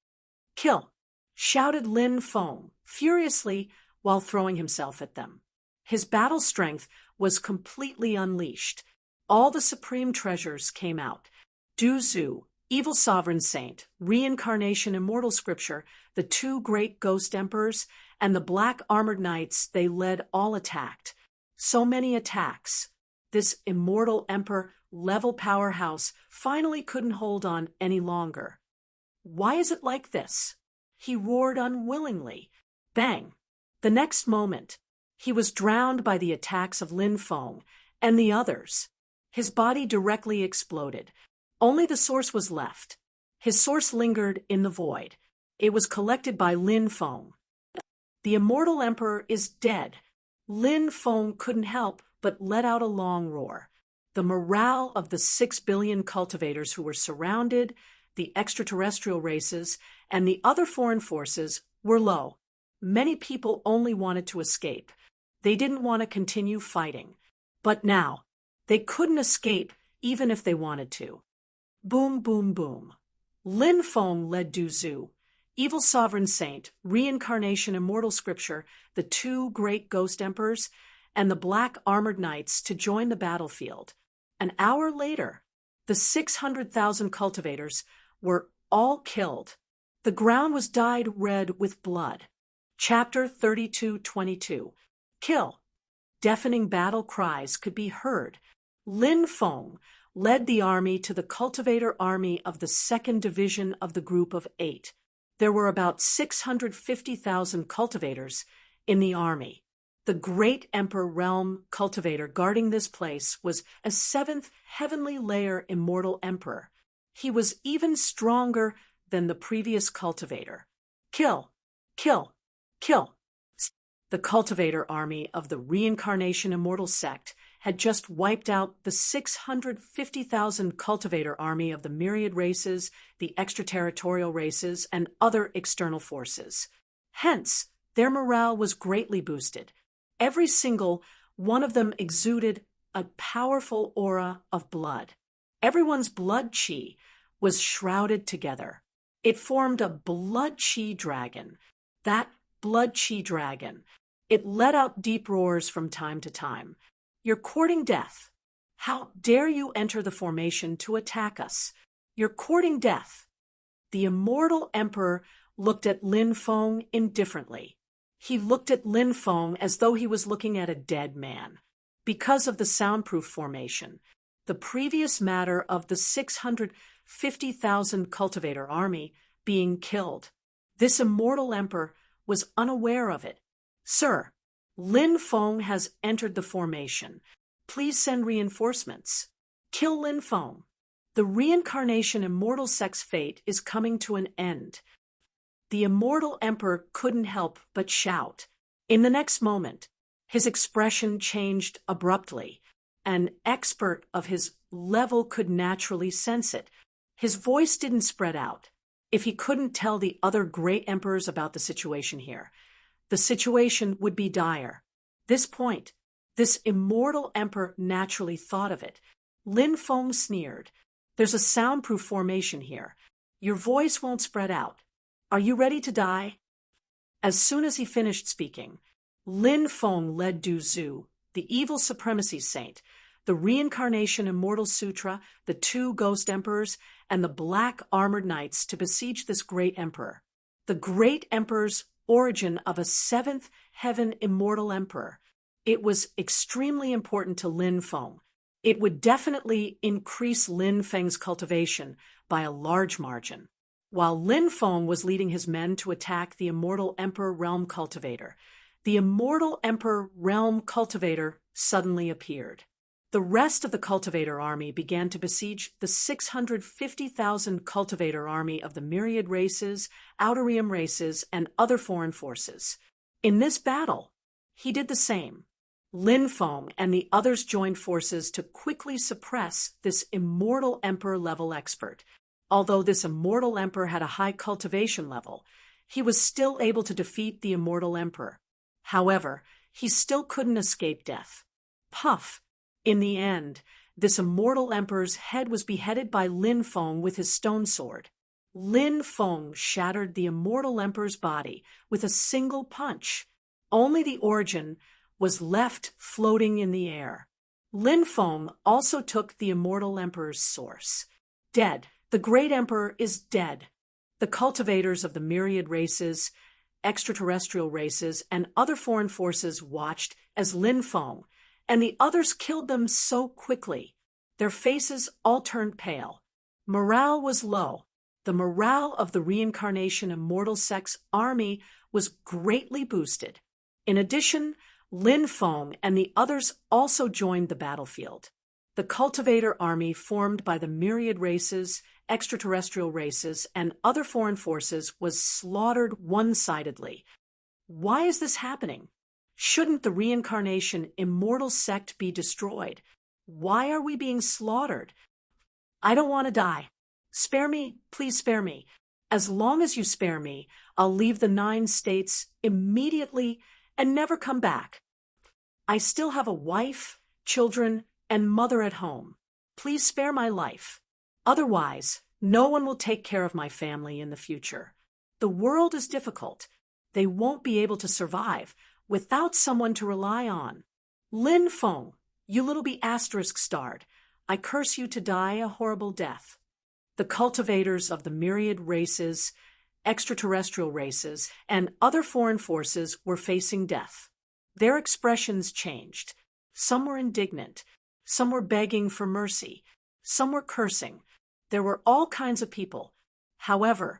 [SPEAKER 1] "Kill!" shouted Lin Feng furiously while throwing himself at them. His battle strength was completely unleashed. All the supreme treasures came out. Du Zhu, evil sovereign saint, reincarnation immortal scripture, the 2 great ghost emperors, and the black armored knights they led all attacked. So many attacks. This immortal emperor level powerhouse finally couldn't hold on any longer. Why is it like this? He roared unwillingly. Bang! The next moment, he was drowned by the attacks of Lin Feng and the others. His body directly exploded. Only the source was left. His source lingered in the void. It was collected by Lin Feng. The immortal emperor is dead. Lin Feng couldn't help but let out a long roar. The morale of the 6 billion cultivators who were surrounded the extraterrestrial races, and the other foreign forces were low. Many people only wanted to escape. They didn't want to continue fighting. But now, they couldn't escape even if they wanted to. Boom, boom, boom. Lin Feng led Du Zhu, evil sovereign saint, reincarnation immortal scripture, the two great ghost emperors, and the black armored knights to join the battlefield. An hour later, the 600,000 cultivators were all killed. The ground was dyed red with blood. Chapter 32:22. Kill. Deafening battle cries could be heard. Lin Feng led the army to the cultivator army of the 2nd Division of the Group of 8. There were about 650,000 cultivators in the army. The great Emperor Realm cultivator guarding this place was a 7th heavenly layer immortal emperor. He was even stronger than the previous cultivator. Kill, kill, kill. The cultivator army of the reincarnation immortal sect had just wiped out the 650,000 cultivator army of the myriad races, the extraterritorial races, and other external forces. Hence, their morale was greatly boosted. Every single one of them exuded a powerful aura of blood. Everyone's blood chi was shrouded together. It formed a blood chi dragon. That blood chi dragon, it let out deep roars from time to time. You're courting death. How dare you enter the formation to attack us? You're courting death. The immortal emperor looked at Lin Feng indifferently. He looked at Lin Feng as though he was looking at a dead man. Because of the soundproof formation, the previous matter of the 650,000 cultivator army being killed, this immortal emperor was unaware of it. Sir, Lin Feng has entered the formation. Please send reinforcements. Kill Lin Feng. The reincarnation immortal sect's fate is coming to an end. The immortal emperor couldn't help but shout. In the next moment, his expression changed abruptly. An expert of his level could naturally sense it. His voice didn't spread out. If he couldn't tell the other great emperors about the situation here, the situation would be dire. This point, this immortal emperor naturally thought of it. Lin Feng sneered. There's a soundproof formation here. Your voice won't spread out. Are you ready to die? As soon as he finished speaking, Lin Feng led Du Zhu, the evil supremacy saint, the reincarnation immortal sutra, the two ghost emperors, and the black armored knights to besiege this great emperor. The great emperor's origin of a 7th heaven immortal emperor. It was extremely important to Lin Feng. It would definitely increase Lin Feng's cultivation by a large margin. While Lin Feng was leading his men to attack the immortal Emperor Realm Cultivator, the immortal Emperor Realm Cultivator suddenly appeared. The rest of the cultivator army began to besiege the 650,000 cultivator army of the myriad races, Outerium races, and other foreign forces. In this battle, he did the same. Lin Feng and the others joined forces to quickly suppress this immortal emperor-level expert. Although this immortal emperor had a high cultivation level, he was still able to defeat the immortal emperor. However, he still couldn't escape death. Puff! In the end, this immortal emperor's head was beheaded by Lin Feng with his stone sword. Lin Feng shattered the immortal emperor's body with a single punch. Only the origin was left floating in the air. Lin Feng also took the immortal emperor's source. Dead. The great emperor is dead. The cultivators of the myriad races, extraterrestrial races, and other foreign forces watched as Lin Feng and the others killed them so quickly. Their faces all turned pale. Morale was low. The morale of the reincarnation immortal sect's army was greatly boosted. In addition, Lin Feng and the others also joined the battlefield. The cultivator army formed by the myriad races, extraterrestrial races, and other foreign forces was slaughtered one-sidedly. Why is this happening? Shouldn't the reincarnation immortal sect be destroyed? Why are we being slaughtered? I don't want to die. Spare me, please spare me. As long as you spare me, I'll leave the 9 states immediately and never come back. I still have a wife, children, and mother at home. Please spare my life. Otherwise, no one will take care of my family in the future. The world is difficult. They won't be able to survive without someone to rely on. Lin Feng, you little be asterisk starred, I curse you to die a horrible death. The cultivators of the myriad races, extraterrestrial races, and other foreign forces were facing death. Their expressions changed. Some were indignant. Some were begging for mercy. Some were cursing. There were all kinds of people. However,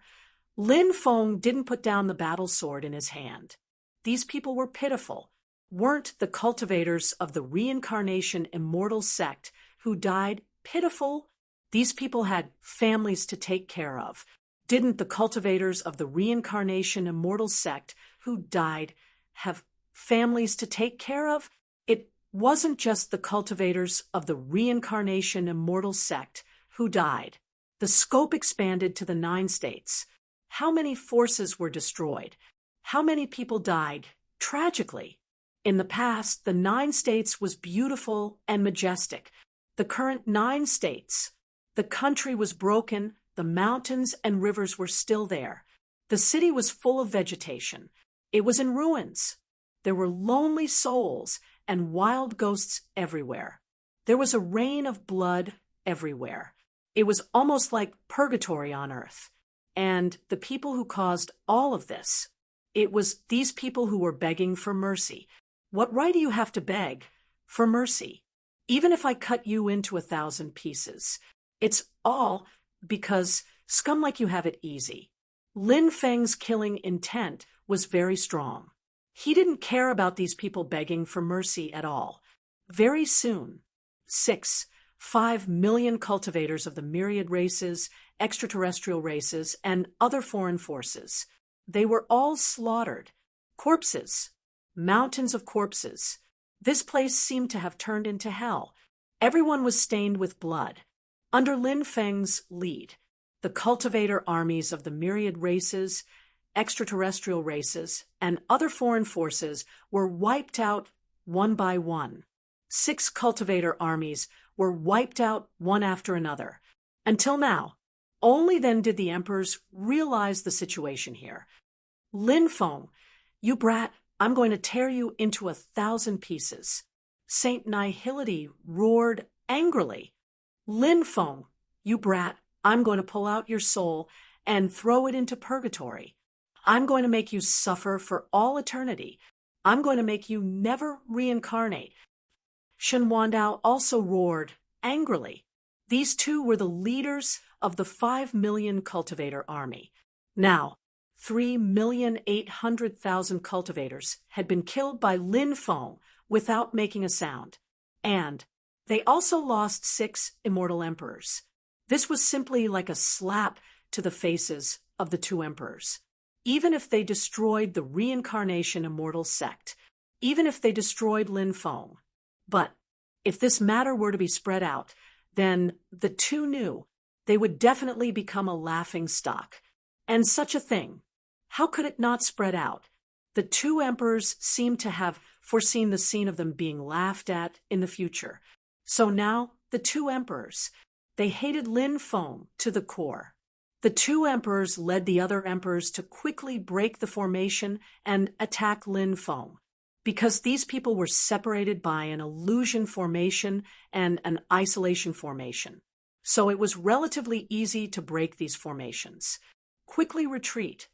[SPEAKER 1] Lin Feng didn't put down the battle sword in his hand. These people were pitiful. Weren't the cultivators of the reincarnation immortal sect who died pitiful? These people had families to take care of. Didn't the cultivators of the reincarnation immortal sect who died have families to take care of? It wasn't just the cultivators of the reincarnation immortal sect who died. The scope expanded to the 9 states. How many forces were destroyed? How many people died tragically? In the past, the 9 states was beautiful and majestic. The current 9 states, the country was broken, the mountains and rivers were still there. The city was full of vegetation. It was in ruins. There were lonely souls and wild ghosts everywhere. There was a rain of blood everywhere. It was almost like purgatory on earth. And the people who caused all of this, it was these people who were begging for mercy. What right do you have to beg for mercy? Even if I cut you into 1,000 pieces, it's all because scum like you have it easy. Lin Feng's killing intent was very strong. He didn't care about these people begging for mercy at all. Very soon, 5 million cultivators of the myriad races, extraterrestrial races, and other foreign forces. They were all slaughtered. Corpses. Mountains of corpses. This place seemed to have turned into hell. Everyone was stained with blood. Under Lin Feng's lead, the cultivator armies of the myriad races, extraterrestrial races, and other foreign forces were wiped out one by one. 6 cultivator armies were wiped out one after another. Until now, only then did the emperors realize the situation here. Lin Feng, you brat, I'm going to tear you into 1,000 pieces. Saint Nihility roared angrily. Lin Feng, you brat, I'm going to pull out your soul and throw it into purgatory. I'm going to make you suffer for all eternity. I'm going to make you never reincarnate. Shen Wandao also roared angrily. These two were the leaders of the 5 million cultivator army. Now, 3,800,000 cultivators had been killed by Lin Feng without making a sound. And they also lost 6 immortal emperors. This was simply like a slap to the faces of the 2 emperors. Even if they destroyed the reincarnation immortal sect, even if they destroyed Lin Feng. But if this matter were to be spread out, then the 2 knew they would definitely become a laughing stock. And such a thing, how could it not spread out? The 2 emperors seemed to have foreseen the scene of them being laughed at in the future. So now, the 2 emperors, they hated Lin Feng to the core. The 2 emperors led the other emperors to quickly break the formation and attack Lin Feng, because these people were separated by an illusion formation and an isolation formation. So it was relatively easy to break these formations. Quickly retreat.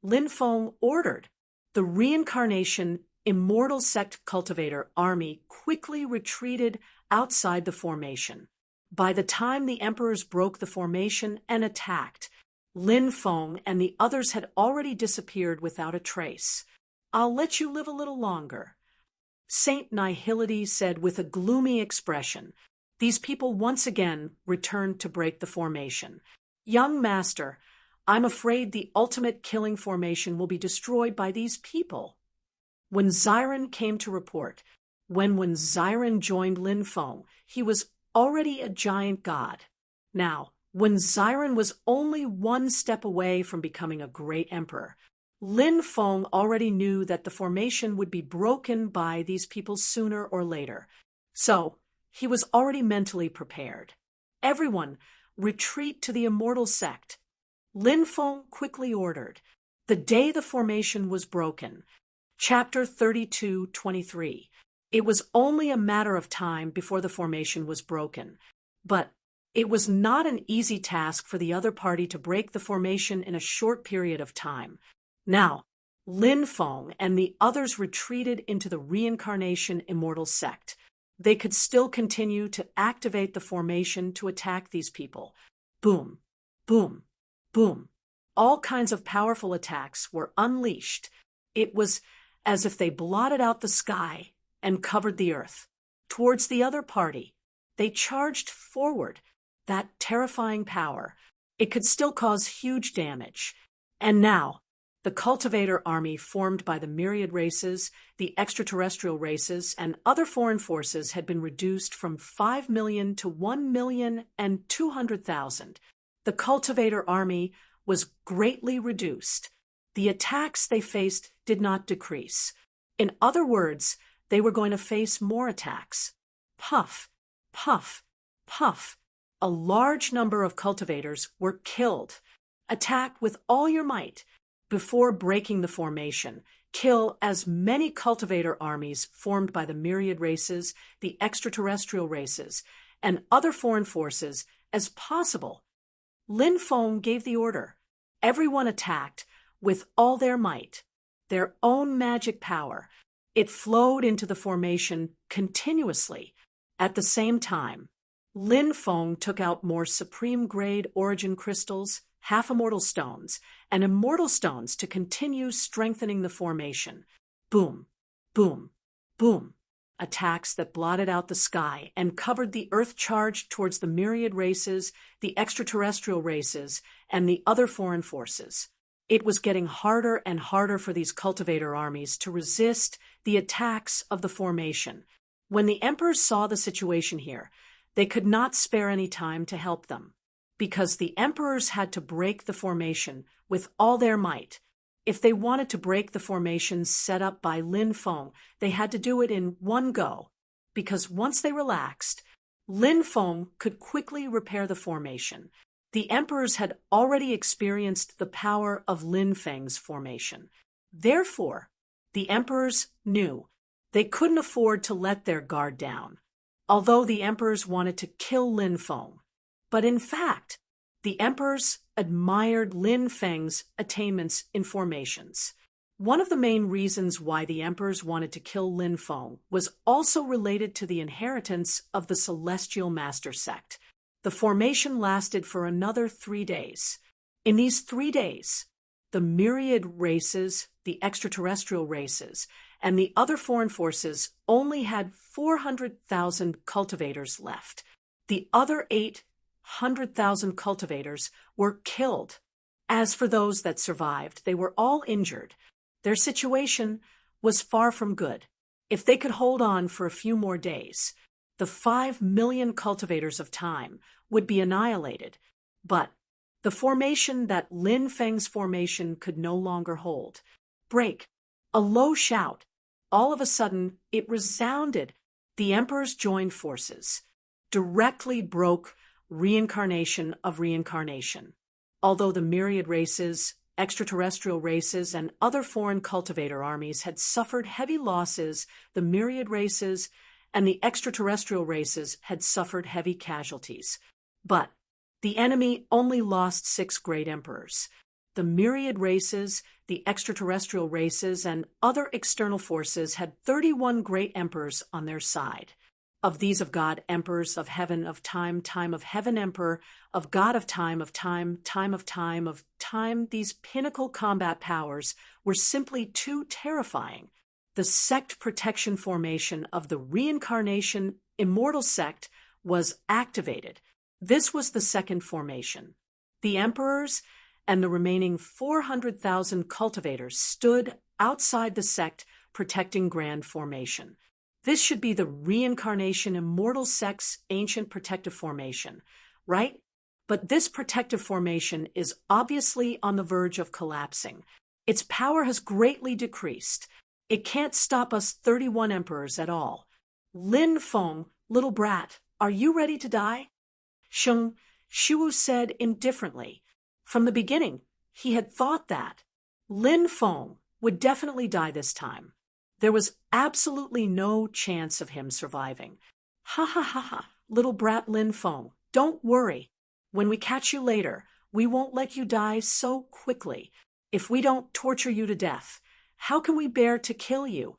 [SPEAKER 1] Lin Feng ordered. The reincarnation immortal sect cultivator army quickly retreated outside the formation. By the time the emperors broke the formation and attacked, Lin Feng and the others had already disappeared without a trace. I'll let you live a little longer. Saint Nihility said with a gloomy expression. These people once again returned to break the formation. Young master, I'm afraid the ultimate killing formation will be destroyed by these people. When Xiren came to report, when Xiren joined Lin Feng, he was already a giant god. Now, When Xiren was only one step away from becoming a great emperor, Lin Feng already knew that the formation would be broken by these people sooner or later. So, he was already mentally prepared. Everyone, retreat to the immortal sect. Lin Feng quickly ordered. The day the formation was broken. Chapter 32:23. It was only a matter of time before the formation was broken. But it was not an easy task for the other party to break the formation in a short period of time. Now, Lin Feng and the others retreated into the reincarnation immortal sect. They could still continue to activate the formation to attack these people. Boom, boom, boom. All kinds of powerful attacks were unleashed. It was as if they blotted out the sky and covered the earth. Towards the other party, they charged forward. That terrifying power. It could still cause huge damage. And now, the cultivator army formed by the myriad races, the extraterrestrial races, and other foreign forces had been reduced from 5 million to 1,200,000. The cultivator army was greatly reduced. The attacks they faced did not decrease. In other words, they were going to face more attacks. Puff, puff, puff. A large number of cultivators were killed. Attack with all your might. Before breaking the formation, kill as many cultivator armies formed by the myriad races, the extraterrestrial races, and other foreign forces as possible. Lin Feng gave the order. Everyone attacked with all their might, their own magic power. It flowed into the formation continuously. At the same time, Lin Feng took out more supreme-grade origin crystals, half-immortal stones, and immortal stones to continue strengthening the formation. Boom, boom, boom. Attacks that blotted out the sky and covered the earth charged towards the myriad races, the extraterrestrial races, and the other foreign forces. It was getting harder and harder for these cultivator armies to resist the attacks of the formation. When the emperors saw the situation here, they could not spare any time to help them, because the emperors had to break the formation with all their might. If they wanted to break the formation set up by Lin Feng, they had to do it in one go, because once they relaxed, Lin Feng could quickly repair the formation. The emperors had already experienced the power of Lin Feng's formation. Therefore, the emperors knew they couldn't afford to let their guard down, although the emperors wanted to kill Lin Feng. But in fact, the emperors admired Lin Feng's attainments in formations. One of the main reasons why the emperors wanted to kill Lin Feng was also related to the inheritance of the Celestial Master Sect. The formation lasted for another 3 days. In these 3 days, the myriad races, the extraterrestrial races, and the other foreign forces only had 400,000 cultivators left. The other 800,000 cultivators were killed. As for those that survived, they were all injured. Their situation was far from good. If they could hold on for a few more days, the 5 million cultivators of time would be annihilated. But the formation that Lin Feng's formation could no longer hold. Break. A low shout. All of a sudden, it resounded. The emperors joined forces. Directly broke reincarnation of reincarnation. Although the myriad races, extraterrestrial races, and other foreign cultivator armies had suffered heavy losses, the myriad races and the extraterrestrial races had suffered heavy casualties. But the enemy only lost 6 great emperors. The myriad races, the extraterrestrial races, and other external forces had 31 great emperors on their side. Of these of God, emperors of heaven, of time, time of heaven, emperor, of God, of time, time of time, these pinnacle combat powers were simply too terrifying. The sect protection formation of the reincarnation immortal sect was activated. This was the second formation. The emperors and the remaining 400,000 cultivators stood outside the sect protecting grand formation. This should be the reincarnation immortal sect's ancient protective formation, right? But this protective formation is obviously on the verge of collapsing. Its power has greatly decreased. It can't stop us 31 emperors at all. Lin Feng, little brat, are you ready to die? Sheng Shuwu said indifferently. From the beginning, he had thought that Lin Feng would definitely die this time. There was absolutely no chance of him surviving. Ha ha ha ha, little brat Lin Feng, don't worry. When we catch you later, we won't let you die so quickly. If we don't torture you to death, how can we bear to kill you?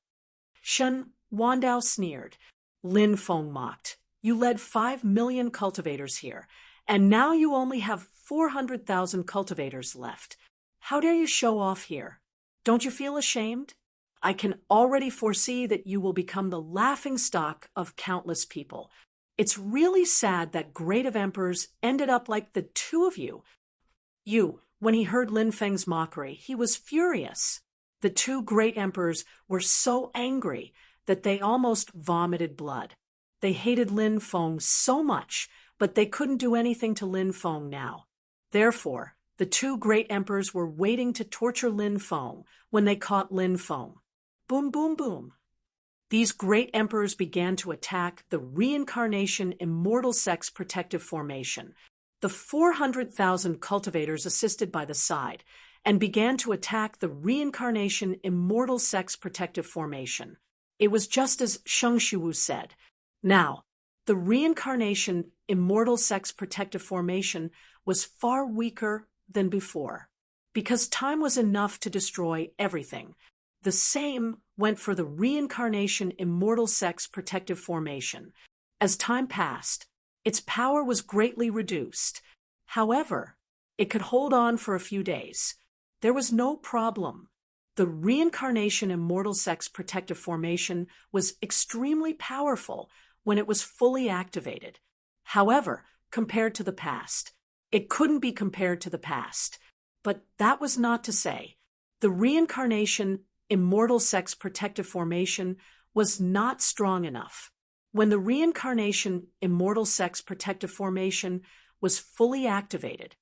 [SPEAKER 1] Shen Wandao sneered. Lin Feng mocked. You led 5 million cultivators here, and now you only have 400,000 cultivators left. How dare you show off here? Don't you feel ashamed? I can already foresee that you will become the laughingstock of countless people. It's really sad that great of emperors ended up like the two of you. When he heard Lin Feng's mockery, he was furious. The two great emperors were so angry that they almost vomited blood. They hated Lin Feng so much, but they couldn't do anything to Lin Feng now. Therefore, the two great emperors were waiting to torture Lin Feng when they caught Lin Feng. Boom, boom, boom. These great emperors began to attack the Reincarnation Immortal Sex Protective Formation. The 400,000 cultivators assisted by the side and began to attack the Reincarnation Immortal Sex Protective Formation. It was just as Sheng Shuwu said. Now, the Reincarnation Immortal Sex Protective Formation was far weaker than before, because time was enough to destroy everything. The same went for the Reincarnation Immortal Sex Protective Formation. As time passed, its power was greatly reduced. However, it could hold on for a few days. There was no problem. The Reincarnation Immortal Sex Protective Formation was extremely powerful when it was fully activated. However, compared to the past, it couldn't be compared to the past. But that was not to say the Reincarnation Immortal Sex Protective Formation was not strong enough. When the Reincarnation Immortal Sex Protective Formation was fully activated,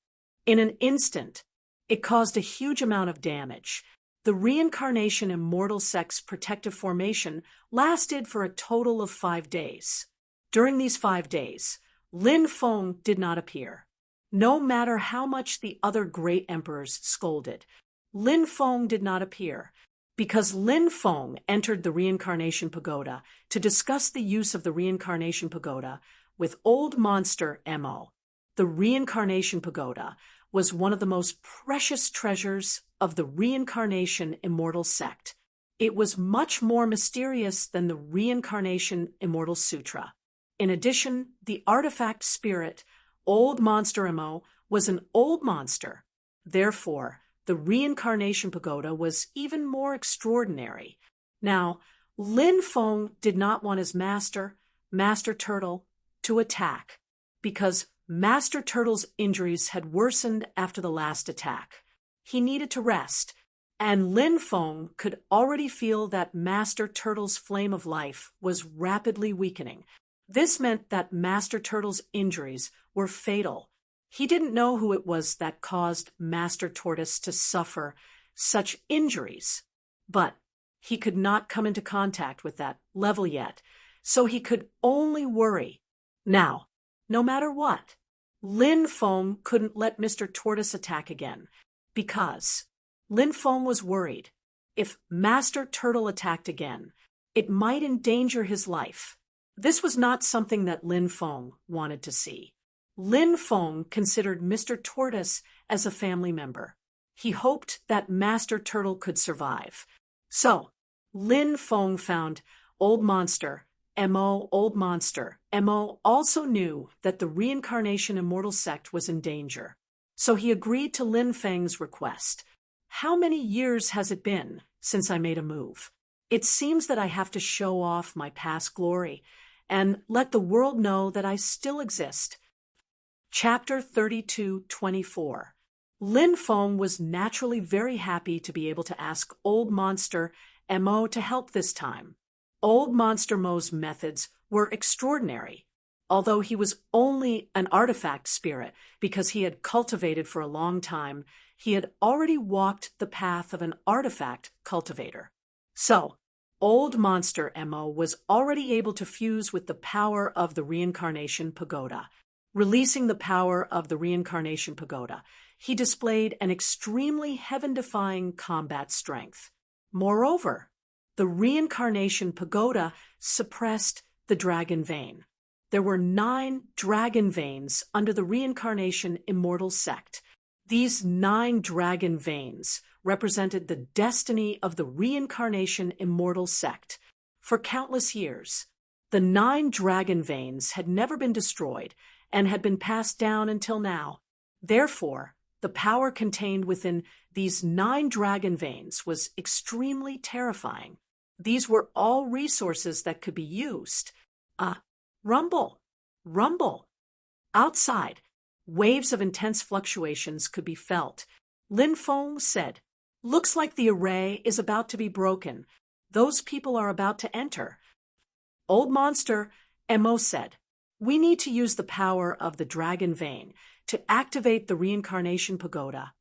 [SPEAKER 1] in an instant, it caused a huge amount of damage. The Reincarnation Immortal Sex Protective Formation lasted for a total of 5 days. During these 5 days, Lin Feng did not appear. No matter how much the other great emperors scolded, Lin Feng did not appear, because Lin Feng entered the Reincarnation Pagoda to discuss the use of the Reincarnation Pagoda with Old Monster Mo. The Reincarnation Pagoda was one of the most precious treasures of the Reincarnation Immortal Sect. It was much more mysterious than the Reincarnation Immortal Sutra. In addition, the artifact spirit, Old Monster Mo, was an old monster. Therefore, the Reincarnation Pagoda was even more extraordinary. Now, Lin Feng did not want his master, Master Turtle, to attack, because Master Turtle's injuries had worsened after the last attack. He needed to rest, and Lin Feng could already feel that Master Turtle's flame of life was rapidly weakening. This meant that Master Turtle's injuries were fatal. He didn't know who it was that caused Master Tortoise to suffer such injuries, but he could not come into contact with that level yet, so he could only worry. Now, no matter what, Lin Feng couldn't let Mr. Tortoise attack again, because Lin Feng was worried. If Master Turtle attacked again, it might endanger his life. This was not something that Lin Feng wanted to see. Lin Feng considered Mr. Tortoise as a family member. He hoped that Master Turtle could survive. So, Lin Feng found Old Monster Mo. Old Monster Mo also knew that the Reincarnation Immortal Sect was in danger. So he agreed to Lin Feng's request. How many years has it been since I made a move? It seems that I have to show off my past glory and let the world know that I still exist. Chapter 32:24. Lin Feng was naturally very happy to be able to ask Old Monster Mo to help this time. Old Monster Mo's methods were extraordinary. Although he was only an artifact spirit because he had cultivated for a long time, he had already walked the path of an artifact cultivator. So, Old Monster Mo was already able to fuse with the power of the Reincarnation Pagoda. Releasing the power of the Reincarnation Pagoda, he displayed an extremely heaven-defying combat strength. Moreover, the Reincarnation Pagoda suppressed the Dragon Vein. There were 9 dragon veins under the Reincarnation Immortal Sect. These 9 dragon veins represented the destiny of the Reincarnation Immortal Sect. For countless years, the 9 dragon veins had never been destroyed and had been passed down until now. Therefore, the power contained within these 9 dragon veins was extremely terrifying. These were all resources that could be used. Rumble, rumble. Outside, waves of intense fluctuations could be felt. Lin Feng said, "Looks like the array is about to be broken. Those people are about to enter." Old Monster Mo said, "We need to use the power of the Dragon Vein to activate the Reincarnation Pagoda.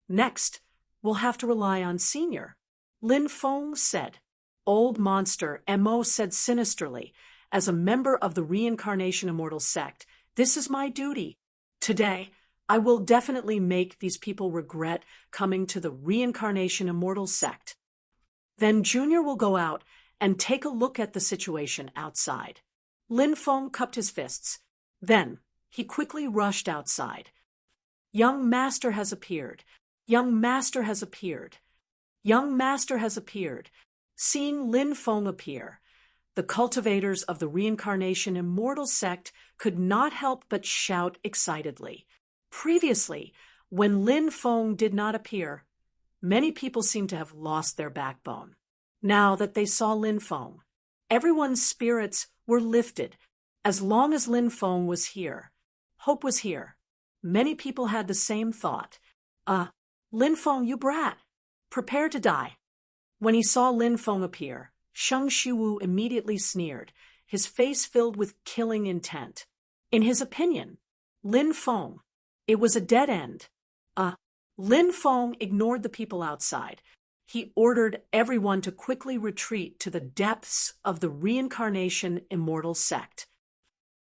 [SPEAKER 1] Next, we'll have to rely on Senior." Lin Feng said. Old Monster Mo said sinisterly, "As a member of the Reincarnation Immortal Sect, this is my duty. Today, I will definitely make these people regret coming to the Reincarnation Immortal Sect." Then Junior will go out and take a look at the situation outside. Lin Feng cupped his fists. Then he quickly rushed outside. "Young Master has appeared. Young Master has appeared. Young Master has appeared." Seeing Lin Feng appear, the cultivators of the Reincarnation Immortal Sect could not help but shout excitedly. Previously, when Lin Feng did not appear, many people seemed to have lost their backbone. Now that they saw Lin Feng, everyone's spirits were lifted. As long as Lin Feng was here, hope was here. Many people had the same thought. Lin Feng, you brat, prepare to die." When he saw Lin Feng appear, Sheng Shiwu immediately sneered, his face filled with killing intent. In his opinion, Lin Feng, it was a dead end. Lin Feng ignored the people outside. He ordered everyone to quickly retreat to the depths of the Reincarnation Immortal Sect.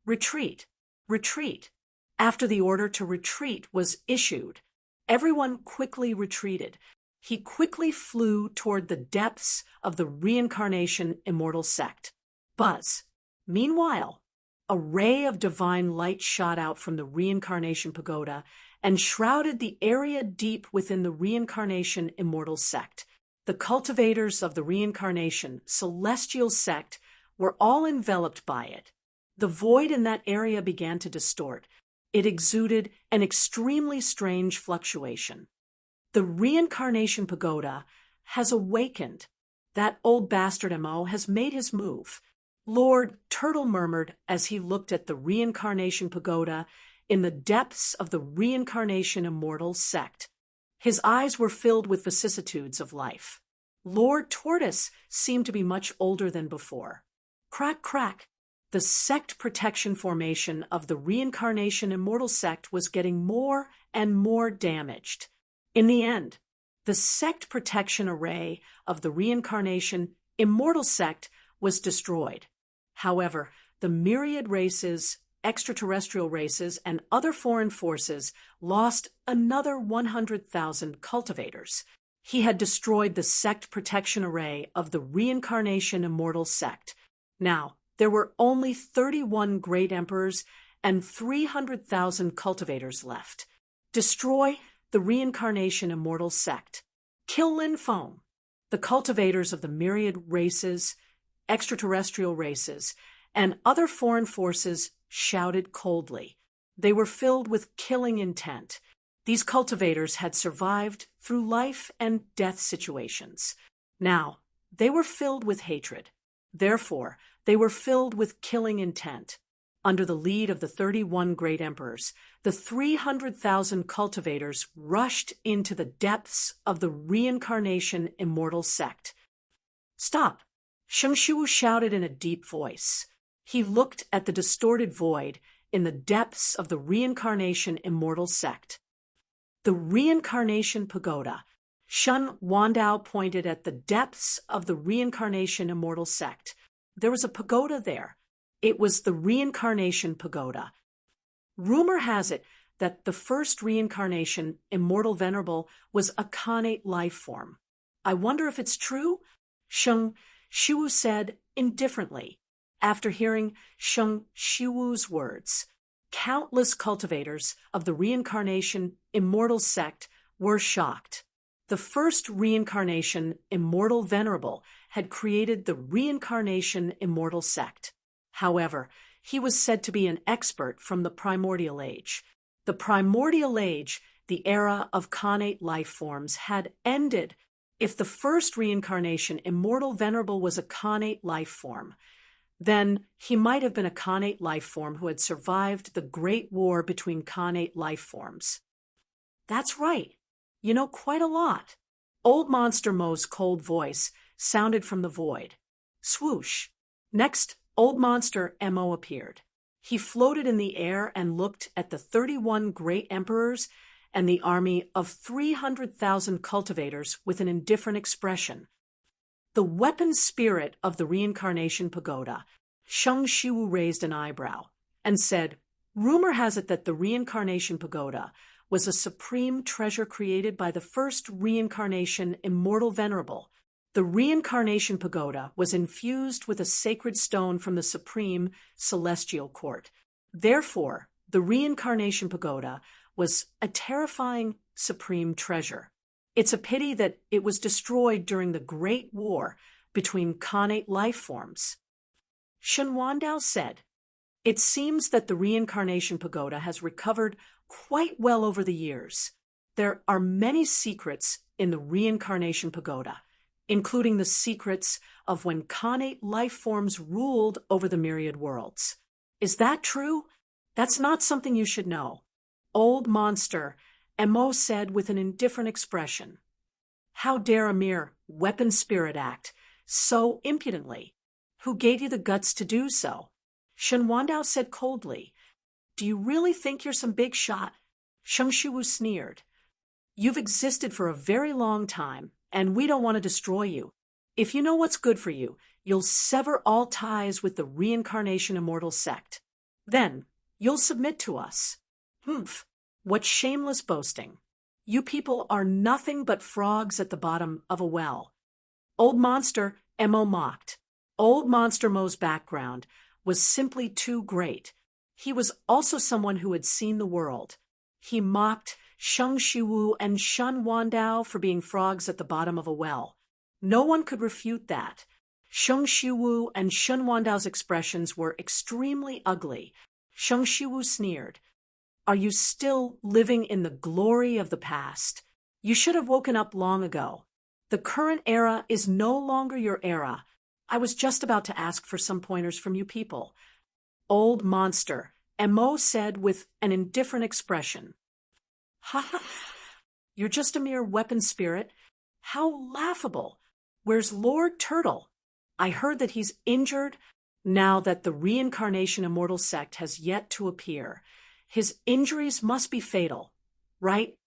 [SPEAKER 1] Retreat, retreat. After the order to retreat was issued, everyone quickly retreated. He quickly flew toward the depths of the Reincarnation Immortal Sect. Buzz. Meanwhile, a ray of divine light shot out from the Reincarnation Pagoda and shrouded the area deep within the Reincarnation Immortal Sect. The cultivators of the Reincarnation Celestial Sect were all enveloped by it. The void in that area began to distort. It exuded an extremely strange fluctuation. The Reincarnation Pagoda has awakened. That old bastard Mo has made his move. Lord Turtle murmured as he looked at the Reincarnation Pagoda in the depths of the Reincarnation Immortal Sect. His eyes were filled with vicissitudes of life. Lord Tortoise seemed to be much older than before. Crack, crack. The sect protection formation of the Reincarnation Immortal Sect was getting more and more damaged. In the end, the sect protection array of the Reincarnation Immortal Sect was destroyed. However, the myriad races, extraterrestrial races, and other foreign forces lost another 100,000 cultivators. He had destroyed the sect protection array of the Reincarnation Immortal Sect. Now, there were only 31 great emperors and 300,000 cultivators left. Destroy the Reincarnation Immortal Sect. Kill Lin Feng. The cultivators of the myriad races, extraterrestrial races, and other foreign forces shouted coldly. They were filled with killing intent. These cultivators had survived through life and death situations. Now, they were filled with hatred. Therefore, they were filled with killing intent. Under the lead of the 31 great emperors, the 300,000 cultivators rushed into the depths of the Reincarnation Immortal Sect. "Stop!" Sheng Shiwu shouted in a deep voice. He looked at the distorted void in the depths of the reincarnation immortal sect. The reincarnation pagoda. Shun Wandao pointed at the depths of the reincarnation immortal sect. There was a pagoda there. It was the reincarnation pagoda. Rumor has it that the first reincarnation, Immortal Venerable, was a Khanate life form. I wonder if it's true? Sheng Shiwu said indifferently. After hearing Sheng Shiwu's words, countless cultivators of the reincarnation immortal sect were shocked. The first reincarnation, Immortal Venerable, had created the reincarnation immortal sect. However, he was said to be an expert from the primordial age. The primordial age, the era of Khanate life forms, had ended. If the first reincarnation, Immortal Venerable, was a Khanate life form, then he might have been a Khanate life form who had survived the Great War between Khanate life forms. That's right. You know quite a lot. Old Monster Mo's cold voice sounded from the void. Swoosh. Next, Old Monster Mo appeared. He floated in the air and looked at the 31 great emperors and the army of 300,000 cultivators with an indifferent expression. The weapon spirit of the reincarnation pagoda, Sheng Shiwu raised an eyebrow and said, "Rumor has it that the reincarnation pagoda was a supreme treasure created by the first reincarnation, Immortal Venerable. The reincarnation pagoda was infused with a sacred stone from the supreme celestial court. Therefore, the reincarnation pagoda was a terrifying supreme treasure. It's a pity that it was destroyed during the Great War between Khanate life forms." Shen Wandao said, "It seems that the reincarnation pagoda has recovered quite well over the years. There are many secrets in the reincarnation pagoda, including the secrets of when Khanate life forms ruled over the myriad worlds. Is that true? That's not something you should know." Old Monster Mo said with an indifferent expression. "How dare a mere weapon spirit act so impudently? Who gave you the guts to do so?" Shen Wandao said coldly, "Do you really think you're some big shot?" Sheng Shiwu sneered. "You've existed for a very long time, and we don't want to destroy you. If you know what's good for you, you'll sever all ties with the reincarnation immortal sect. Then you'll submit to us." "Humph, what shameless boasting. You people are nothing but frogs at the bottom of a well." Old Monster Mo mocked. Old Monster Mo's background was simply too great. He was also someone who had seen the world. He mocked Sheng Shiwu and Shun Wandao for being frogs at the bottom of a well. No one could refute that. Sheng Shiwu and Shun Wandao's expressions were extremely ugly. Sheng Shiwu sneered. "Are you still living in the glory of the past? You should have woken up long ago. The current era is no longer your era. I was just about to ask for some pointers from you people." Old Monster Mo said with an indifferent expression. "Ha ha! You're just a mere weapon spirit. How laughable! Where's Lord Turtle? I heard that he's injured now that the reincarnation immortal sect has yet to appear. His injuries must be fatal, right?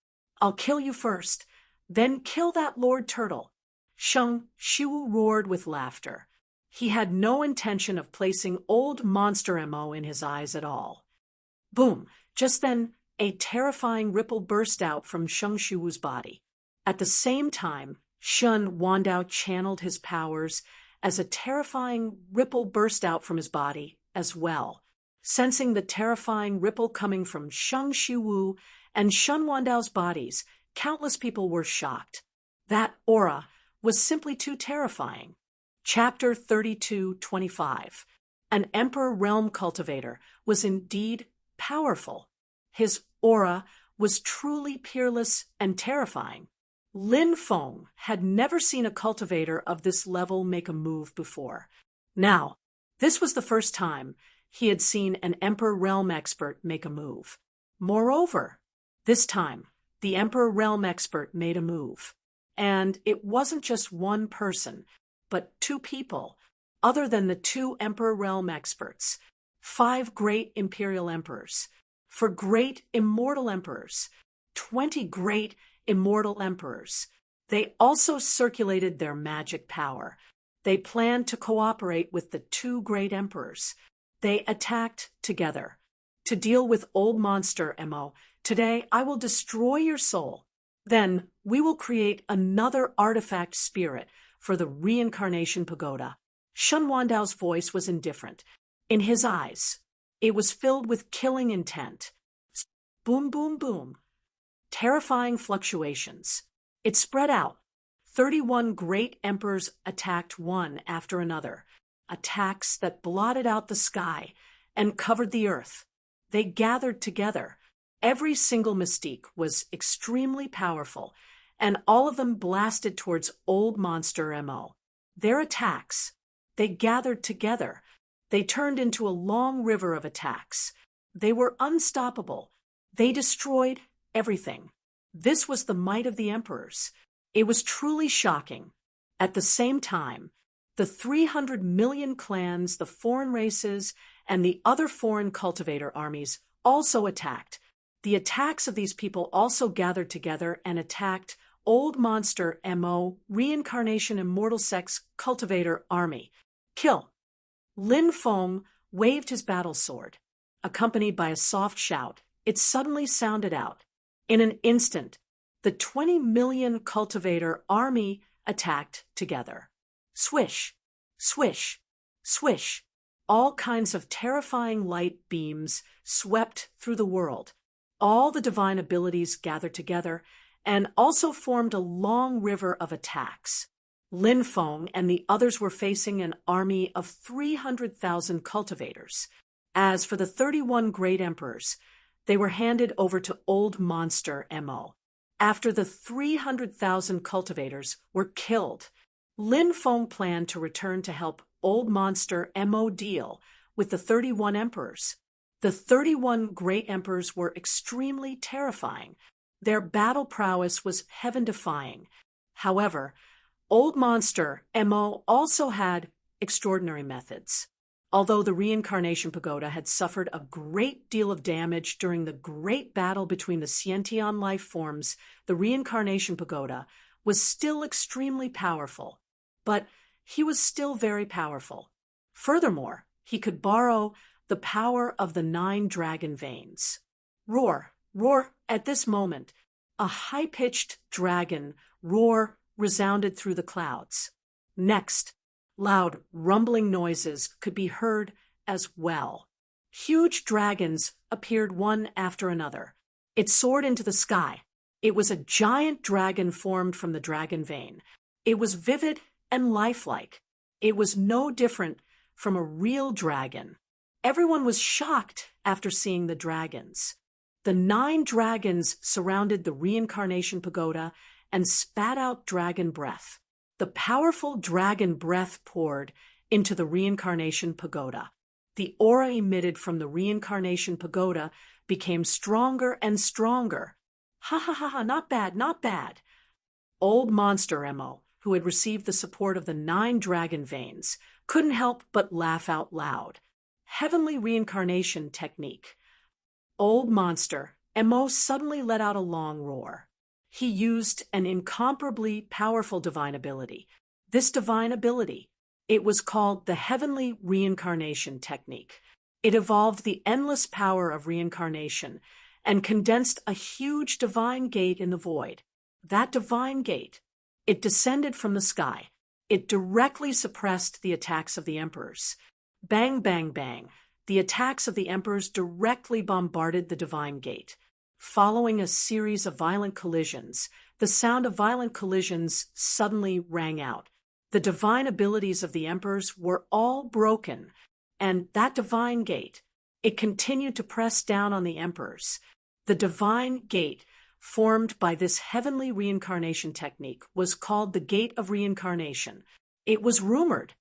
[SPEAKER 1] I'll kill you first, then kill that Lord Turtle." Sheng Shiwu roared with laughter. He had no intention of placing Old Monster Mo in his eyes at all. Boom! Just then, a terrifying ripple burst out from Sheng Shiwu's body. At the same time, Shun Wandao channeled his powers as a terrifying ripple burst out from his body as well. Sensing the terrifying ripple coming from Sheng Shiwu and Shun Wandao's bodies, countless people were shocked. That aura was simply too terrifying. Chapter 32:25. An Emperor Realm Cultivator was indeed powerful. His aura was truly peerless and terrifying. Lin Feng had never seen a cultivator of this level make a move before. Now, this was the first time he had seen an Emperor Realm expert make a move. Moreover, this time, the Emperor Realm expert made a move. And it wasn't just one person, but two people, other than the 2 Emperor realm experts, 5 great imperial emperors, 4 great immortal emperors, 20 great immortal emperors. They also circulated their magic power. They planned to cooperate with the 2 great emperors. They attacked together. To deal with Old Monster Mo, today I will destroy your soul. Then we will create another artifact spirit for the reincarnation pagoda. Shun Wandao's voice was indifferent. In his eyes, it was filled with killing intent. Boom, boom, boom. Terrifying fluctuations. It spread out. 31 great emperors attacked one after another. Attacks that blotted out the sky and covered the earth. They gathered together. Every single mystique was extremely powerful, and all of them blasted towards Old Monster Mo. Their attacks, they gathered together. They turned into a long river of attacks. They were unstoppable. They destroyed everything. This was the might of the emperors. It was truly shocking. At the same time, the 300 million clans, the foreign races, and the other foreign cultivator armies also attacked. The attacks of these people also gathered together and attacked Old Monster Mo, Reincarnation Immortal Sex Cultivator Army. Kill. Lin Feng waved his battle sword. Accompanied by a soft shout, it suddenly sounded out. In an instant, the 20 million cultivator army attacked together. Swish, swish, swish. All kinds of terrifying light beams swept through the world. All the divine abilities gathered together and also formed a long river of attacks. Lin Feng and the others were facing an army of 300,000 cultivators. As for the 31 great emperors, they were handed over to Old Monster Mo. After the 300,000 cultivators were killed, Lin Feng planned to return to help Old Monster Mo deal with the 31 emperors. The 31 great emperors were extremely terrifying. Their battle prowess was heaven-defying. However, Old Monster Mo also had extraordinary methods. Although the Reincarnation Pagoda had suffered a great deal of damage during the great battle between the Sciention life forms, the Reincarnation Pagoda was still extremely powerful. But he was still very powerful. Furthermore, he could borrow the power of the 9 dragon veins. Roar, roar, at this moment, a high-pitched dragon roar resounded through the clouds. Next, loud rumbling noises could be heard as well. Huge dragons appeared one after another. It soared into the sky. It was a giant dragon formed from the dragon vein. It was vivid and lifelike. It was no different from a real dragon. Everyone was shocked after seeing the dragons. The 9 dragons surrounded the Reincarnation Pagoda and spat out dragon breath. The powerful dragon breath poured into the Reincarnation Pagoda. The aura emitted from the Reincarnation Pagoda became stronger and stronger. Ha ha ha ha, not bad, not bad. Old Monster Mo, who had received the support of the 9 dragon veins, couldn't help but laugh out loud. Heavenly reincarnation technique. Old Monster Mo suddenly let out a long roar. He used an incomparably powerful divine ability. This divine ability, it was called the Heavenly Reincarnation Technique. It evolved the endless power of reincarnation and condensed a huge divine gate in the void. That divine gate, it descended from the sky. It directly suppressed the attacks of the emperors. Bang, bang, bang. The attacks of the emperors directly bombarded the divine gate. Following a series of violent collisions, the sound of violent collisions suddenly rang out. The divine abilities of the emperors were all broken, and that divine gate, it continued to press down on the emperors. The divine gate, formed by this heavenly reincarnation technique, was called the Gate of Reincarnation. It was rumored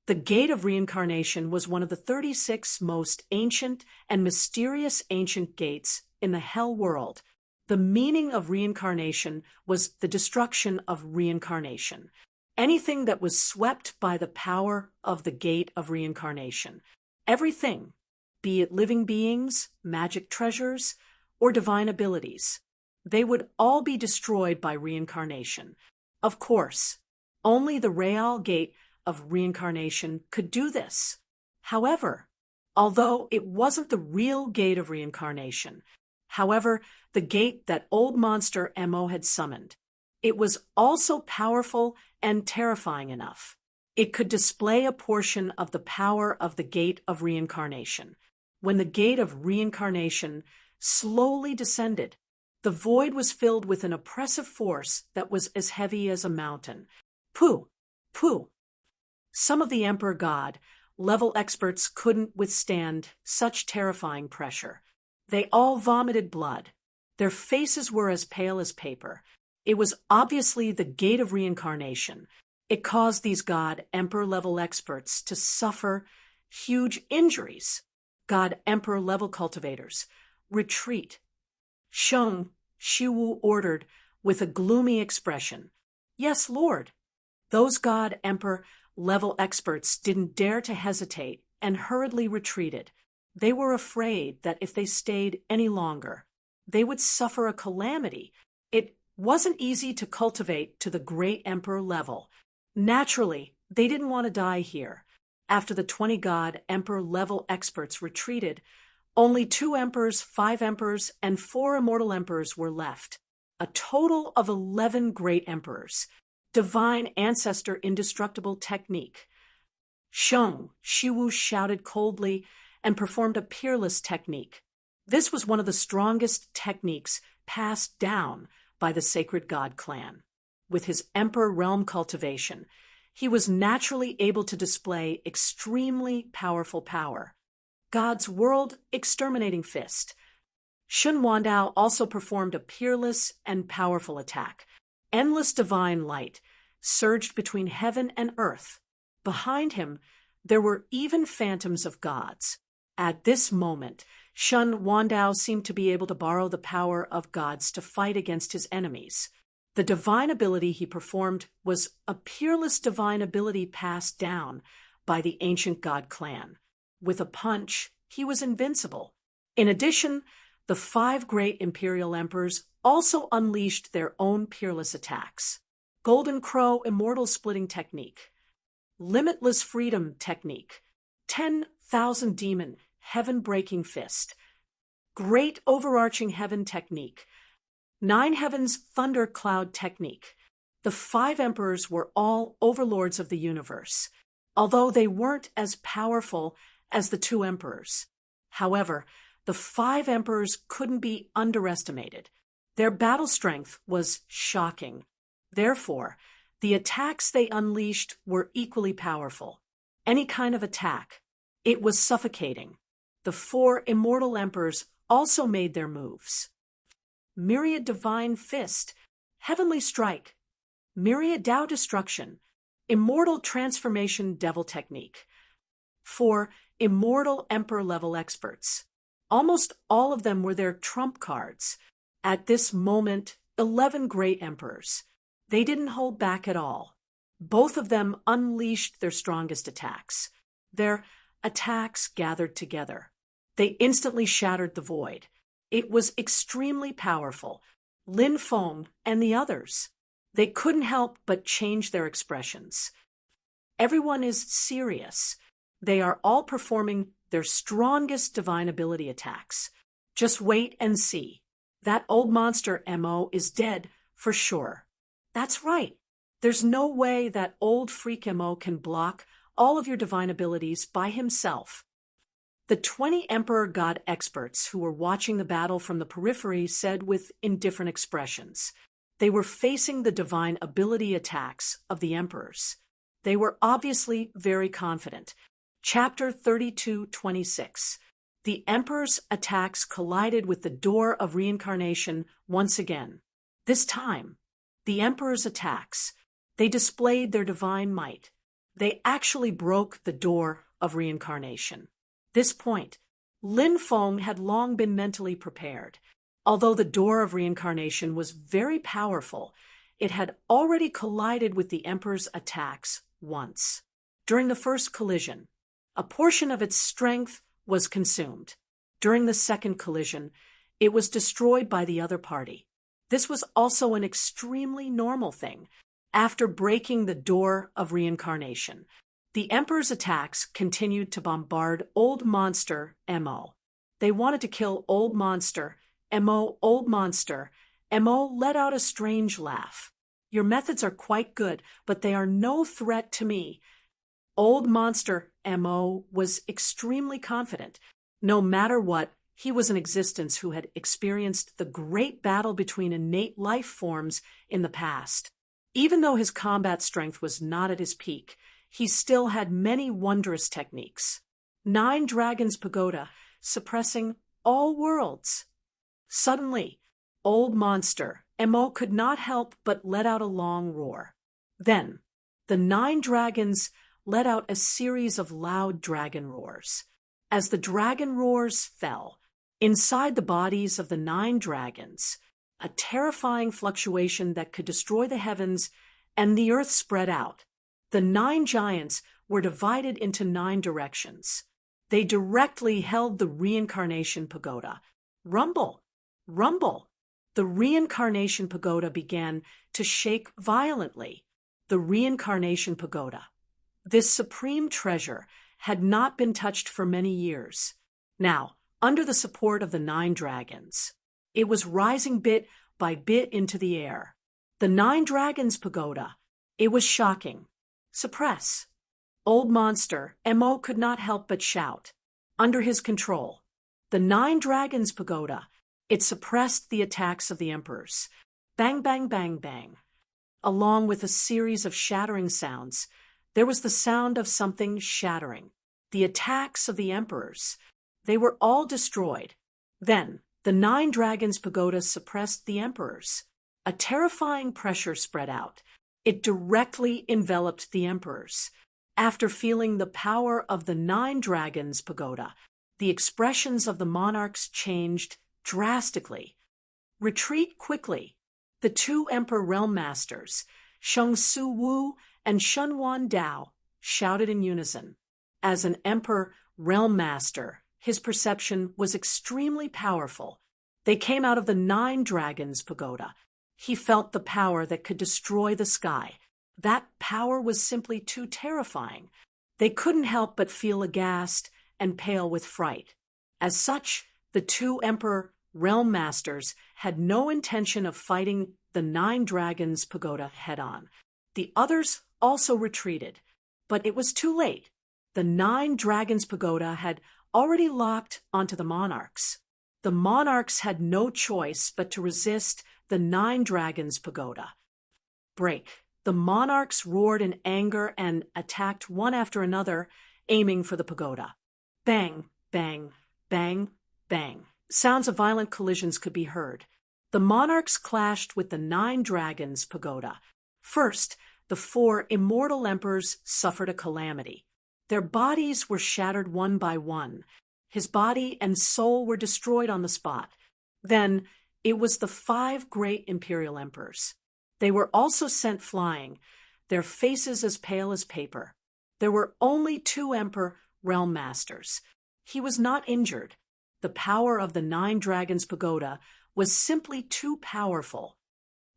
[SPEAKER 1] the Gate of Reincarnation was one of the 36 most ancient and mysterious ancient gates in the hell world. The meaning of reincarnation was the destruction of reincarnation. anything that was swept by the power of the gate of reincarnation. Everything, be it living beings, magic treasures, or divine abilities, they would all be destroyed by reincarnation. Of course, only the real gate of reincarnation could do this. However, although it wasn't the real gate of reincarnation, however, the gate that old monster Mo had summoned, it was also powerful and terrifying enough. It could display a portion of the power of the gate of reincarnation. When the gate of reincarnation slowly descended, the void was filled with an oppressive force that was as heavy as a mountain. Pooh! Pooh! Some of the Emperor God level experts couldn't withstand such terrifying pressure. They all vomited blood. Their faces were as pale as paper. It was obviously the gate of reincarnation. It caused these God Emperor level experts to suffer huge injuries. God Emperor level cultivators, retreat. Sheng Shiwu ordered with a gloomy expression. Yes, Lord. Those God Emperor level experts didn't dare to hesitate and hurriedly retreated. They were afraid that if they stayed any longer, they would suffer a calamity. It wasn't easy to cultivate to the great Emperor level. Naturally, they didn't want to die here. After the 20 God Emperor level experts retreated, only 2 emperors, 5 emperors, and 4 immortal emperors were left. A total of 11 great emperors. Divine ancestor indestructible technique. Sheng Shiwu shouted coldly and performed a peerless technique. This was one of the strongest techniques passed down by the Sacred God clan. With his Emperor realm cultivation, he was naturally able to display extremely powerful power. God's world exterminating fist. Shun Wandao also performed a peerless and powerful attack. Endless divine light surged between heaven and earth. Behind him, there were even phantoms of gods. At this moment, Shun Wandao seemed to be able to borrow the power of gods to fight against his enemies. The divine ability he performed was a peerless divine ability passed down by the ancient god clan. With a punch, he was invincible. In addition, the 5 great imperial emperors also unleashed their own peerless attacks. Golden Crow Immortal Splitting Technique, Limitless Freedom Technique, 10,000 Demon Heaven Breaking Fist, Great Overarching Heaven Technique, 9 Heavens Thunder Cloud Technique. The 5 emperors were all overlords of the universe, although they weren't as powerful as the 2 emperors. However, the 5 emperors couldn't be underestimated. Their battle strength was shocking. Therefore, the attacks they unleashed were equally powerful. Any kind of attack, it was suffocating. The 4 immortal emperors also made their moves. Myriad Divine Fist, Heavenly Strike, Myriad Tao Destruction, Immortal Transformation Devil Technique. 4 immortal Emperor level experts. Almost all of them were their trump cards. At this moment, 11 great emperors. They didn't hold back at all. Both of them unleashed their strongest attacks. Their attacks gathered together. They instantly shattered the void. It was extremely powerful. Lin Feng and the others, they couldn't help but change their expressions. Everyone is serious. They are all performing their strongest divine ability attacks. Just wait and see. That old monster Mo is dead for sure. That's right. There's no way that old freak Mo can block all of your divine abilities by himself. The 20 Emperor God experts who were watching the battle from the periphery said with indifferent expressions. They were facing the divine ability attacks of the emperors. They were obviously very confident. Chapter 32:26. The emperor's attacks collided with the door of reincarnation once again. This time, the emperor's attacks, they displayed their divine might. They actually broke the door of reincarnation. This point, Lin Feng had long been mentally prepared. Although the door of reincarnation was very powerful, it had already collided with the Emperor's attacks once. During the first collision, a portion of its strength was consumed. During the second collision, it was destroyed by the other party. This was also an extremely normal thing. After breaking the door of reincarnation, the Emperor's attacks continued to bombard Old Monster M.O. They wanted to kill Old Monster M.O. Old Monster M.O. let out a strange laugh. Your methods are quite good, but they are no threat to me. Old Monster M.O. was extremely confident. No matter what, he was an existence who had experienced the great battle between innate life forms in the past. Even though his combat strength was not at his peak, he still had many wondrous techniques. 9 Dragons Pagoda, suppressing all worlds. Suddenly, Old Monster M.O. could not help but let out a long roar. Then, the 9 dragons let out a series of loud dragon roars. As the dragon roars fell, inside the bodies of the 9 dragons, a terrifying fluctuation that could destroy the heavens and the earth spread out. The 9 giants were divided into 9 directions. They directly held the reincarnation pagoda. Rumble! Rumble! The reincarnation pagoda began to shake violently. The reincarnation pagoda. This supreme treasure had not been touched for many years. Now, under the support of the 9 dragons, it was rising bit by bit into the air. The 9 dragons pagoda. It was shocking. Suppress. Old Monster M.O. could not help but shout. Under his control, the 9 dragons pagoda. It suppressed the attacks of the emperors. Bang, bang, bang, bang. Along with a series of shattering sounds, there was the sound of something shattering. The attacks of the emperors. They were all destroyed. Then, the 9 dragons pagoda suppressed the emperors. A terrifying pressure spread out. It directly enveloped the emperors. After feeling the power of the 9 dragons pagoda, the expressions of the monarchs changed drastically. Retreat quickly. The 2 Emperor Realm Masters, Shang Su Wu and Shun Wan Dao, shouted in unison. As an Emperor Realm Master, his perception was extremely powerful. They came out of the 9 dragons pagoda. He felt the power that could destroy the sky. That power was simply too terrifying. They couldn't help but feel aghast and pale with fright. As such, the 2 Emperor Realm Masters had no intention of fighting the 9 dragons pagoda head-on. The others also retreated, but it was too late. The 9 dragons pagoda had already locked onto the monarchs. The monarchs had no choice but to resist the 9 dragons pagoda. Break. The monarchs roared in anger and attacked one after another, aiming for the pagoda. Bang, bang, bang, bang. Sounds of violent collisions could be heard. The monarchs clashed with the 9 dragons pagoda. First, the 4 immortal emperors suffered a calamity. Their bodies were shattered one by one. His body and soul were destroyed on the spot. Then, it was the 5 great imperial emperors. They were also sent flying, their faces as pale as paper. There were only 2 Emperor Realm Masters. He was not injured. The power of the 9 dragons pagoda was simply too powerful.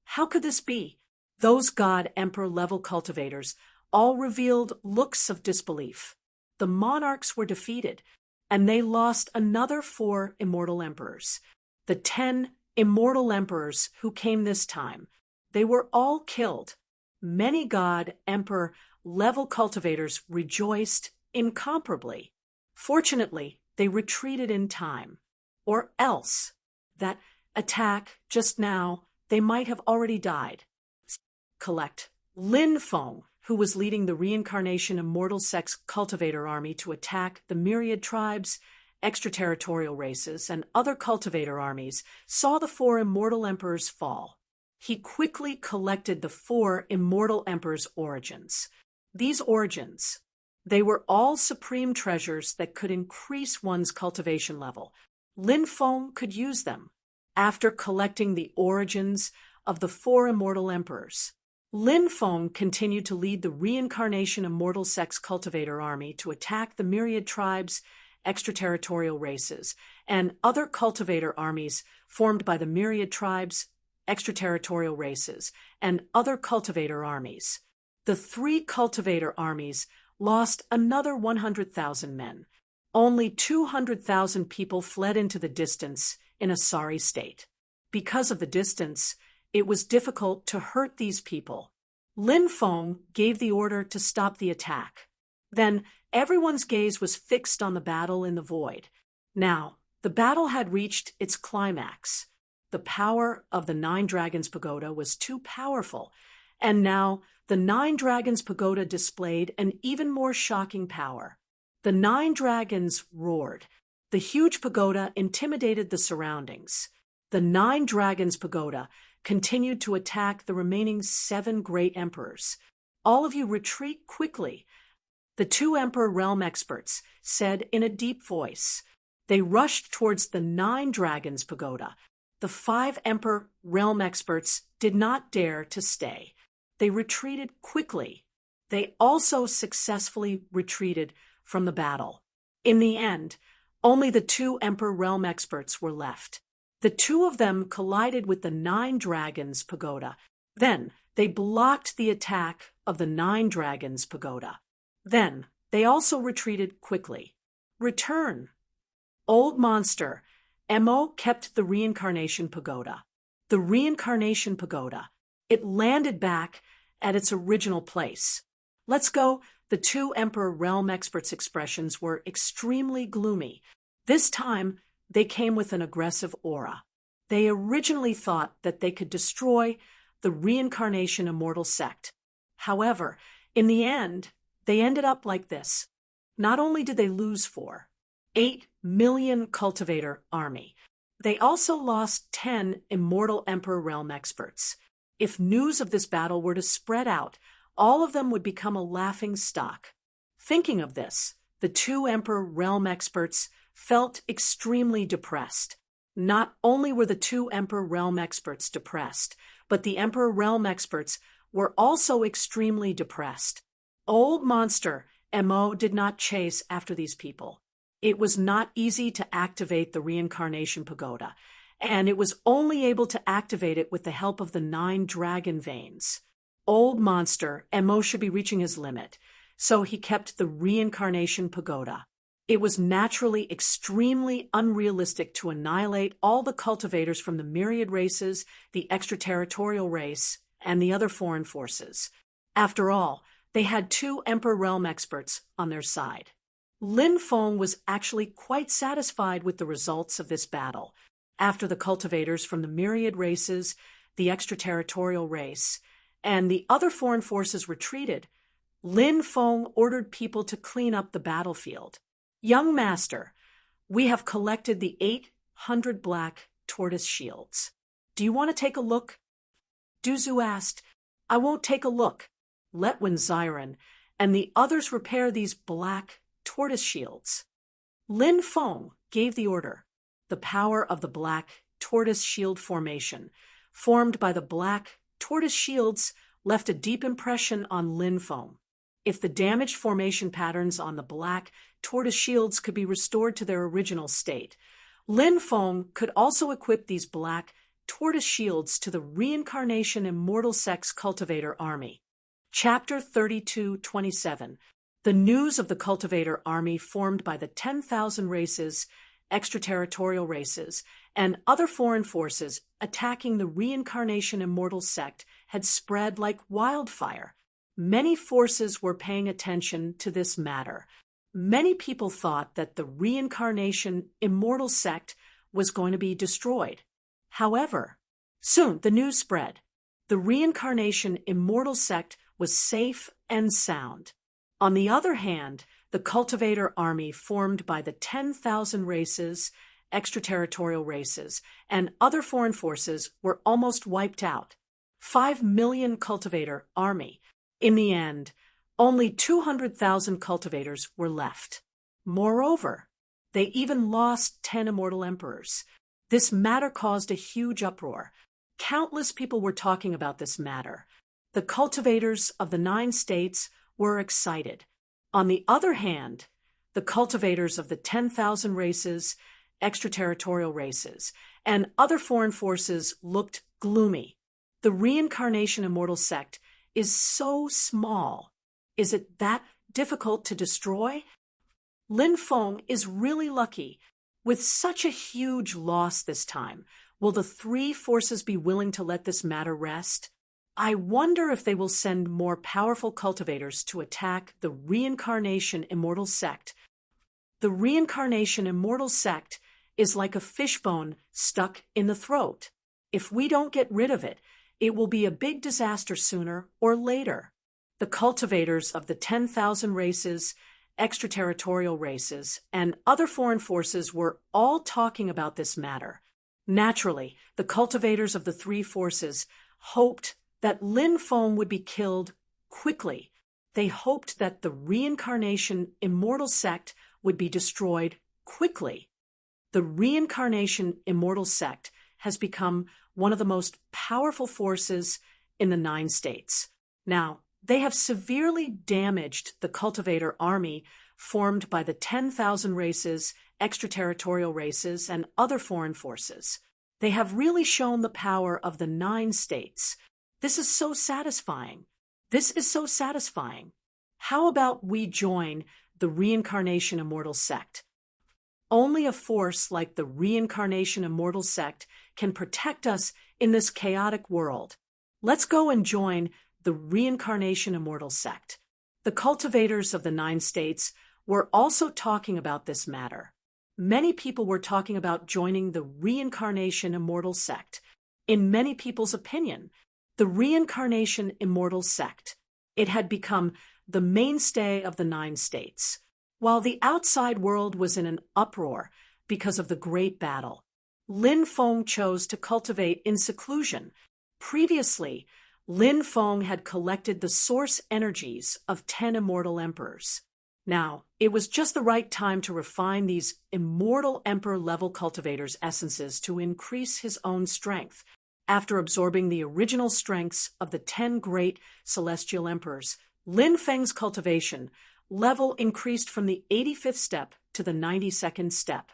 [SPEAKER 1] How could this be? Those God-Emperor level cultivators all revealed looks of disbelief. The monarchs were defeated, and they lost another 4 immortal emperors. The 10 immortal emperors who came this time, they were all killed. Many God-Emperor level cultivators rejoiced incomparably. Fortunately, they retreated in time. Or else, that attack just now, they might have already died. Collect. Lin Feng, who was leading the reincarnation immortal sex cultivator army to attack the myriad tribes, extraterritorial races, and other cultivator armies, saw the 4 immortal emperors fall. He quickly collected the 4 immortal emperors' origins. These origins, they were all supreme treasures that could increase one's cultivation level. Lin Feng could use them. After collecting the origins of the 4 immortal emperors. Lin Feng continued to lead the reincarnation immortal sex cultivator army to attack the myriad tribes, extraterritorial races, and other cultivator armies formed by the myriad tribes, extraterritorial races, and other cultivator armies. The 3 cultivator armies lost another 100,000 men. Only 200,000 people fled into the distance in a sorry state. Because of the distance, it was difficult to hurt these people. Lin Feng gave the order to stop the attack. Then everyone's gaze was fixed on the battle in the void. Now, the battle had reached its climax. The power of the 9 Dragons Pagoda was too powerful, and now the 9 Dragons Pagoda displayed an even more shocking power. The 9 dragons roared. The huge pagoda intimidated the surroundings. The 9 Dragons Pagoda continued to attack the remaining 7 great emperors. All of you retreat quickly, the 2 Emperor Realm experts said in a deep voice. They rushed towards the 9 Dragons Pagoda. The 5 Emperor Realm experts did not dare to stay. They retreated quickly. They also successfully retreated from the battle. In the end, only the 2 Emperor Realm experts were left. The 2 of them collided with the 9 Dragons Pagoda. Then they blocked the attack of the 9 Dragons Pagoda. Then they also retreated quickly. Return. Old Monster, Mo kept the Reincarnation Pagoda. The Reincarnation Pagoda. It landed back at its original place. Let's go. The 2 Emperor Realm experts' expressions were extremely gloomy. This time, they came with an aggressive aura. They originally thought that they could destroy the Reincarnation Immortal Sect. However, in the end, they ended up like this. Not only did they lose 8 million cultivator army, they also lost 10 Immortal Emperor Realm experts. If news of this battle were to spread out, all of them would become a laughing stock. Thinking of this, the 2 Emperor Realm experts felt extremely depressed. Not only were the 2 Emperor Realm experts depressed, but the Emperor Realm experts were also extremely depressed. Old Monster, Mo did not chase after these people. It was not easy to activate the Reincarnation Pagoda, and it was only able to activate it with the help of the 9 dragon veins. Old Monster, Mo should be reaching his limit, so he kept the Reincarnation Pagoda. It was naturally extremely unrealistic to annihilate all the cultivators from the myriad races, the extraterritorial race, and the other foreign forces. After all, they had 2 Emperor Realm experts on their side. Lin Feng was actually quite satisfied with the results of this battle. After the cultivators from the myriad races, the extraterritorial race, and the other foreign forces retreated, Lin Feng ordered people to clean up the battlefield. Young Master, we have collected the 800 black tortoise shields. Do you want to take a look? Duzu asked. I won't take a look. Let Wen Xiren and the others repair these black tortoise shields. Lin Feng gave the order. The power of the black tortoise shield formation, formed by the black tortoise shields, left a deep impression on Lin Feng. If the damaged formation patterns on the black tortoise shields could be restored to their original state, Lin Feng could also equip these black tortoise shields to the Reincarnation Immortal Sex Cultivator Army. Chapter 32:27. The news of the cultivator army formed by the 10,000 races, extraterritorial races, and other foreign forces attacking the Reincarnation Immortal Sect had spread like wildfire. Many forces were paying attention to this matter. Many people thought that the Reincarnation Immortal Sect was going to be destroyed. However, soon the news spread. The Reincarnation Immortal Sect was safe and sound. On the other hand, the cultivator army formed by the 10,000 races, extraterritorial races, and other foreign forces were almost wiped out. 5 million cultivator army. In the end, only 200,000 cultivators were left. Moreover, they even lost 10 immortal emperors. This matter caused a huge uproar. Countless people were talking about this matter. The cultivators of the 9 states were excited. On the other hand, the cultivators of the 10,000 races, extraterritorial races, and other foreign forces looked gloomy. The reincarnation immortal sect is so small. Is it that difficult to destroy? Lin Feng is really lucky. With such a huge loss this time, will the 3 forces be willing to let this matter rest? I wonder if they will send more powerful cultivators to attack the reincarnation immortal sect. The reincarnation immortal sect is like a fishbone stuck in the throat. If we don't get rid of it, it will be a big disaster sooner or later. The cultivators of the 10,000 races, extraterritorial races, and other foreign forces were all talking about this matter. Naturally, the cultivators of the 3 forces hoped that Lin Feng would be killed quickly. They hoped that the reincarnation immortal sect would be destroyed quickly. The reincarnation immortal sect has become one of the most powerful forces in the 9 states. Now, they have severely damaged the cultivator army formed by the 10,000 races, extraterritorial races, and other foreign forces. They have really shown the power of the 9 states. This is so satisfying. This is so satisfying. How about we join the reincarnation immortal sect? Only a force like the reincarnation immortal sect can protect us in this chaotic world. Let's go and join the reincarnation immortal sect. The cultivators of the 9 states were also talking about this matter. Many people were talking about joining the reincarnation immortal sect. In many people's opinion, the reincarnation immortal sect, it had become the mainstay of the 9 states. While the outside world was in an uproar because of the great battle, Lin Feng chose to cultivate in seclusion. Previously, Lin Feng had collected the source energies of 10 immortal emperors. Now, it was just the right time to refine these immortal emperor-level cultivators' essences to increase his own strength. After absorbing the original strengths of the 10 great celestial emperors, Lin Feng's cultivation level increased from the 85th step to the 92nd step.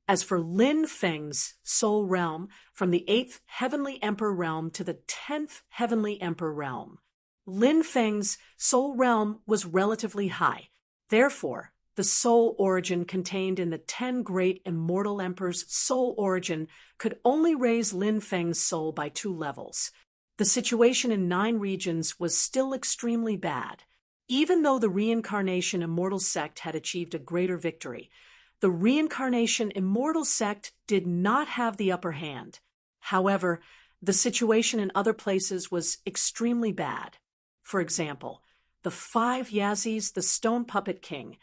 [SPEAKER 1] As for Lin Feng's soul realm, from the 8th heavenly emperor realm to the 10th heavenly emperor realm, Lin Feng's soul realm was relatively high. Therefore, the soul origin contained in the 10 great immortal emperors' soul origin could only raise Lin Feng's soul by 2 levels. The situation in 9 regions was still extremely bad. Even though the reincarnation immortal sect had achieved a greater victory, the reincarnation immortal sect did not have the upper hand. However, the situation in other places was extremely bad. For example, the 5 Yazis, the Stone Puppet King,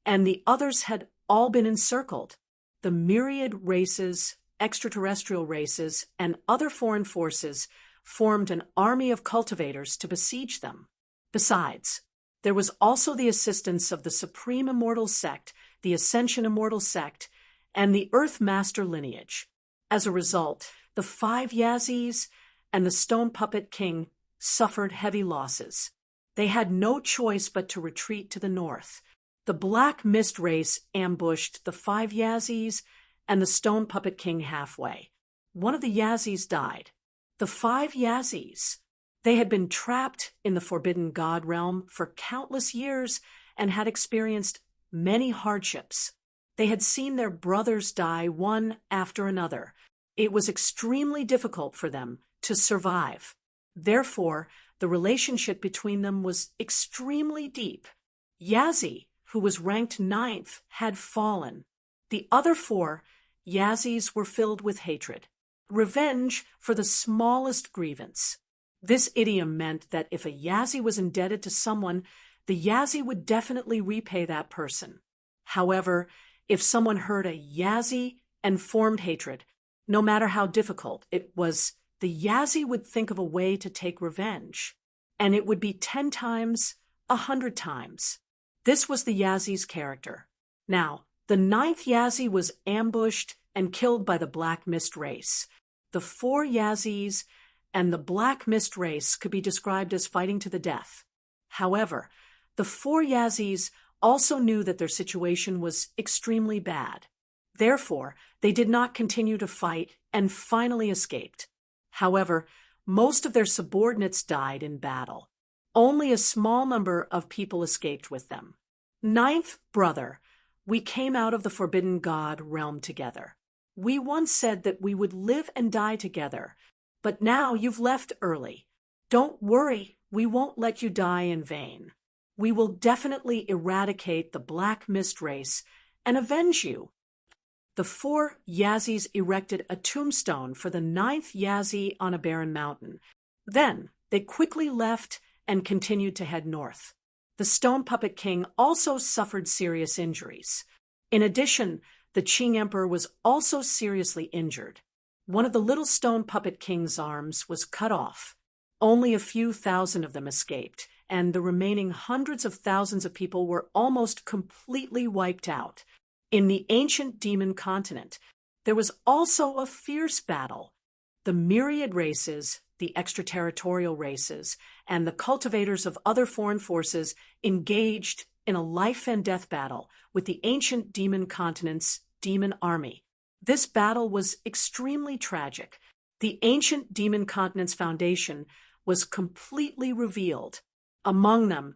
[SPEAKER 1] and the others had all been encircled. The myriad races, extraterrestrial races, and other foreign forces formed an army of cultivators to besiege them. Besides, there was also the assistance of the Supreme Immortal Sect, the Ascension Immortal Sect, and the Earth Master lineage. As a result, the 5 Yazis and the Stone Puppet King suffered heavy losses. They had no choice but to retreat to the north. The Black Mist race ambushed the 5 Yazis and the Stone Puppet King halfway. One of the Yazis died. The 5 Yazis, they had been trapped in the Forbidden God realm for countless years and had experienced many hardships. They had seen their brothers die one after another. It was extremely difficult for them to survive. Therefore, the relationship between them was extremely deep. Yazi, who was ranked 9th, had fallen. The other 4 Yazis were filled with hatred, revenge for the smallest grievance. This idiom meant that if a Yazi was indebted to someone, the Yazi would definitely repay that person. However, if someone hurt a Yazi and formed hatred, no matter how difficult it was, the Yazi would think of a way to take revenge, and it would be 10 times, 100 times. This was the Yazi's character. Now, the 9th Yazi was ambushed and killed by the Black Mist race. The 4 Yazis and the Black Mist race could be described as fighting to the death. However, the four Yazis also knew that their situation was extremely bad. Therefore, they did not continue to fight and finally escaped. However, most of their subordinates died in battle. Only a small number of people escaped with them. Ninth brother, we came out of the Forbidden God realm together. We once said that we would live and die together, but now you've left early. Don't worry, we won't let you die in vain. We will definitely eradicate the Black Mist race and avenge you. The four Yazis erected a tombstone for the ninth Yazi on a barren mountain. Then they quickly left and continued to head north. The Stone Puppet King also suffered serious injuries. In addition, the Qing Emperor was also seriously injured. One of the little Stone Puppet King's arms was cut off. Only a few thousand of them escaped, and the remaining hundreds of thousands of people were almost completely wiped out. In the ancient demon continent, there was also a fierce battle. The myriad races, the extraterritorial races, and the cultivators of other foreign forces engaged in a life and death battle with the ancient demon continent's demon army. This battle was extremely tragic. The ancient demon continent's foundation was completely revealed. Among them,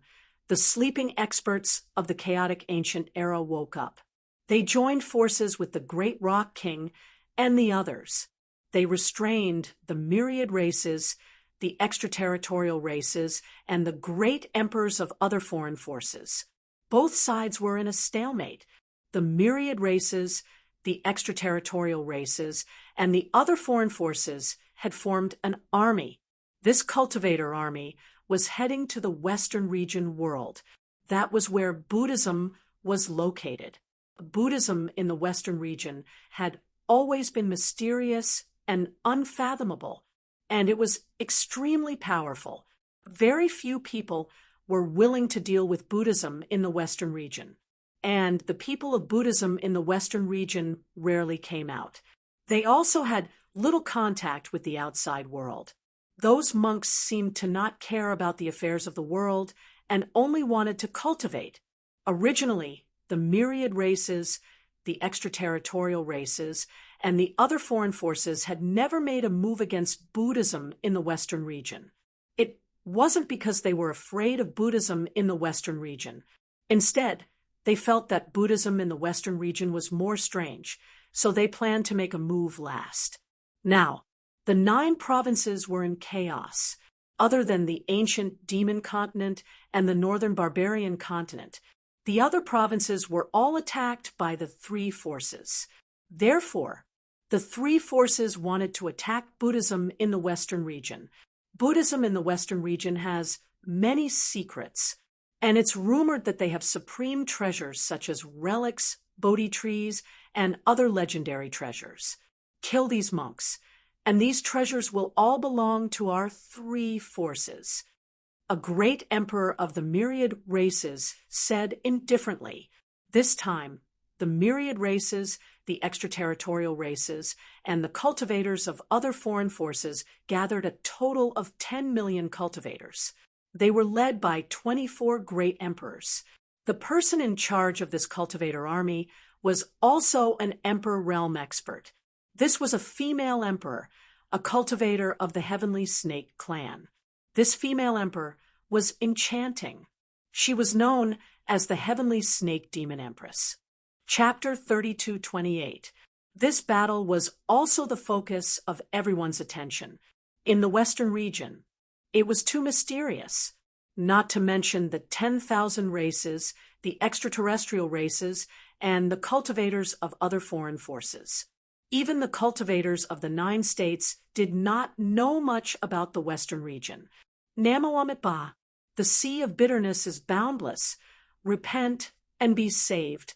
[SPEAKER 1] the sleeping experts of the chaotic ancient era woke up. They joined forces with the Great Rock King and the others. They restrained the myriad races, the extraterritorial races, and the great emperors of other foreign forces. Both sides were in a stalemate. The myriad races, the extraterritorial races, and the other foreign forces had formed an army. This cultivator army was heading to the Western region world. That was where Buddhism was located. Buddhism in the Western region had always been mysterious and unfathomable, and it was extremely powerful. Very few people were willing to deal with Buddhism in the Western region, and the people of Buddhism in the Western region rarely came out. They also had little contact with the outside world. Those monks seemed to not care about the affairs of the world and only wanted to cultivate. Originally, the myriad races, the extraterritorial races, and the other foreign forces had never made a move against Buddhism in the Western region. It wasn't because they were afraid of Buddhism in the Western region. Instead, they felt that Buddhism in the Western region was more strange, so they planned to make a move last. Now, the 9 provinces were in chaos. Other than the ancient demon continent and the northern barbarian continent, the other provinces were all attacked by the 3 forces. Therefore, the 3 forces wanted to attack Buddhism in the Western region. Buddhism in the Western region has many secrets, and it's rumored that they have supreme treasures such as relics, Bodhi trees, and other legendary treasures. Kill these monks, and these treasures will all belong to our 3 forces. A great emperor of the myriad races said indifferently, this time, the myriad races, the extraterritorial races, and the cultivators of other foreign forces gathered a total of 10 million cultivators. They were led by 24 great emperors. The person in charge of this cultivator army was also an emperor realm expert. This was a female emperor, a cultivator of the Heavenly Snake clan. This female emperor was enchanting. She was known as the Heavenly Snake Demon Empress. Chapter 32:28. This battle was also the focus of everyone's attention. In the Western region, it was too mysterious, not to mention the 10,000 races, the extraterrestrial races, and the cultivators of other foreign forces. Even the cultivators of the 9 states did not know much about the Western region. Namo Amit Ba, the sea of bitterness is boundless. Repent and be saved.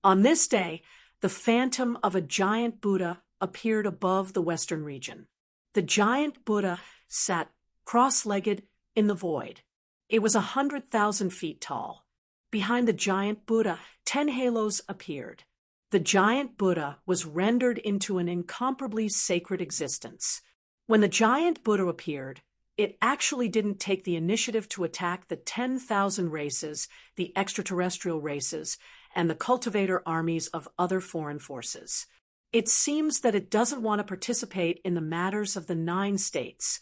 [SPEAKER 1] On this day, the phantom of a giant Buddha appeared above the Western region. The giant Buddha sat cross-legged in the void. It was 100,000 feet tall. Behind the giant Buddha, 10 halos appeared. The giant Buddha was rendered into an incomparably sacred existence. When the giant Buddha appeared, it actually didn't take the initiative to attack the 10,000 races, the extraterrestrial races, and the cultivator armies of other foreign forces. It seems that it doesn't want to participate in the matters of the 9 states.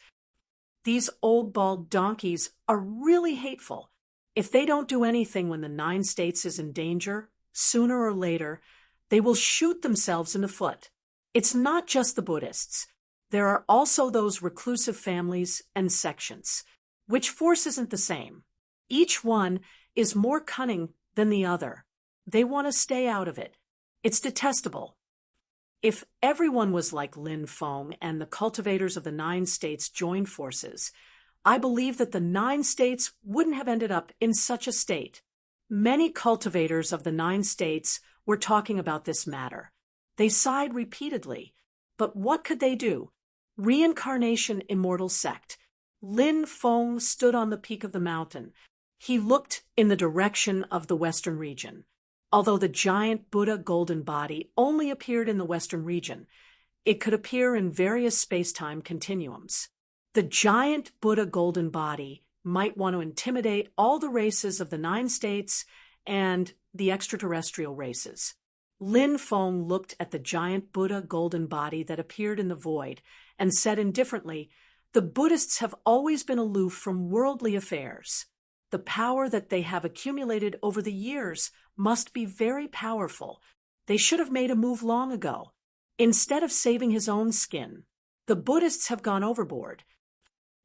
[SPEAKER 1] These old bald donkeys are really hateful. If they don't do anything when the 9 states is in danger, sooner or later, they will shoot themselves in the foot. It's not just the Buddhists. There are also those reclusive families and sections. Which force isn't the same? Each one is more cunning than the other. They want to stay out of it. It's detestable. If everyone was like Lin Feng and the cultivators of the 9 states joined forces, I believe that the 9 states wouldn't have ended up in such a state. Many cultivators of the 9 states were talking about this matter. They sighed repeatedly. But what could they do? Reincarnation immortal sect. Lin Feng stood on the peak of the mountain. He looked in the direction of the western region. Although the giant Buddha golden body only appeared in the western region, it could appear in various space-time continuums. The giant Buddha golden body might want to intimidate all the races of the 9 states and the extraterrestrial races. Lin Feng looked at the giant Buddha golden body that appeared in the void and said indifferently, "The Buddhists have always been aloof from worldly affairs. The power that they have accumulated over the years must be very powerful. They should have made a move long ago. Instead of saving his own skin, the Buddhists have gone overboard."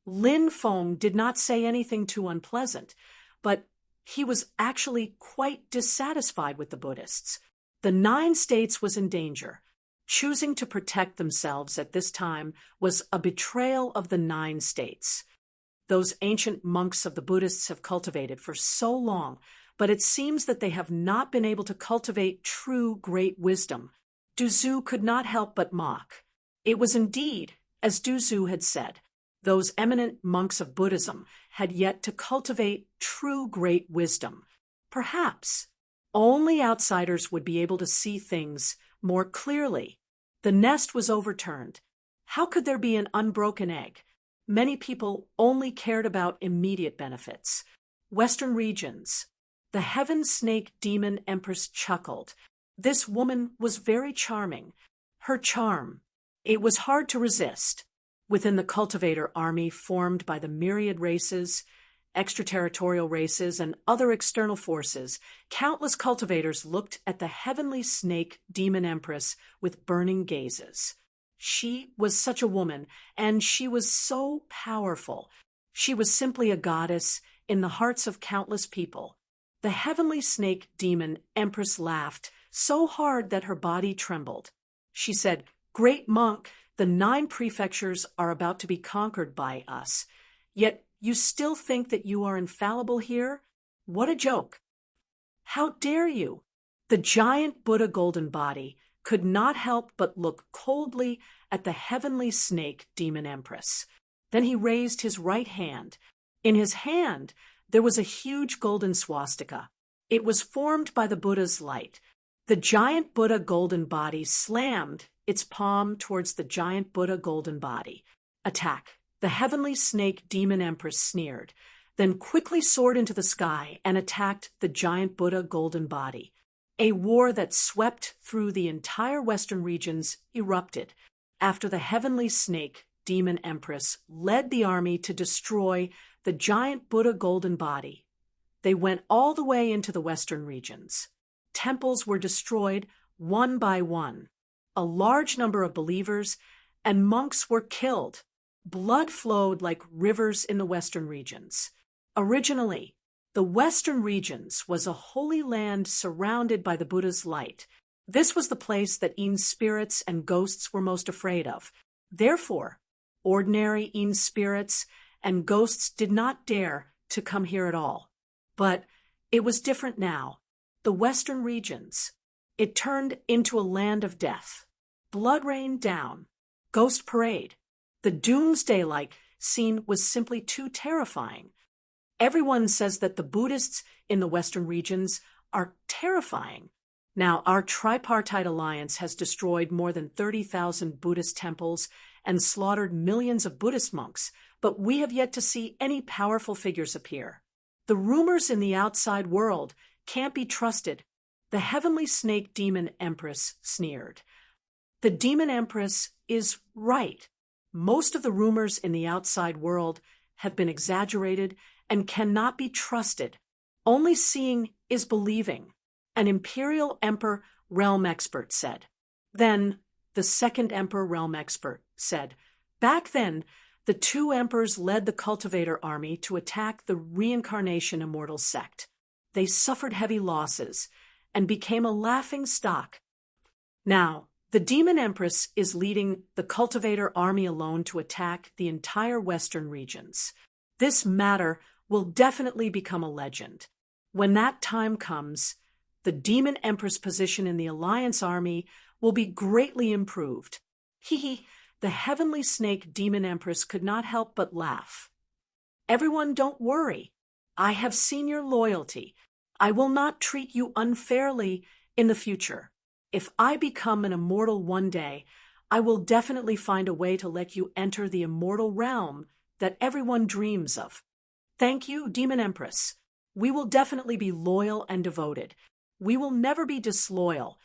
[SPEAKER 1] Lin Feng did not say anything too unpleasant, but he was actually quite dissatisfied with the Buddhists. The 9 states was in danger. Choosing to protect themselves at this time was a betrayal of the 9 states. Those ancient monks of the Buddhists have cultivated for so long, but it seems that they have not been able to cultivate true great wisdom. Duzu could not help but mock. It was indeed, as Duzu had said, those eminent monks of Buddhism had yet to cultivate true great wisdom. Perhaps only outsiders would be able to see things more clearly. The nest was overturned. How could there be an unbroken egg? Many people only cared about immediate benefits. Western regions. The heaven snake demon empress chuckled. This woman was very charming. Her charm. It was hard to resist. Within the cultivator army formed by the myriad races, extraterritorial races, and other external forces, countless cultivators looked at the heavenly snake demon empress with burning gazes. She was such a woman, and she was so powerful. She was simply a goddess in the hearts of countless people. The heavenly snake demon empress laughed so hard that her body trembled. She said, "Great monk, the 9 prefectures are about to be conquered by us. Yet you still think that you are infallible here? What a joke! How dare you?" The giant Buddha golden body could not help but look coldly at the heavenly snake demon empress. Then he raised his right hand. In his hand, there was a huge golden swastika. It was formed by the Buddha's light. The giant Buddha golden body slammed its palm towards the giant Buddha golden body. "Attack!" The heavenly snake demon empress sneered, then quickly soared into the sky and attacked the giant Buddha golden body. A war that swept through the entire western regions erupted after the heavenly snake demon empress led the army to destroy the giant Buddha golden body. They went all the way into the western regions. Temples were destroyed one by one. A large number of believers and monks were killed. Blood flowed like rivers in the western regions. Originally, the western regions was a holy land surrounded by the Buddha's light. This was the place that Yin spirits and ghosts were most afraid of. Therefore, ordinary Yin spirits and ghosts did not dare to come here at all. But it was different now. The western regions, it turned into a land of death. Blood rained down. Ghost parade. The doomsday-like scene was simply too terrifying. Everyone says that the Buddhists in the western regions are terrifying. Now, our tripartite alliance has destroyed more than 30,000 Buddhist temples and slaughtered millions of Buddhist monks, but we have yet to see any powerful figures appear. The rumors in the outside world can't be trusted. The heavenly snake demon empress sneered. The demon empress is right. Most of the rumors in the outside world have been exaggerated and cannot be trusted. Only seeing is believing, an imperial emperor realm expert said. Then the second emperor realm expert said, back then, the two emperors led the cultivator army to attack the reincarnation immortal sect. They suffered heavy losses and became a laughing stock. Now, the demon empress is leading the cultivator army alone to attack the entire western regions. This matter will definitely become a legend. When that time comes, the demon empress position in the alliance army will be greatly improved. The heavenly snake demon empress could not help but laugh. Everyone, don't worry. I have seen your loyalty. I will not treat you unfairly in the future. If I become an immortal one day, I will definitely find a way to let you enter the immortal realm that everyone dreams of. Thank you, Demon Empress. We will definitely be loyal and devoted. We will never be disloyal.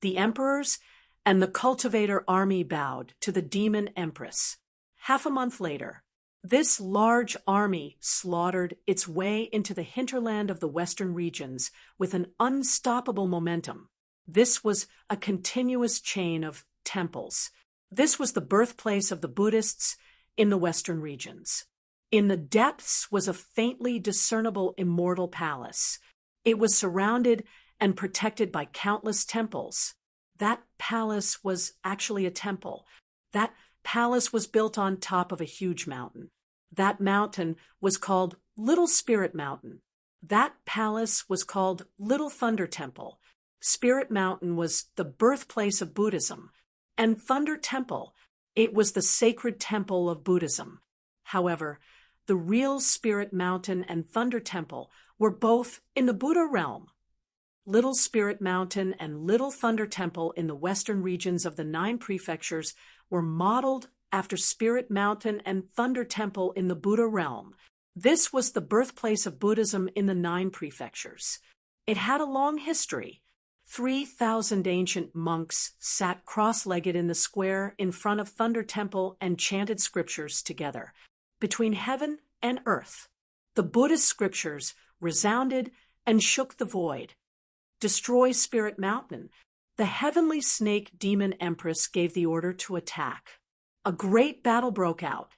[SPEAKER 1] The emperors and the cultivator army bowed to the Demon Empress. Half a month later, this large army slaughtered its way into the hinterland of the western regions with an unstoppable momentum. This was a continuous chain of temples. This was the birthplace of the Buddhists in the western regions. In the depths was a faintly discernible immortal palace. It was surrounded and protected by countless temples. That palace was actually a temple. That palace was built on top of a huge mountain. That mountain was called Little Spirit Mountain. That palace was called Little Thunder Temple. Spirit Mountain was the birthplace of Buddhism, and Thunder Temple, it was the sacred temple of Buddhism. However, the real Spirit Mountain and Thunder Temple were both in the Buddha realm. Little Spirit Mountain and Little Thunder Temple in the western regions of the 9 prefectures were modeled after Spirit Mountain and Thunder Temple in the Buddha realm. This was the birthplace of Buddhism in the 9 prefectures. It had a long history. 3,000 ancient monks sat cross-legged in the square in front of Thunder Temple and chanted scriptures together. Between heaven and earth, the Buddhist scriptures resounded and shook the void. Destroy Spirit Mountain. The heavenly snake demon empress gave the order to attack. A great battle broke out.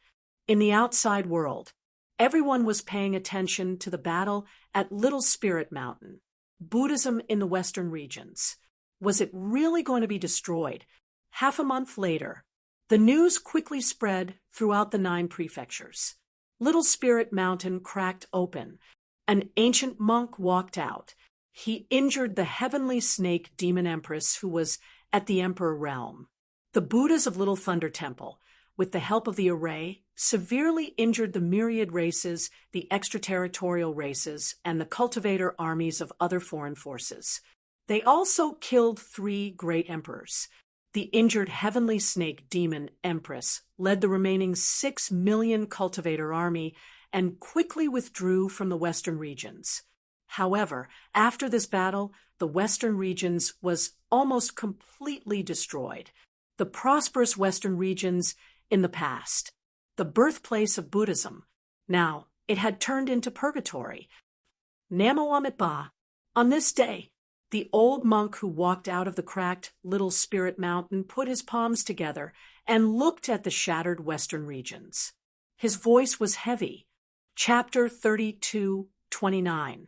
[SPEAKER 1] In the outside world, everyone was paying attention to the battle at Little Spirit Mountain. Buddhism in the western regions. Was it really going to be destroyed? Half a month later, the news quickly spread throughout the 9 prefectures. Little Spirit Mountain cracked open. An ancient monk walked out. He injured the heavenly snake demon empress who was at the emperor realm. The Buddhas of Little Thunder Temple, with the help of the array, severely injured the myriad races, the extraterritorial races, and the cultivator armies of other foreign forces. They also killed 3 great emperors. The injured heavenly snake demon empress led the remaining 6 million cultivator army and quickly withdrew from the western regions. However, after this battle, the western regions was almost completely destroyed. The prosperous western regions in the past, the birthplace of Buddhism, now it had turned into purgatory. Namo Amitabha. On this day, the old monk who walked out of the cracked Little Spirit Mountain put his palms together and looked at the shattered western regions. His voice was heavy. Chapter 32:29.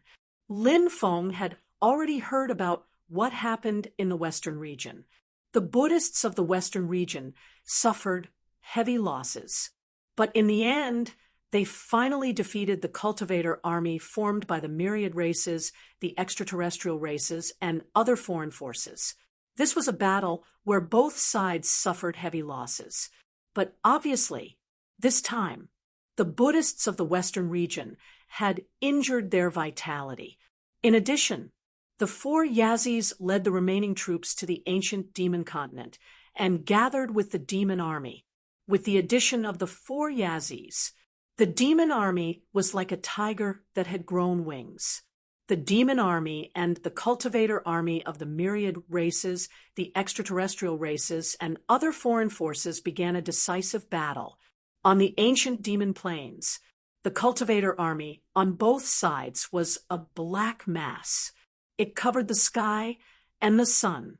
[SPEAKER 1] Lin Feng had already heard about what happened in the western region. The Buddhists of the western region suffered heavy losses. But in the end, they finally defeated the cultivator army formed by the myriad races, the extraterrestrial races, and other foreign forces. This was a battle where both sides suffered heavy losses. But obviously, this time, the Buddhists of the western region had injured their vitality. In addition, the 4 Yazis led the remaining troops to the ancient demon continent and gathered with the demon army. with the addition of the 4 Yazis. The demon army was like a tiger that had grown wings. The demon army and the cultivator army of the myriad races, the extraterrestrial races, and other foreign forces began a decisive battle. On the ancient demon plains, the cultivator army on both sides was a black mass. It covered the sky and the sun.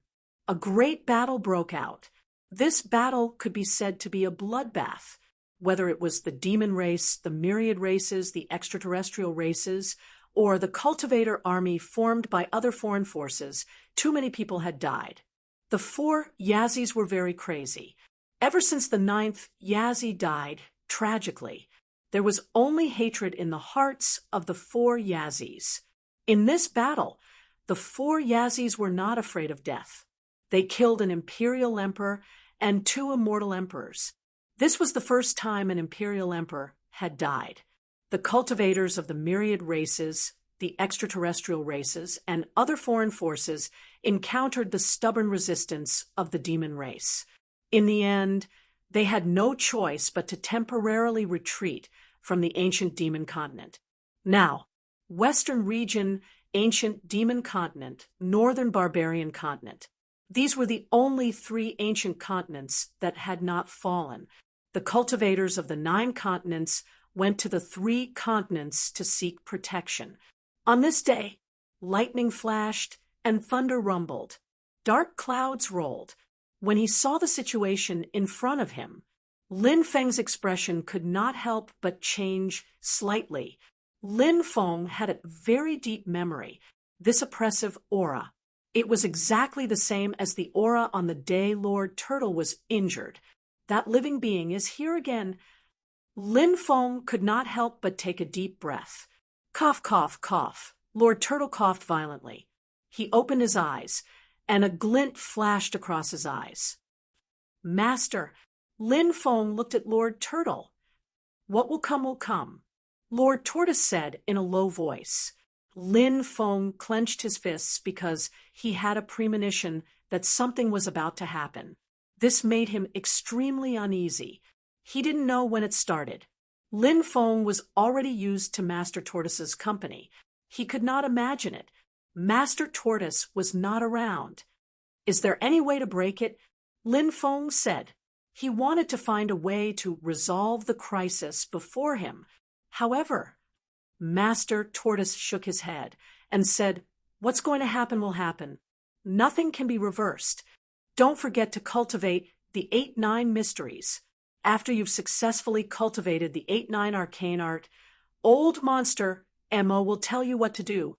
[SPEAKER 1] A great battle broke out. This battle could be said to be a bloodbath. Whether it was the demon race, the myriad races, the extraterrestrial races, or the cultivator army formed by other foreign forces, too many people had died. The 4 Yazis were very crazy. Ever since the 9th Yazi died, tragically, there was only hatred in the hearts of the 4 Yazis. In this battle, the 4 Yazis were not afraid of death. They killed an imperial emperor and 2 immortal emperors. This was the first time an imperial emperor had died. The cultivators of the myriad races, the extraterrestrial races, and other foreign forces encountered the stubborn resistance of the demon race. In the end, they had no choice but to temporarily retreat from the ancient demon continent. Now, Western region, ancient demon continent, northern barbarian continent. These were the only 3 ancient continents that had not fallen. The cultivators of the 9 continents went to the 3 continents to seek protection. On this day, lightning flashed and thunder rumbled. Dark clouds rolled. When he saw the situation in front of him, Lin Feng's expression could not help but change slightly. Lin Feng had a very deep memory, this oppressive aura. It was exactly the same as the aura on the day Lord Turtle was injured. That living being is here again. Lin Feng could not help but take a deep breath. Cough, cough, cough. Lord Turtle coughed violently. He opened his eyes, and a glint flashed across his eyes. Master, Lin Feng looked at Lord Turtle. What will come will come, Lord Tortoise said in a low voice. Lin Feng clenched his fists because he had a premonition that something was about to happen. This made him extremely uneasy. He didn't know when it started. Lin Feng was already used to Master Tortoise's company. He could not imagine it. Master Tortoise was not around. Is there any way to break it? Lin Feng said. He wanted to find a way to resolve the crisis before him. However, Master Tortoise shook his head and said, "What's going to happen will happen. Nothing can be reversed. Don't forget to cultivate the 8-9 mysteries. After you've successfully cultivated the 8-9 arcane art, Old Monster Mo will tell you what to do."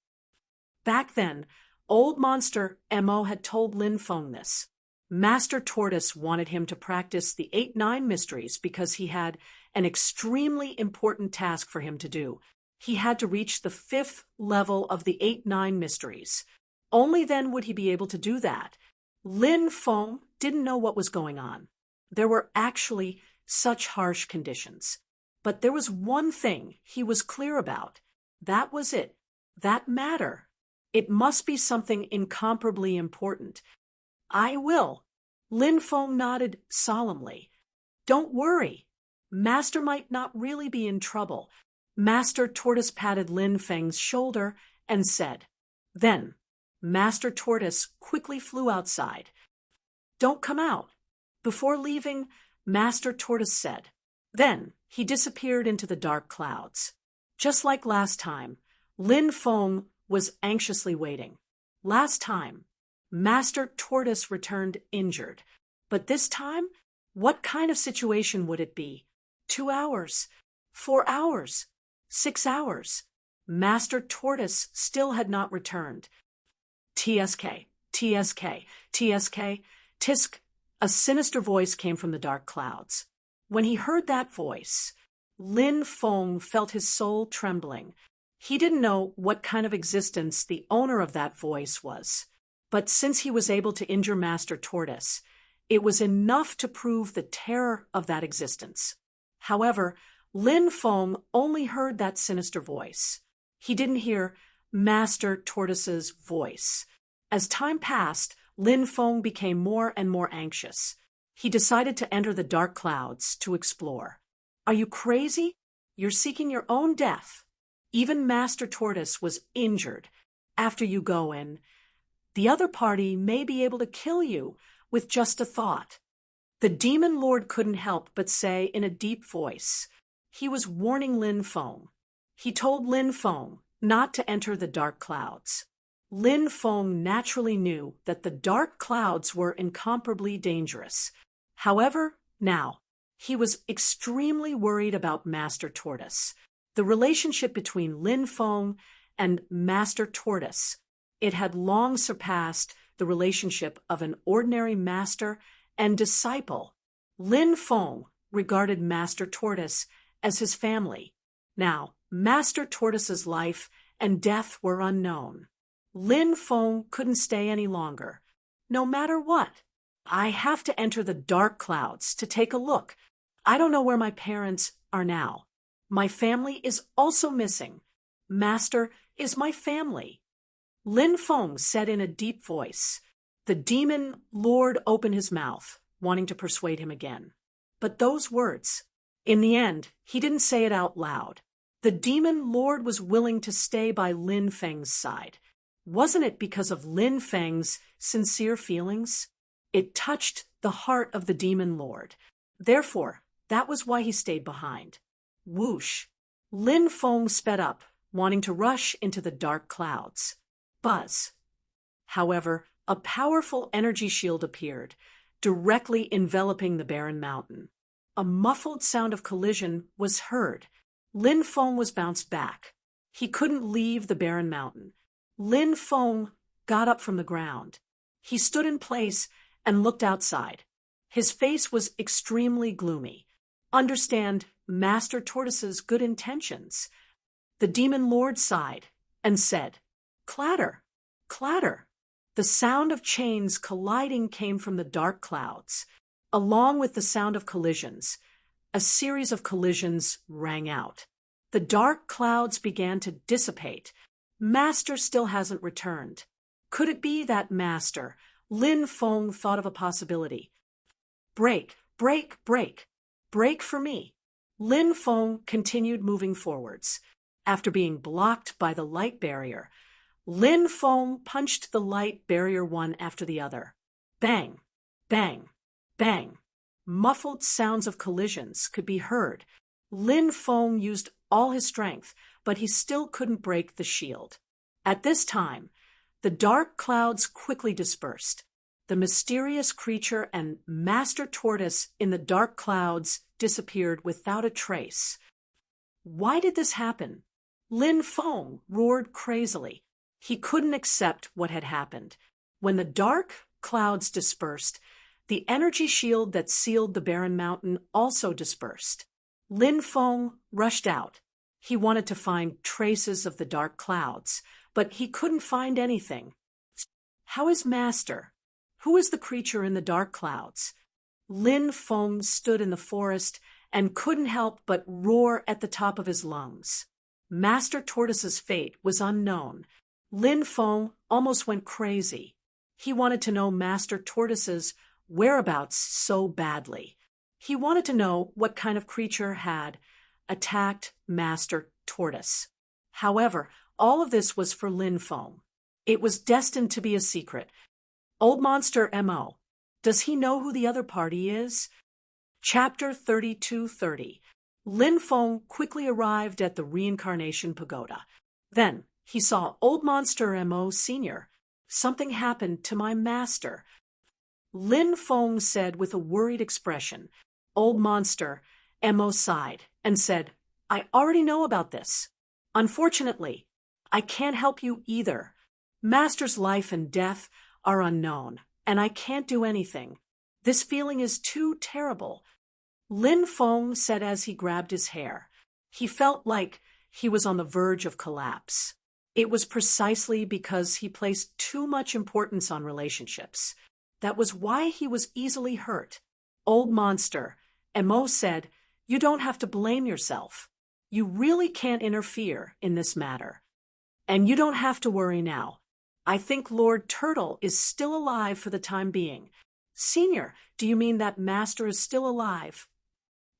[SPEAKER 1] Back then, Old Monster Mo had told Lin Feng this. Master Tortoise wanted him to practice the 8-9 mysteries because he had an extremely important task for him to do. He had to reach the 5th level of the 8-9 mysteries. Only then would he be able to do that. Lin Feng didn't know what was going on. There were actually such harsh conditions. But there was one thing he was clear about. That was it. That matter. It must be something incomparably important. I will. Lin Feng nodded solemnly. Don't worry. Master might not really be in trouble. Master Tortoise patted Lin Feng's shoulder and said. Then, Master Tortoise quickly flew outside. Don't come out. Before leaving, Master Tortoise said. Then, he disappeared into the dark clouds. Just like last time, Lin Feng was anxiously waiting. Last time, Master Tortoise returned injured. But this time, what kind of situation would it be? 2 hours, 4 hours, 6 hours. Master Tortoise still had not returned. TSK, TSK, TSK, Tisk. A sinister voice came from the dark clouds. When he heard that voice, Lin Feng felt his soul trembling. He didn't know what kind of existence the owner of that voice was. But since he was able to injure Master Tortoise, it was enough to prove the terror of that existence. However, Lin Feng only heard that sinister voice. He didn't hear Master Tortoise's voice. As time passed, Lin Feng became more and more anxious. He decided to enter the dark clouds to explore. Are you crazy? You're seeking your own death. Even Master Tortoise was injured. After you go in, the other party may be able to kill you with just a thought. The demon lord couldn't help but say in a deep voice. He was warning Lin Feng. He told Lin Feng not to enter the dark clouds. Lin Feng naturally knew that the dark clouds were incomparably dangerous. However, now, he was extremely worried about Master Tortoise. The relationship between Lin Feng and Master Tortoise, it had long surpassed the relationship of an ordinary master and disciple. Lin Feng regarded Master Tortoise as his family. Now, Master Tortoise's life and death were unknown. Lin Feng couldn't stay any longer. No matter what, I have to enter the dark clouds to take a look. I don't know where my parents are now. My family is also missing. Master is my family. Lin Feng said in a deep voice. The demon lord opened his mouth, wanting to persuade him again. But those words, in the end, he didn't say it out loud. The demon lord was willing to stay by Lin Feng's side. Wasn't it because of Lin Feng's sincere feelings? It touched the heart of the demon lord. Therefore, that was why he stayed behind. Whoosh! Lin Feng sped up, wanting to rush into the dark clouds. Buzz! However, a powerful energy shield appeared, directly enveloping the barren mountain. A muffled sound of collision was heard. Lin Feng was bounced back. He couldn't leave the barren mountain. Lin Feng got up from the ground. He stood in place and looked outside. His face was extremely gloomy. Understand Master Tortoise's good intentions. The demon lord sighed and said, "Clatter, clatter." The sound of chains colliding came from the dark clouds. Along with the sound of collisions, a series of collisions rang out. The dark clouds began to dissipate. Master still hasn't returned. Could it be that Master? Lin Feng thought of a possibility. Break, break, break. Break for me. Lin Feng continued moving forwards. After being blocked by the light barrier, Lin Feng punched the light barrier one after the other. Bang, bang, bang. Muffled sounds of collisions could be heard. Lin Feng used all his strength, but he still couldn't break the shield. At this time, the dark clouds quickly dispersed. The mysterious creature and Master Tortoise in the dark clouds disappeared without a trace. Why did this happen? Lin Feng roared crazily. He couldn't accept what had happened. When the dark clouds dispersed, the energy shield that sealed the barren mountain also dispersed. Lin Feng rushed out. He wanted to find traces of the dark clouds, but he couldn't find anything. How is Master? Who is the creature in the dark clouds? Lin Feng stood in the forest and couldn't help but roar at the top of his lungs. Master Tortoise's fate was unknown. Lin Feng almost went crazy. He wanted to know Master Tortoise's whereabouts so badly. He wanted to know what kind of creature had attacked Master Tortoise. However, all of this was for Lin Feng. It was destined to be a secret. Old Monster M.O. Does he know who the other party is? Chapter 32:30. Lin Feng quickly arrived at the reincarnation pagoda. Then he saw Old Monster M.O. Sr. Something happened to my master. Lin Feng said with a worried expression. Old Monster M.O. sighed and said, I already know about this. Unfortunately, I can't help you either. Master's life and death are unknown, and I can't do anything. This feeling is too terrible. Lin Feng said as he grabbed his hair. He felt like he was on the verge of collapse. It was precisely because he placed too much importance on relationships. That was why he was easily hurt. Old Monster M.O. said, You don't have to blame yourself. You really can't interfere in this matter. And you don't have to worry now. I think Lord Turtle is still alive for the time being. Senior, do you mean that master is still alive?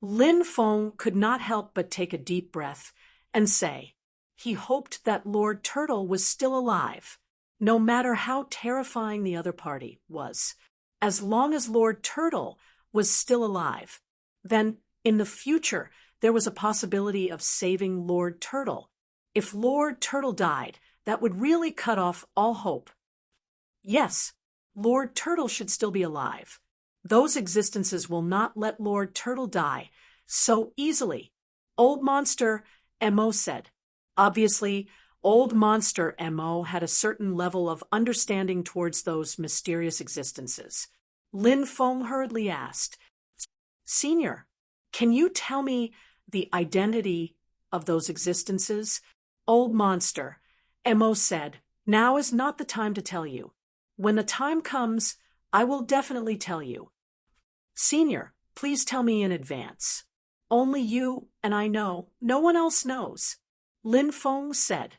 [SPEAKER 1] Lin Feng could not help but take a deep breath and say, he hoped that Lord Turtle was still alive, no matter how terrifying the other party was. As long as Lord Turtle was still alive, then, in the future, there was a possibility of saving Lord Turtle. If Lord Turtle died, that would really cut off all hope. Yes, Lord Turtle should still be alive. Those existences will not let Lord Turtle die so easily, Old Monster M.O. said. Obviously, Old Monster M.O. had a certain level of understanding towards those mysterious existences. Lin Feng hurriedly asked, Senior, can you tell me the identity of those existences? Old Monster M.O. said, now is not the time to tell you. When the time comes, I will definitely tell you. Senior, please tell me in advance. Only you and I know. No one else knows. Lin Feng said.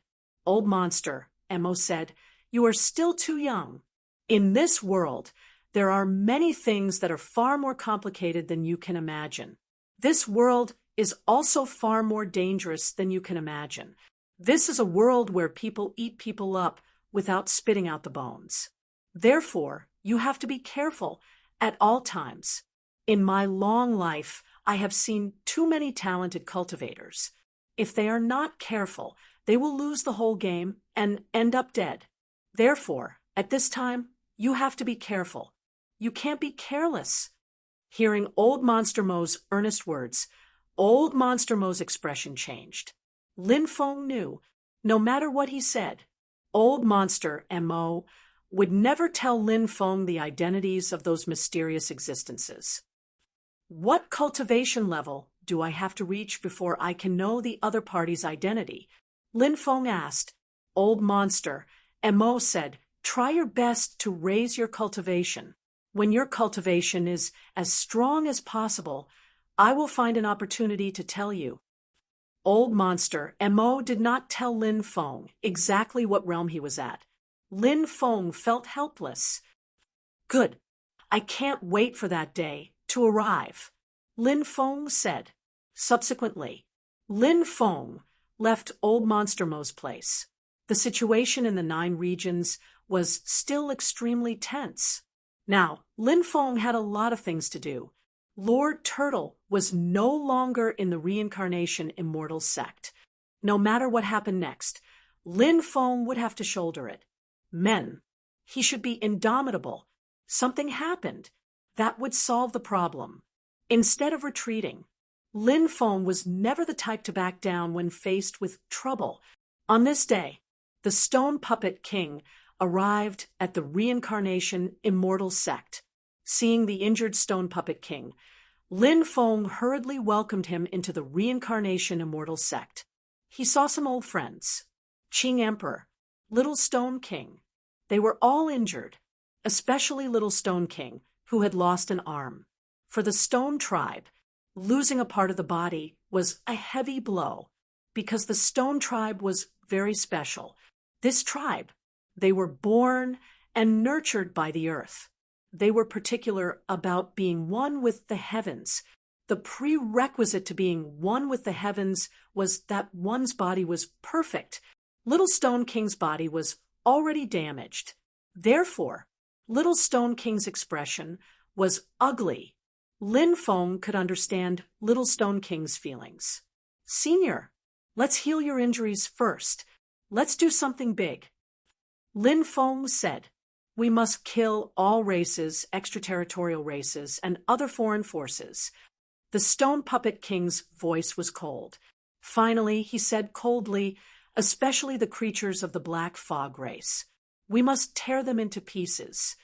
[SPEAKER 1] Old Monster M.O. said, you are still too young. In this world, there are many things that are far more complicated than you can imagine. This world is also far more dangerous than you can imagine. This is a world where people eat people up without spitting out the bones. Therefore, you have to be careful at all times. In my long life, I have seen too many talented cultivators. If they are not careful, they will lose the whole game and end up dead. Therefore, at this time, you have to be careful. You can't be careless. Hearing Old Monster Mo's earnest words, Old Monster Mo's expression changed. Lin Feng knew, no matter what he said, Old Monster M.O. would never tell Lin Feng the identities of those mysterious existences. What cultivation level do I have to reach before I can know the other party's identity? Lin Feng asked. Old Monster M.O. said, try your best to raise your cultivation. When your cultivation is as strong as possible, I will find an opportunity to tell you. Old Monster M.O. did not tell Lin Feng exactly what realm he was at. Lin Feng felt helpless. Good. I can't wait for that day to arrive, Lin Feng said. Subsequently, Lin Feng left Old Monster Mo's place. The situation in the 9 regions was still extremely tense. Now, Lin Feng had a lot of things to do. Lord Turtle was no longer in the reincarnation immortal sect. No matter what happened next, Lin Feng would have to shoulder it. Men, he should be indomitable. Something happened that would solve the problem. Instead of retreating, Lin Feng was never the type to back down when faced with trouble. On this day, the Stone Puppet King arrived at the reincarnation immortal sect. Seeing the injured Stone Puppet King, Lin Feng hurriedly welcomed him into the reincarnation immortal sect. He saw some old friends, Qing Emperor, Little Stone King. They were all injured, especially Little Stone King, who had lost an arm. For the Stone Tribe, losing a part of the body was a heavy blow, because the Stone Tribe was very special. This tribe, they were born and nurtured by the earth. They were particular about being one with the heavens. The prerequisite to being one with the heavens was that one's body was perfect. Little Stone King's body was already damaged. Therefore, Little Stone King's expression was ugly. Lin Feng could understand Little Stone King's feelings. Senior, let's heal your injuries first. Let's do something big. Lin Feng said, we must kill all races, extraterritorial races, and other foreign forces. The Stone Puppet King's voice was cold. Finally, he said coldly, especially the creatures of the Black Fog race. We must tear them into pieces.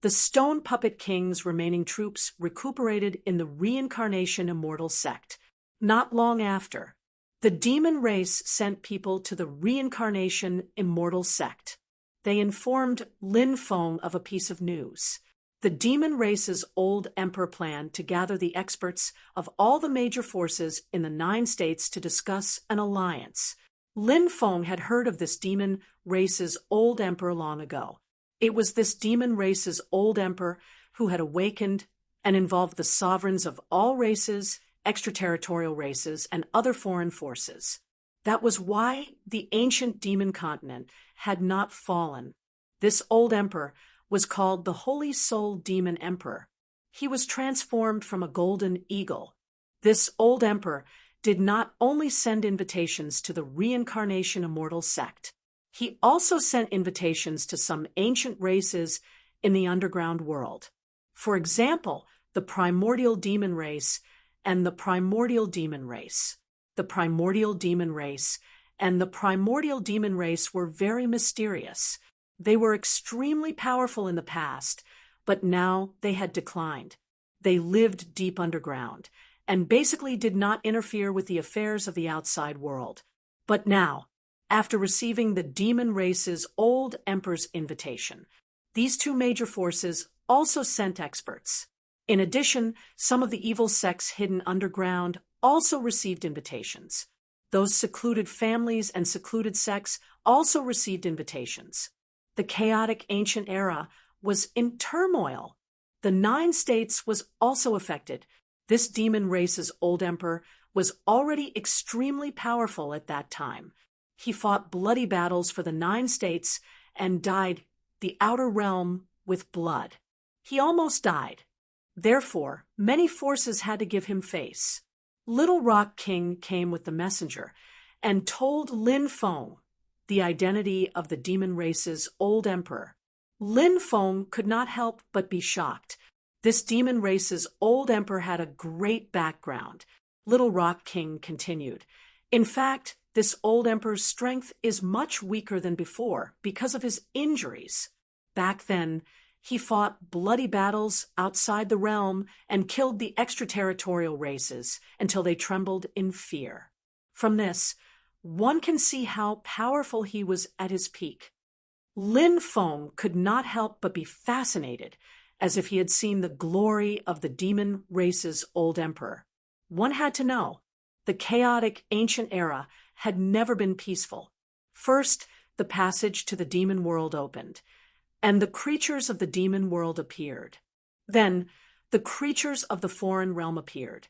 [SPEAKER 1] The Stone Puppet King's remaining troops recuperated in the reincarnation immortal sect. Not long after, the demon race sent people to the reincarnation immortal sect. They informed Lin Feng of a piece of news. The demon race's old emperor planned to gather the experts of all the major forces in the 9 states to discuss an alliance. Lin Feng had heard of this demon race's old emperor long ago. It was this demon race's old emperor who had awakened and involved the sovereigns of all races, extraterritorial races, and other foreign forces. That was why the ancient demon continent had not fallen. This old emperor was called the Holy Soul Demon Emperor. He was transformed from a golden eagle. This old emperor did not only send invitations to the reincarnation immortal sect, he also sent invitations to some ancient races in the underground world. For example, the primordial demon race and the primordial demon race. The primordial demon race and the primordial demon race were very mysterious. They were extremely powerful in the past, but now they had declined. They lived deep underground and basically did not interfere with the affairs of the outside world. But now, after receiving the demon race's old emperor's invitation, these two major forces also sent experts. In addition, some of the evil sects hidden underground also received invitations. Those secluded families and secluded sects also received invitations. The chaotic ancient era was in turmoil. The 9 states was also affected. This demon race's old emperor was already extremely powerful at that time. He fought bloody battles for the 9 states and dyed the outer realm with blood. He almost died. Therefore, many forces had to give him face. Little Rock King came with the messenger and told Lin Feng the identity of the demon race's old emperor. Lin Feng could not help but be shocked. This demon race's old emperor had a great background. Little Rock King continued. In fact, this old emperor's strength is much weaker than before because of his injuries. Back then, he fought bloody battles outside the realm and killed the extraterritorial races until they trembled in fear. From this, one can see how powerful he was at his peak. Lin Feng could not help but be fascinated, as if he had seen the glory of the demon race's old emperor. One had to know, the chaotic ancient era had never been peaceful. First, the passage to the demon world opened, and the creatures of the demon world appeared. Then, the creatures of the foreign realm appeared,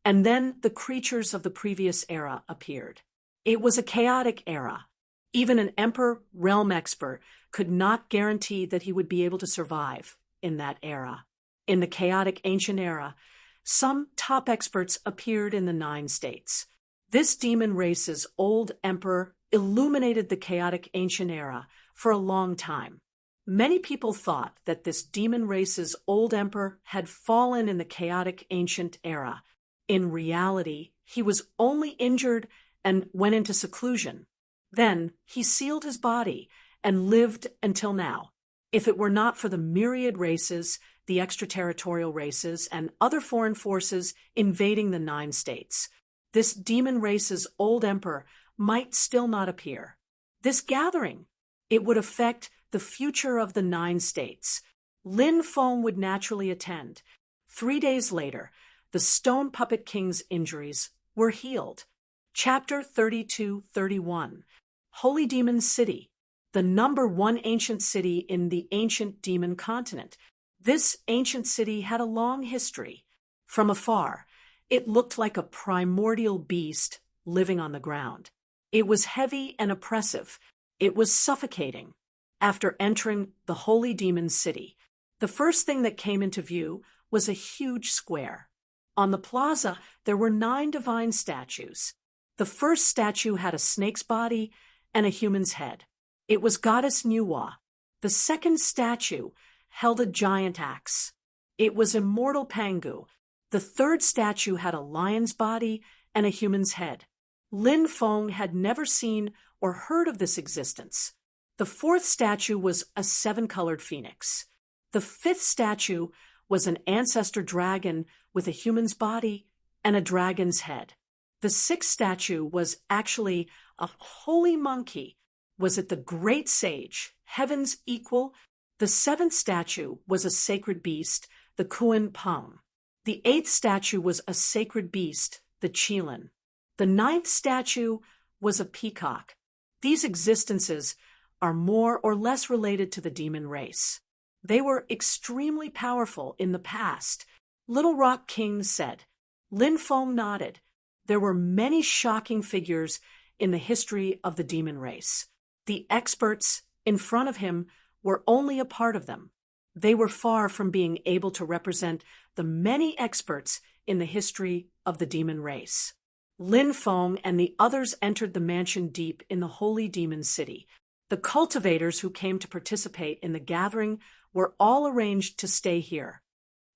[SPEAKER 1] and then the creatures of the previous era appeared. It was a chaotic era. Even an emperor realm expert could not guarantee that he would be able to survive in that era. In the chaotic ancient era, some top experts appeared in the 9 states. This demon race's old emperor illuminated the chaotic ancient era for a long time. Many people thought that this demon race's old emperor had fallen in the chaotic ancient era. In reality, he was only injured and went into seclusion. Then he sealed his body and lived until now. If it were not for the myriad races, the extraterritorial races, and other foreign forces invading the 9 states, this demon race's old emperor might still not appear. This gathering, it would affect the future of the 9 states. Lin Feng would naturally attend. 3 days later, the Stone Puppet King's injuries were healed. Chapter 32-31. Holy Demon City, the #1 ancient city in the ancient demon continent. This ancient city had a long history. From afar, it looked like a primordial beast living on the ground. It was heavy and oppressive. It was suffocating. After entering the Holy Demon City, the first thing that came into view was a huge square. On the plaza, there were 9 divine statues. The first statue had a snake's body and a human's head. It was Goddess Nuwa. The second statue held a giant axe. It was Immortal Pangu. The third statue had a lion's body and a human's head. Lin Feng had never seen or heard of this existence. The fourth statue was a 7-colored phoenix. The fifth statue was an ancestor dragon with a human's body and a dragon's head. The sixth statue was actually a holy monkey. Was it the great sage, heaven's equal? The seventh statue was a sacred beast, the Kuan Pang. The eighth statue was a sacred beast, the Qilin. The ninth statue was a peacock. These existences are more or less related to the demon race. They were extremely powerful in the past, Little Rock King said. Lin Feng nodded. There were many shocking figures in the history of the demon race. The experts in front of him were only a part of them. They were far from being able to represent the many experts in the history of the demon race. Lin Feng and the others entered the mansion deep in the holy demon city. The cultivators who came to participate in the gathering were all arranged to stay here.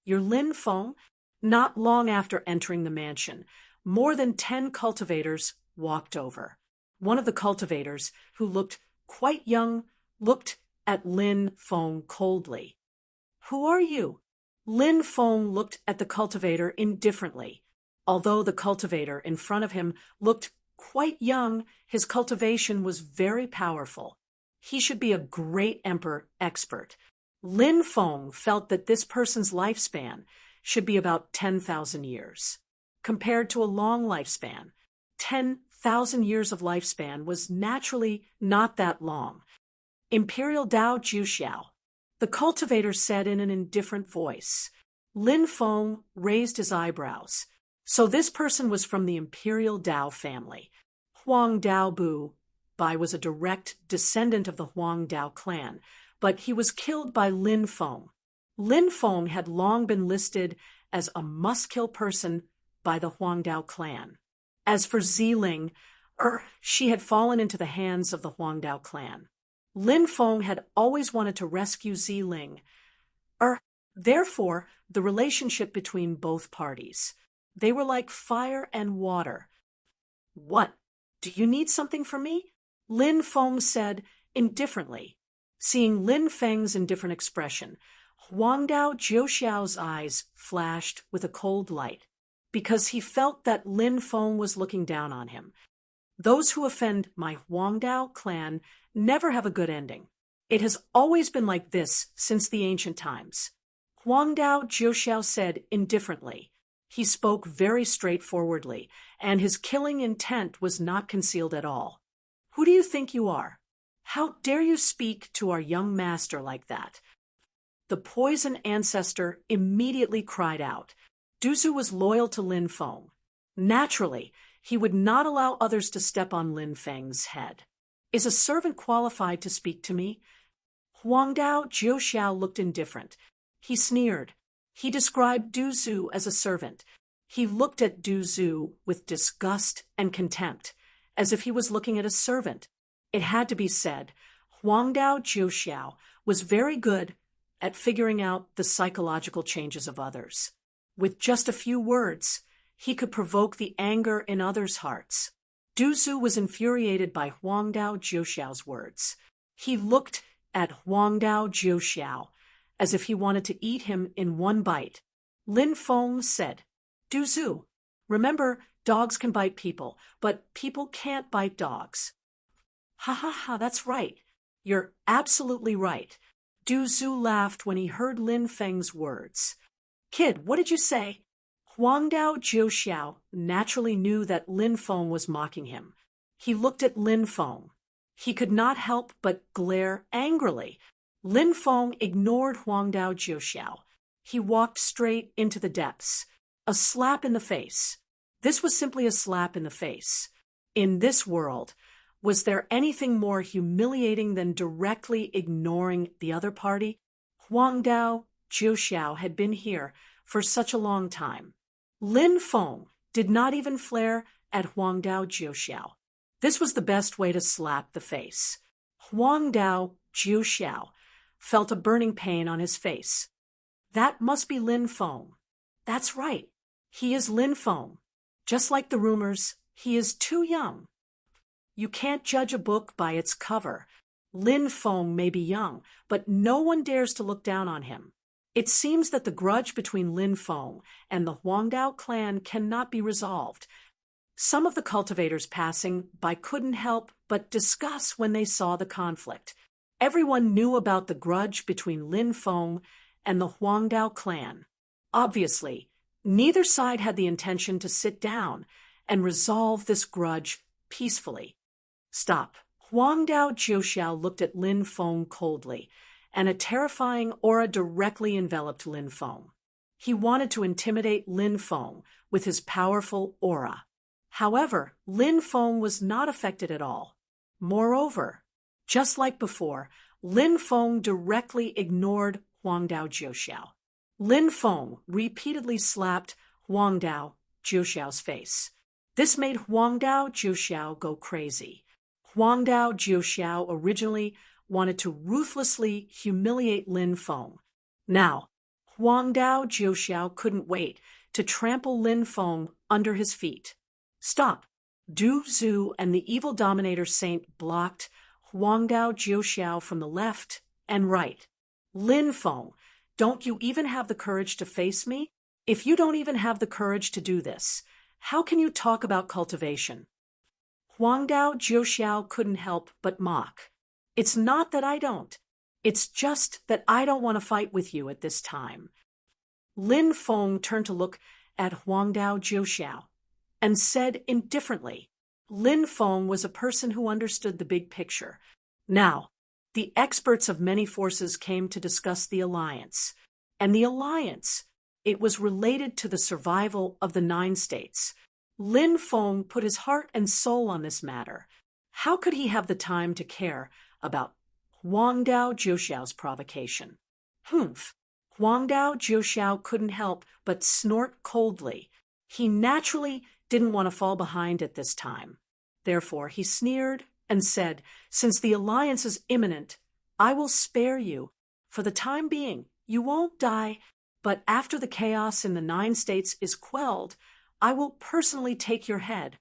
[SPEAKER 1] You're Lin Feng? Not long after entering the mansion, more than 10 cultivators walked over. One of the cultivators, who looked quite young, looked at Lin Feng coldly. Who are you? Lin Feng looked at the cultivator indifferently. Although the cultivator in front of him looked quite young, his cultivation was very powerful. He should be a great emperor expert. Lin Feng felt that this person's lifespan should be about 10,000 years. Compared to a long lifespan, 10,000 years of lifespan was naturally not that long. Imperial Dao Juxiao, the cultivator said in an indifferent voice. Lin Feng raised his eyebrows. So this person was from the Imperial Dao family. Huang Dao Bu Bai was a direct descendant of the Huang Dao clan, but he was killed by Lin Feng. Lin Feng had long been listed as a must-kill person by the Huang Dao clan. As for Ziling, she had fallen into the hands of the Huang Dao clan. Lin Feng had always wanted to rescue Ziling. Therefore, the relationship between both parties. They were like fire and water. What? Do you need something from me? Lin Feng said indifferently. Seeing Lin Feng's indifferent expression, Huangdao Jiuxiao's eyes flashed with a cold light, because he felt that Lin Feng was looking down on him. Those who offend my Huangdao clan never have a good ending. It has always been like this since the ancient times. Huangdao Jiuxiao said indifferently. He spoke very straightforwardly, and his killing intent was not concealed at all. Who do you think you are? How dare you speak to our young master like that? The poison ancestor immediately cried out. Duzu was loyal to Lin Feng. Naturally, he would not allow others to step on Lin Feng's head. Is a servant qualified to speak to me? Huangdao Jiuxiao looked indifferent. He sneered. He described Duzu as a servant. He looked at Duzu with disgust and contempt, as if he was looking at a servant. It had to be said, Huangdao Jiuxiao was very good at figuring out the psychological changes of others. With just a few words, he could provoke the anger in others' hearts. Duzu was infuriated by Huangdao Jiuxiao's words. He looked at Huangdao Jiuxiao as if he wanted to eat him in one bite. Lin Feng said, Duzu, remember, dogs can bite people, but people can't bite dogs. Ha ha ha, that's right. You're absolutely right. Duzu laughed when he heard Lin Feng's words. Kid, what did you say? Huangdao Jiuxiao naturally knew that Lin Feng was mocking him. He looked at Lin Feng. He could not help but glare angrily. Lin Feng ignored Huangdao Jiuxiao. He walked straight into the depths. A slap in the face. This was simply a slap in the face. In this world, was there anything more humiliating than directly ignoring the other party? Huangdao Jiuxiao had been here for such a long time. Lin Feng did not even flare at Huangdao Jiuxiao. This was the best way to slap the face. Huangdao Jiuxiao felt a burning pain on his face. That must be Lin Feng. That's right. He is Lin Feng. Just like the rumors, he is too young. You can't judge a book by its cover. Lin Feng may be young, but no one dares to look down on him. It seems that the grudge between Lin Feng and the Huangdao clan cannot be resolved. Some of the cultivators passing by couldn't help but discuss when they saw the conflict. Everyone knew about the grudge between Lin Feng and the Huangdao clan. Obviously, neither side had the intention to sit down and resolve this grudge peacefully. Stop. Huangdao Jiuxiao looked at Lin Feng coldly, and a terrifying aura directly enveloped Lin Feng. He wanted to intimidate Lin Feng with his powerful aura. However, Lin Feng was not affected at all. Moreover, just like before, Lin Feng directly ignored Huangdao Jiuxiao. Lin Feng repeatedly slapped Huangdao Jiuxiao's face. This made Huangdao Jiuxiao go crazy. Huangdao Jiuxiao originally wanted to ruthlessly humiliate Lin Feng. Now, Huangdao Jiuxiao couldn't wait to trample Lin Feng under his feet. Stop! Du Zhu and the evil dominator saint blocked Huangdao Jiuxiao from the left and right. Lin Feng, don't you even have the courage to face me? If you don't even have the courage to do this, how can you talk about cultivation? Huangdao Jiuxiao couldn't help but mock. It's not that I don't. It's just that I don't want to fight with you at this time. Lin Feng turned to look at Huangdao Jiuxiao and said indifferently, Lin Feng was a person who understood the big picture. Now, the experts of many forces came to discuss the alliance. And the alliance, it was related to the survival of the 9 states. Lin Feng put his heart and soul on this matter. How could he have the time to care about Huangdao Jiuxiao's provocation? Humph! Huangdao Jiuxiao couldn't help but snort coldly. He naturally didn't want to fall behind at this time. Therefore, he sneered and said, since the alliance is imminent, I will spare you. For the time being, you won't die, but after the chaos in the 9 states is quelled, I will personally take your head.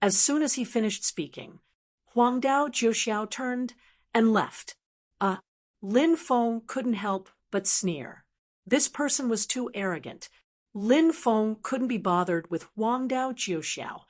[SPEAKER 1] As soon as he finished speaking, Huangdao Jiuxiao turned and left. Lin Feng couldn't help but sneer. This person was too arrogant. Lin Feng couldn't be bothered with Huangdao Jiuxiao.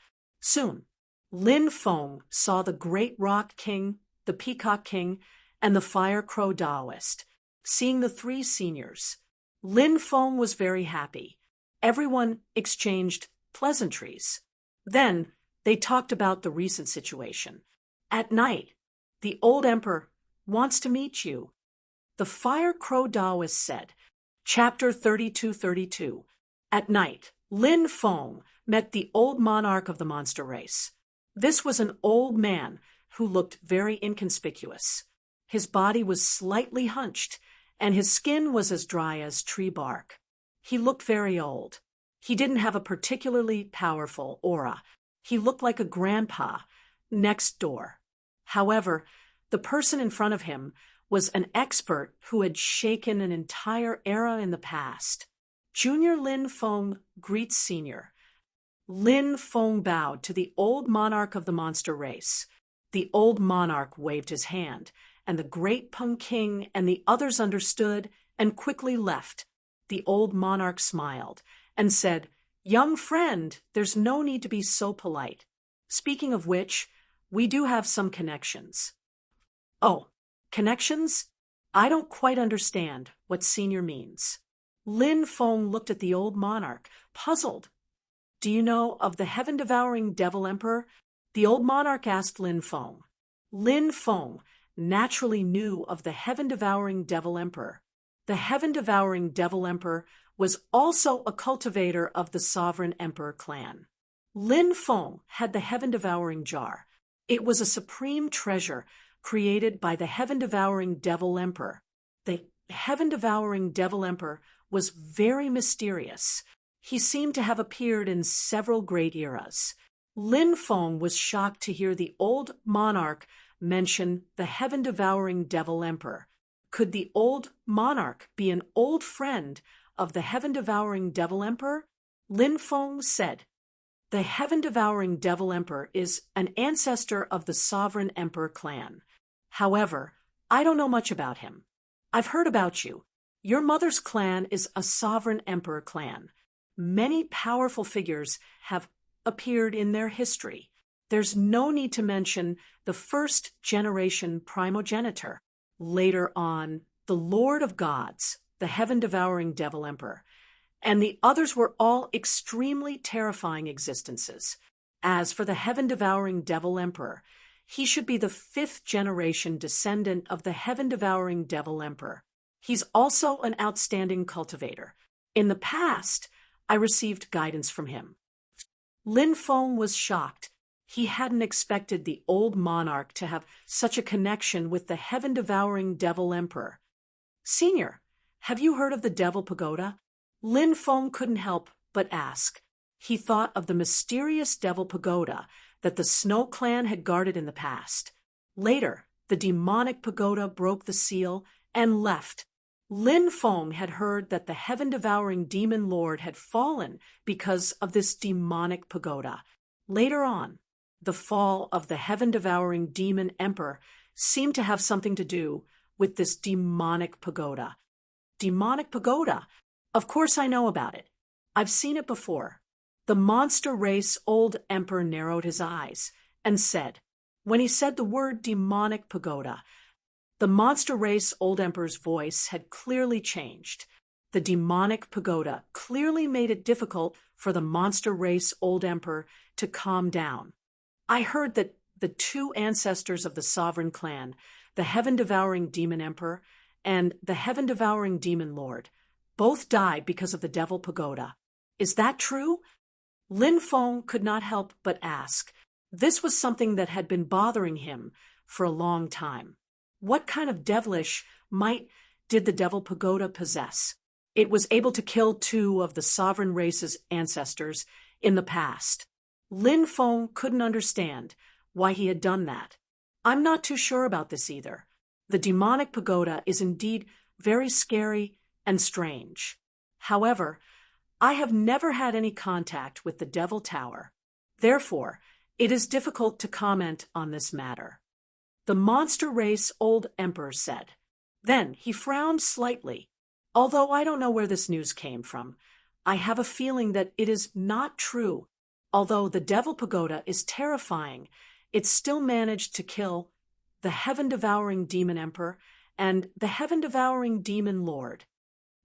[SPEAKER 1] Soon, Lin Feng saw the Great Rock King, the Peacock King, and the Fire Crow Taoist. Seeing the 3 seniors, Lin Feng was very happy. Everyone exchanged pleasantries. Then they talked about the recent situation. At night, the old emperor wants to meet you. The Fire Crow Taoist said, Chapter 3232. At night, Lin Feng met the old monarch of the monster race. This was an old man who looked very inconspicuous. His body was slightly hunched, and his skin was as dry as tree bark. He looked very old. He didn't have a particularly powerful aura. He looked like a grandpa next door. However, the person in front of him was an expert who had shaken an entire era in the past. Junior Lin Feng greets Senior. Lin Feng bowed to the old monarch of the monster race. The old monarch waved his hand, and the great Peng King and the others understood and quickly left. The old monarch smiled and said, Young friend, there's no need to be so polite. Speaking of which, we do have some connections. Oh, connections? I don't quite understand what Senior means. Lin Feng looked at the old monarch, puzzled. Do you know of the heaven-devouring devil emperor? The old monarch asked Lin Feng. Lin Feng naturally knew of the heaven-devouring devil emperor. The heaven-devouring devil emperor was also a cultivator of the sovereign emperor clan. Lin Feng had the heaven-devouring jar. It was a supreme treasure created by the heaven-devouring devil emperor. The heaven-devouring devil emperor was very mysterious. He seemed to have appeared in several great eras. Lin Feng was shocked to hear the old monarch mention the heaven-devouring devil emperor. Could the old monarch be an old friend of the heaven-devouring devil emperor? Lin Feng said, The heaven-devouring devil emperor is an ancestor of the sovereign emperor clan. However, I don't know much about him. I've heard about you. Your mother's clan is a sovereign emperor clan. Many powerful figures have appeared in their history. There's no need to mention the first-generation primogenitor. Later on, the Lord of Gods, the heaven-devouring devil emperor, and the others were all extremely terrifying existences. As for the heaven-devouring devil emperor, he should be the fifth-generation descendant of the heaven-devouring devil emperor. He's also an outstanding cultivator. In the past, I received guidance from him. Lin Feng was shocked. He hadn't expected the old monarch to have such a connection with the heaven-devouring devil emperor. Senior, have you heard of the Devil Pagoda? Lin Feng couldn't help but ask. He thought of the mysterious Devil Pagoda that the Snow Clan had guarded in the past. Later, the demonic pagoda broke the seal and left. Lin Feng had heard that the heaven-devouring demon lord had fallen because of this demonic pagoda. Later on, the fall of the heaven-devouring demon emperor seemed to have something to do with this demonic pagoda. Demonic pagoda? Of course I know about it. I've seen it before. The monster race old emperor narrowed his eyes and said, when he said the word demonic pagoda, the monster race old emperor's voice had clearly changed. The demonic pagoda clearly made it difficult for the monster race old emperor to calm down. I heard that the two ancestors of the sovereign clan, the heaven-devouring demon emperor and the heaven-devouring demon lord, both died because of the devil pagoda. Is that true? Lin Feng could not help but ask. This was something that had been bothering him for a long time. What kind of devilish might did the devil pagoda possess? It was able to kill two of the sovereign race's ancestors in the past. Lin Feng couldn't understand why he had done that. I'm not too sure about this either. The demonic pagoda is indeed very scary and strange. However, I have never had any contact with the Devil Tower. Therefore, it is difficult to comment on this matter. The monster race old emperor said. Then he frowned slightly. Although I don't know where this news came from, I have a feeling that it is not true. Although the Devil Pagoda is terrifying, it still managed to kill the heaven-devouring demon emperor and the heaven-devouring demon lord.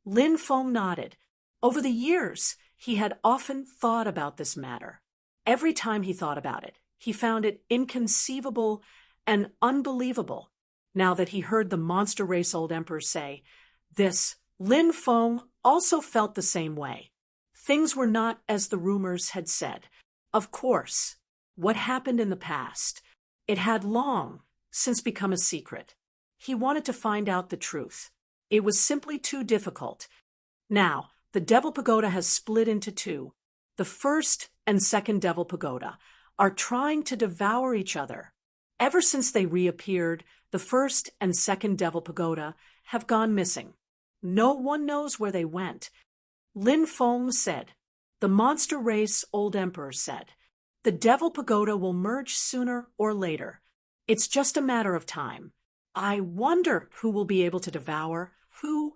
[SPEAKER 1] Lin Feng nodded. Over the years, he had often thought about this matter. Every time he thought about it, he found it inconceivable and unbelievable. Now that he heard the monster race old emperor say this, Lin Feng also felt the same way. Things were not as the rumors had said. Of course, what happened in the past, it had long since become a secret. He wanted to find out the truth. It was simply too difficult. Now, the Devil Pagoda has split into two. The first and second Devil Pagoda are trying to devour each other. Ever since they reappeared, the first and second Devil Pagoda have gone missing. No one knows where they went. Lin Feng said. The monster race old emperor said. The Devil Pagoda will merge sooner or later. It's just a matter of time. I wonder who will be able to devour who.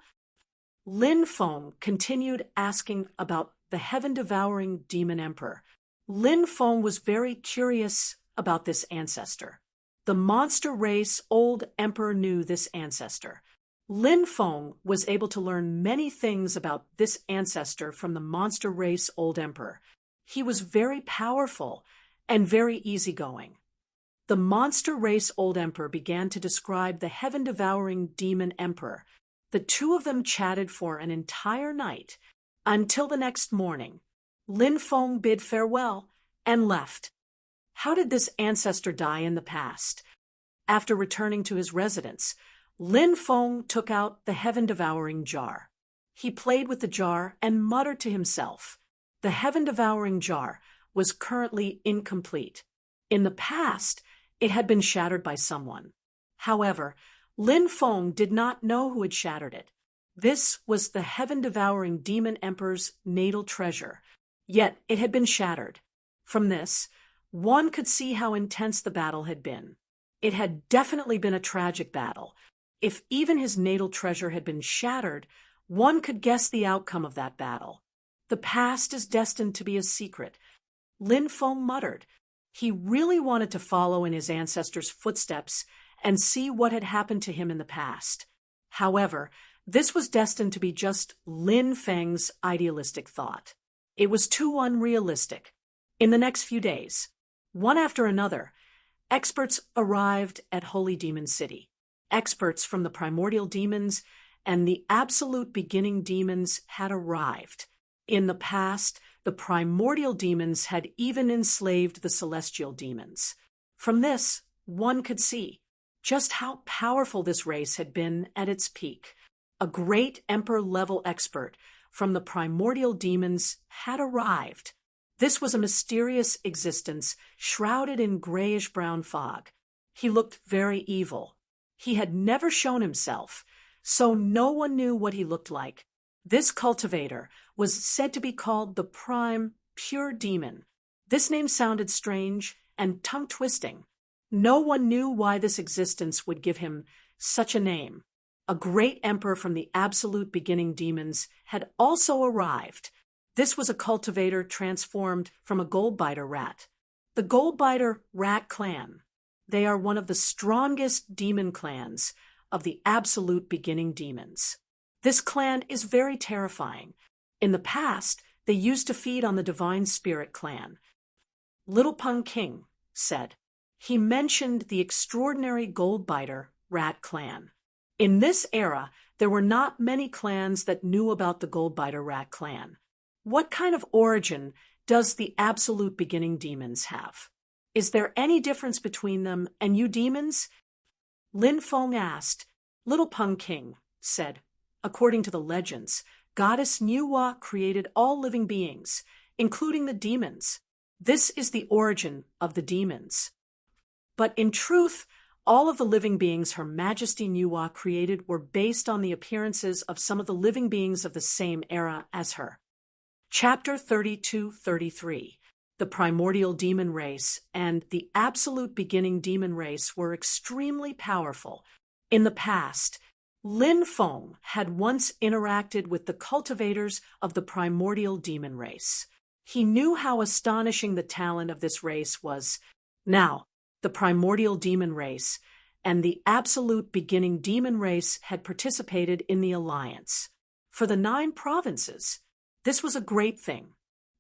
[SPEAKER 1] Lin Feng continued asking about the heaven-devouring demon emperor. Lin Feng was very curious about this ancestor. The monster race old emperor knew this ancestor. Lin Feng was able to learn many things about this ancestor from the monster race old emperor. He was very powerful and very easygoing. The monster race old emperor began to describe the heaven-devouring demon emperor. The two of them chatted for an entire night, until the next morning. Lin Feng bid farewell and left. How did this ancestor die in the past? After returning to his residence, Lin Feng took out the heaven-devouring jar. He played with the jar and muttered to himself. The heaven-devouring jar was currently incomplete. In the past, it had been shattered by someone. However, Lin Feng did not know who had shattered it. This was the heaven-devouring demon emperor's natal treasure, yet it had been shattered. From this, one could see how intense the battle had been. It had definitely been a tragic battle. If even his natal treasure had been shattered, one could guess the outcome of that battle. The past is destined to be a secret. Lin Feng muttered. He really wanted to follow in his ancestors' footsteps and see what had happened to him in the past. However, this was destined to be just Lin Feng's idealistic thought. It was too unrealistic. In the next few days, one after another, experts arrived at Holy Demon City. Experts from the primordial demons and the absolute beginning demons had arrived. In the past, the primordial demons had even enslaved the celestial demons. From this, one could see just how powerful this race had been at its peak. A great emperor-level expert from the primordial demons had arrived. This was a mysterious existence shrouded in grayish-brown fog. He looked very evil. He had never shown himself, so no one knew what he looked like. This cultivator was said to be called the Prime Pure Demon. This name sounded strange and tongue-twisting. No one knew why this existence would give him such a name. A great emperor from the absolute beginning demons had also arrived. This was a cultivator transformed from a goldbiter rat. The goldbiter rat clan. They are one of the strongest demon clans of the absolute beginning demons. This clan is very terrifying. In the past, they used to feed on the divine spirit clan. Little Pung King said. He mentioned the extraordinary goldbiter rat clan. In this era, there were not many clans that knew about the goldbiter rat clan. What kind of origin does the absolute beginning demons have? Is there any difference between them and you demons? Lin Feng asked. Little Pung King said, according to the legends, Goddess Nuwa created all living beings, including the demons. This is the origin of the demons. But in truth, all of the living beings Her Majesty Nuwa created were based on the appearances of some of the living beings of the same era as her. Chapter 32-33. The primordial demon race and the absolute beginning demon race were extremely powerful. In the past, Lin Feng had once interacted with the cultivators of the primordial demon race. He knew how astonishing the talent of this race was. Now, the primordial demon race and the absolute beginning demon race had participated in the alliance. For the 9 provinces, this was a great thing.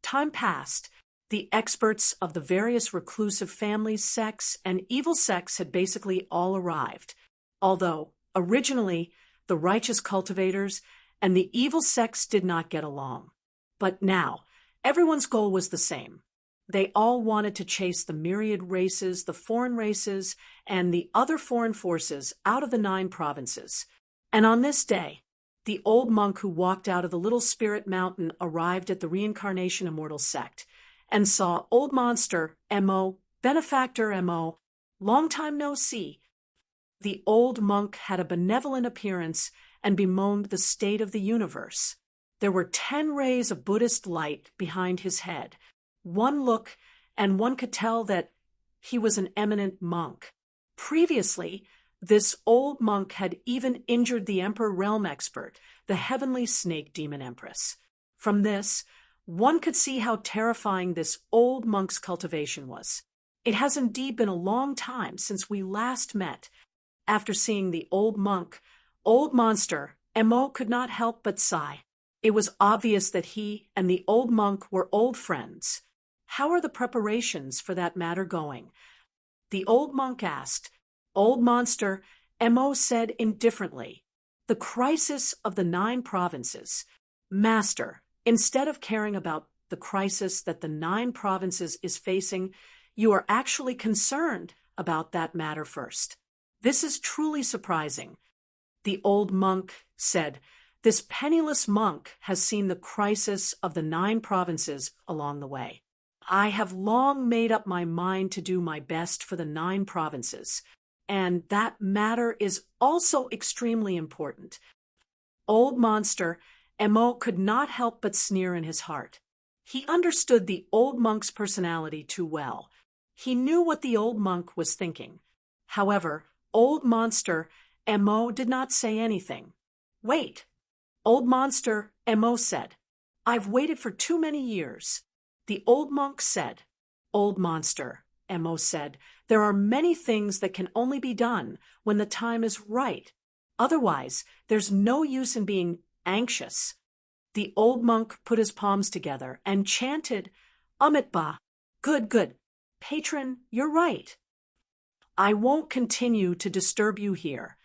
[SPEAKER 1] Time passed. The experts of the various reclusive families, sects, and evil sects had basically all arrived, although, originally, the righteous cultivators and the evil sects did not get along. But now, everyone's goal was the same. They all wanted to chase the myriad races, the foreign races, and the other foreign forces out of the 9 provinces. And on this day, the old monk who walked out of the little spirit mountain arrived at the Reincarnation Immortal sect and saw Old Monster, M.O., Benefactor, M.O., long time no see. The old monk had a benevolent appearance and bemoaned the state of the universe. There were 10 rays of Buddhist light behind his head. One look, and one could tell that he was an eminent monk. Previously, this old monk had even injured the Emperor Realm Expert, the heavenly snake demon empress. From this, one could see how terrifying this old monk's cultivation was. It has indeed been a long time since we last met. After seeing the old monk, Old Monster, M.O. could not help but sigh. It was obvious that he and the old monk were old friends. How are the preparations for that matter going? The old monk asked. Old Monster, M.O. said indifferently. The crisis of the 9 provinces. Master, instead of caring about the crisis that the 9 provinces is facing, you are actually concerned about that matter first. This is truly surprising. The old monk said, this penniless monk has seen the crisis of the 9 provinces along the way. I have long made up my mind to do my best for the 9 provinces, and that matter is also extremely important. Old Monster, M.O. could not help but sneer in his heart. He understood the old monk's personality too well. He knew what the old monk was thinking. However, Old Monster, M.O. did not say anything. Wait. Old Monster, M.O. said. I've waited for too many years. The old monk said. Old Monster, M.O. said, there are many things that can only be done when the time is right. Otherwise, there's no use in being anxious. The old monk put his palms together and chanted, Amitba. Good, good. Patron, you're right. I won't continue to disturb you here.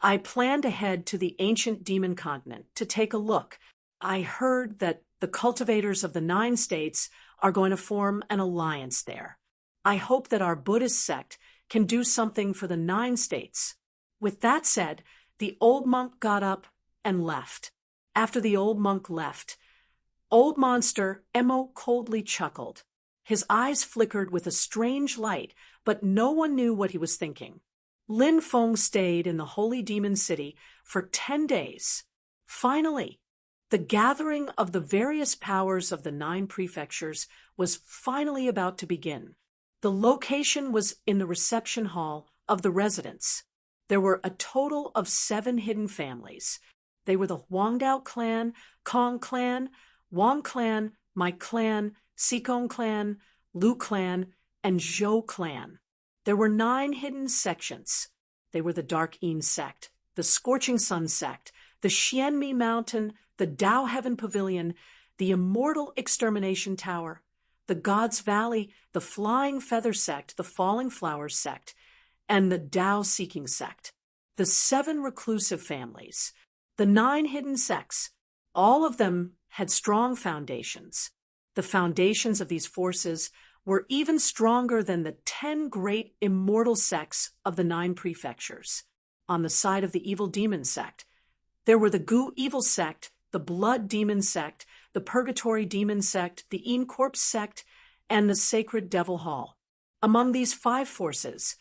[SPEAKER 1] I plan to head to the ancient demon continent to take a look. I heard that the cultivators of the 9 states are going to form an alliance there. I hope that our Buddhist sect can do something for the 9 states. With that said, the old monk got up and left. After the old monk left, Old Monster Emo coldly chuckled. His eyes flickered with a strange light, but no one knew what he was thinking. Lin Feng stayed in the Holy Demon City for 10 days. Finally, the gathering of the various powers of the 9 prefectures was finally about to begin. The location was in the reception hall of the residence. There were a total of 7 hidden families. They were the Huangdao clan, Kong clan, Wang clan, Mai clan, Sikong clan, Lu clan, and Zhou clan. There were 9 hidden sections. They were the Dark Een sect, the Scorching Sun sect, the Xianmi Mountain, the Dao Heaven Pavilion, the Immortal Extermination Tower, the God's Valley, the Flying Feather sect, the Falling Flowers sect, and the Dao Seeking sect. The 7 reclusive families, the 9 hidden sects, all of them had strong foundations. The foundations of these forces were even stronger than the 10 great immortal sects of the 9 prefectures. On the side of the evil demon sect, there were the Gu evil sect, the blood demon sect, the purgatory demon sect, the Een corpse sect, and the sacred devil hall. Among these 5 forces,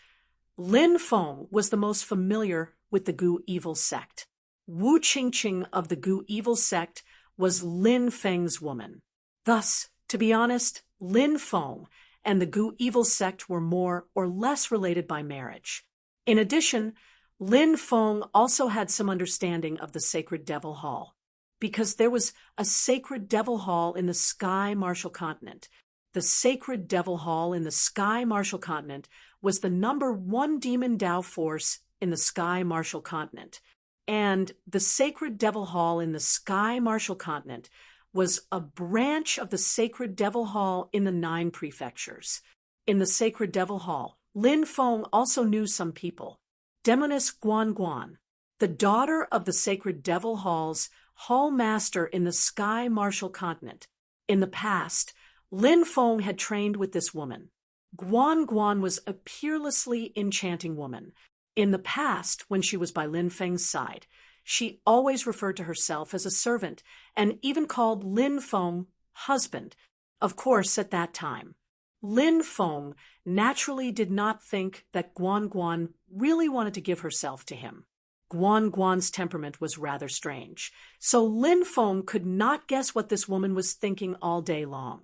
[SPEAKER 1] Lin Feng was the most familiar with the Gu evil sect. Wu Qingqing of the Gu evil sect was Lin Feng's woman. Thus, to be honest, Lin Feng and the Gu evil sect were more or less related by marriage. In addition, Lin Feng also had some understanding of the sacred devil hall, because there was a sacred devil hall in the Sky Martial Continent. The sacred devil hall in the Sky Martial Continent was the number 1 demon Dao force in the Sky Martial Continent, and the sacred devil hall in the Sky Martial Continent was a branch of the sacred devil hall in the 9 prefectures. In the sacred devil hall, Lin Feng also knew some people. Demoness Guan Guan, the daughter of the sacred devil hall's hall master in the Sky Martial Continent. In the past, Lin Feng had trained with this woman. Guan Guan was a peerlessly enchanting woman. In the past, when she was by Lin Feng's side, she always referred to herself as a servant and even called Lin Feng husband. Of course, at that time, Lin Feng naturally did not think that Guan Guan really wanted to give herself to him. Guan Guan's temperament was rather strange, so Lin Feng could not guess what this woman was thinking all day long.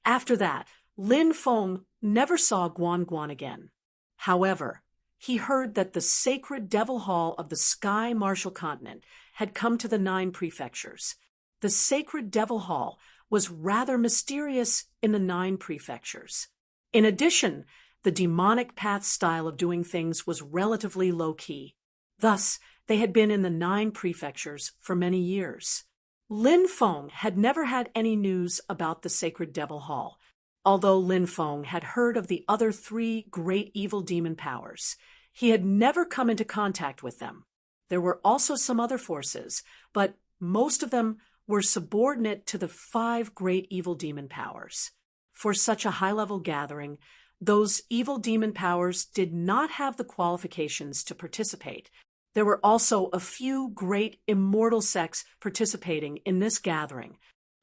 [SPEAKER 1] After that, Lin Feng never saw Guan Guan again. However, he heard that the sacred devil hall of the Sky Martial Continent had come to the 9 prefectures. The sacred devil hall was rather mysterious in the 9 prefectures. In addition, the demonic path style of doing things was relatively low-key. Thus, they had been in the 9 prefectures for many years. Lin Feng had never had any news about the sacred devil hall, although Lin Feng had heard of the other 3 great evil demon powers. He had never come into contact with them. There were also some other forces, but most of them were subordinate to the 5 great evil demon powers. For such a high-level gathering, those evil demon powers did not have the qualifications to participate. There were also a few great immortal sects participating in this gathering.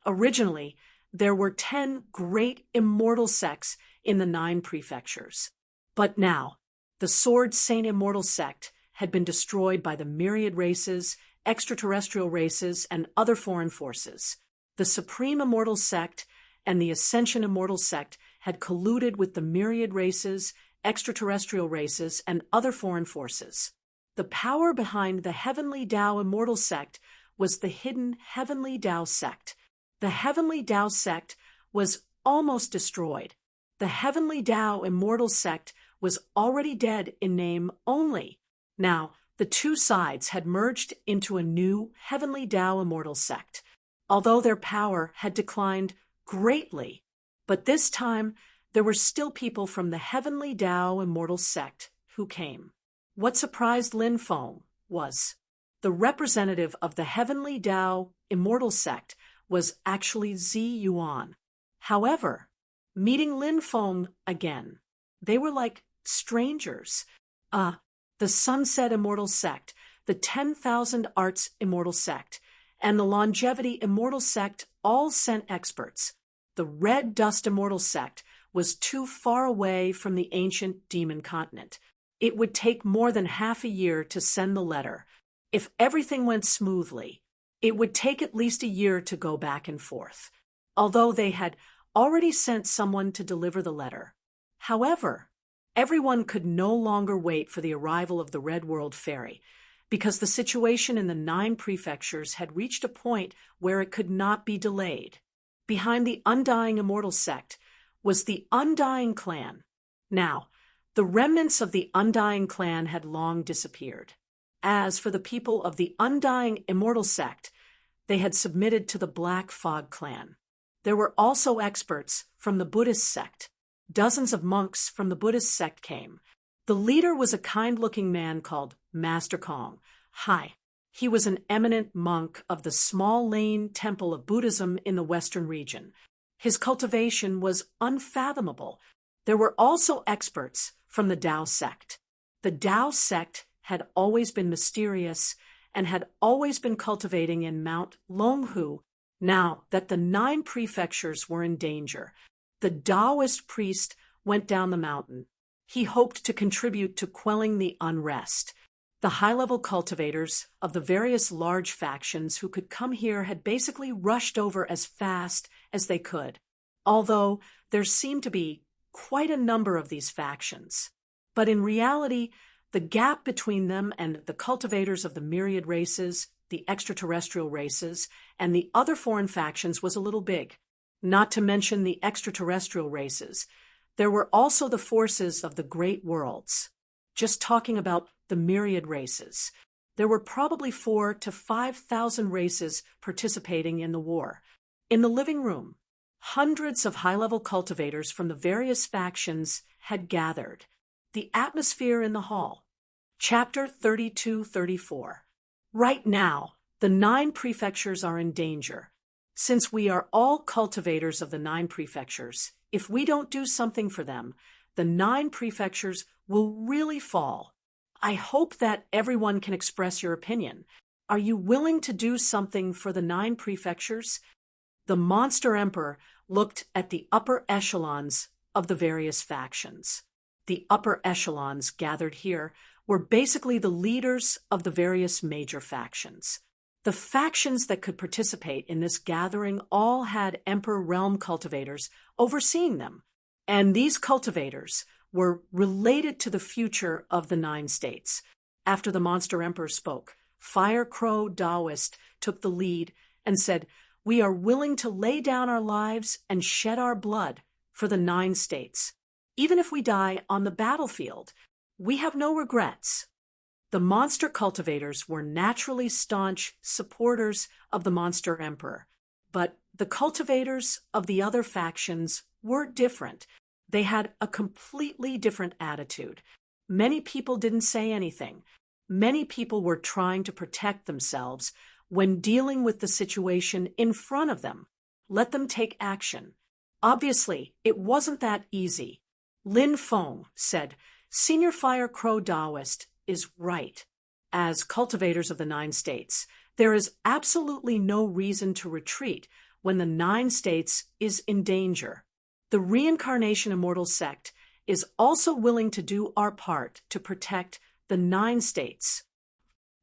[SPEAKER 1] Originally, there were 10 great immortal sects in the 9 prefectures. But now, the Sword Saint Immortal sect had been destroyed by the myriad races, extraterrestrial races, and other foreign forces. The Supreme Immortal sect and the Ascension Immortal sect had colluded with the myriad races, extraterrestrial races, and other foreign forces. The power behind the Heavenly Dao Immortal sect was the hidden Heavenly Dao sect. The Heavenly Dao sect was almost destroyed. The Heavenly Dao Immortal sect was already dead in name only. Now, the 2 sides had merged into a new Heavenly Dao Immortal sect, although their power had declined greatly. But this time, there were still people from the Heavenly Dao Immortal sect who came. What surprised Lin Feng was the representative of the Heavenly Tao Immortal Sect was actually Zi Yuan. However, meeting Lin Feng again, they were like strangers. The Sunset Immortal Sect, the 10,000 Arts Immortal Sect, and the Longevity Immortal Sect all sent experts. The Red Dust Immortal Sect was too far away from the ancient demon continent. It would take more than half a year to send the letter. If everything went smoothly, it would take at least a year to go back and forth, although they had already sent someone to deliver the letter. However, everyone could no longer wait for the arrival of the Red World Ferry, because the situation in the 9 prefectures had reached a point where it could not be delayed. Behind the Undying Immortal Sect was the Undying Clan. Now, the remnants of the Undying Clan had long disappeared. As for the people of the Undying Immortal Sect, they had submitted to the Black Fog Clan. There were also experts from the Buddhist sect. Dozens of monks from the Buddhist sect came. The leader was a kind-looking man called Master Kong. He was an eminent monk of the Small Lane Temple of Buddhism in the Western region. His cultivation was unfathomable. There were also experts from the Tao sect. The Tao sect had always been mysterious and had always been cultivating in Mount Longhu. Now that the 9 prefectures were in danger, the Taoist priest went down the mountain. He hoped to contribute to quelling the unrest. The high-level cultivators of the various large factions who could come here had basically rushed over as fast as they could, although there seemed to be quite a number of these factions. But in reality, the gap between them and the cultivators of the myriad races, the extraterrestrial races, and the other foreign factions was a little big. Not to mention the extraterrestrial races. There were also the forces of the great worlds. Just talking about the myriad races, there were probably 4,000 to 5,000 races participating in the war. In the living room, hundreds of high-level cultivators from the various factions had gathered. The atmosphere in the hall. Chapter 32-34. Right now, the 9 prefectures are in danger. Since we are all cultivators of the 9 prefectures, if we don't do something for them, the 9 prefectures will really fall. I hope that everyone can express your opinion. Are you willing to do something for the 9 prefectures? The Monster Emperor looked at the upper echelons of the various factions. The upper echelons gathered here were basically the leaders of the various major factions. The factions that could participate in this gathering all had Emperor Realm cultivators overseeing them, and these cultivators were related to the future of the 9 states. After the Monster Emperor spoke, Fire Crow Taoist took the lead and said, "We are willing to lay down our lives and shed our blood for the 9 states. Even if we die on the battlefield, we have no regrets." The monster cultivators were naturally staunch supporters of the Monster Emperor, but the cultivators of the other factions were different. They had a completely different attitude. Many people didn't say anything. Many people were trying to protect themselves when dealing with the situation in front of them. Let them take action. Obviously, it wasn't that easy. Lin Feng said, "Senior Fire Crow Taoist is right. As cultivators of the 9 states, there is absolutely no reason to retreat when the 9 states is in danger. The Reincarnation Immortal Sect is also willing to do our part to protect the 9 states.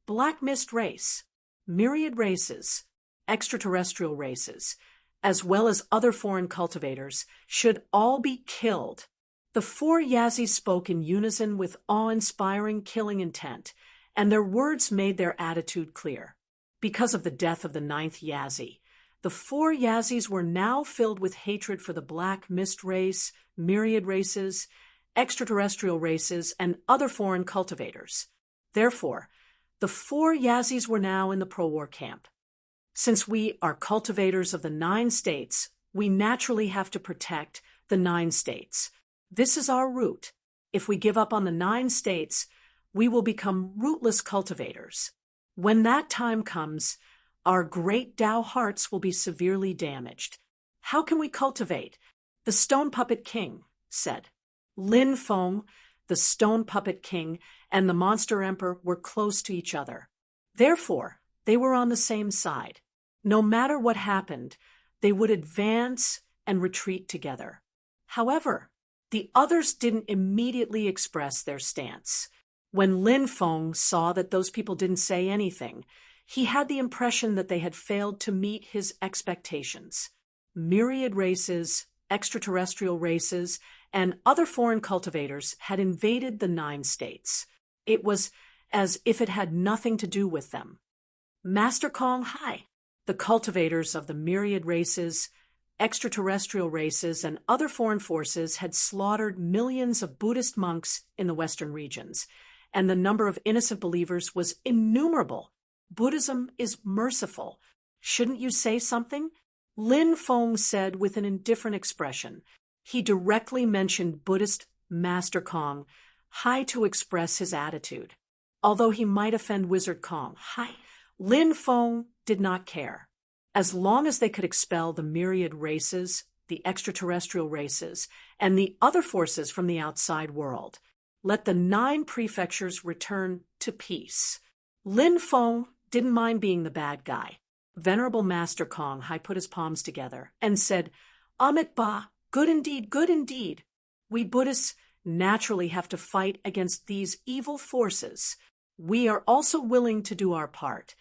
[SPEAKER 1] Black Mist race, myriad races, extraterrestrial races, as well as other foreign cultivators, should all be killed." The 4 Yazis spoke in unison with awe-inspiring killing intent, and their words made their attitude clear. Because of the death of the 9th Yazi, the 4 Yazis were now filled with hatred for the Black Mist race, myriad races, extraterrestrial races, and other foreign cultivators. Therefore, the 4 Yazis were now in the pro-war camp. Since we are cultivators of the 9 states, we naturally have to protect the 9 states. This is our route. if we give up on the 9 states, we will become rootless cultivators. When that time comes, our great Tao hearts will be severely damaged. How can we cultivate? The Stone Puppet King said. Lin Feng, the Stone Puppet King, and the Monster Emperor were close to each other. Therefore, they were on the same side. No matter what happened, they would advance and retreat together. However, the others didn't immediately express their stance. When Lin Feng saw that those people didn't say anything, he had the impression that they had failed to meet his expectations. Myriad races, extraterrestrial races, and other foreign cultivators had invaded the 9 states. It was as if it had nothing to do with them. Master Kong Hai, the cultivators of the myriad races, extraterrestrial races, and other foreign forces had slaughtered millions of Buddhist monks in the Western regions, and the number of innocent believers was innumerable. Buddhism is merciful. Shouldn't you say something? Lin Feng said with an indifferent expression. He directly mentioned Buddhist Master Kong Hai to express his attitude. Although he might offend Wizard Kong Hai, Lin Feng did not care. As long as they could expel the myriad races, the extraterrestrial races, and the other forces from the outside world, let the 9 prefectures return to peace. Lin Feng didn't mind being the bad guy. Venerable Master Kong Hai put his palms together and said, Amit Ba, good indeed, good indeed. We Buddhists naturally have to fight against these evil forces. We are also willing to do our part.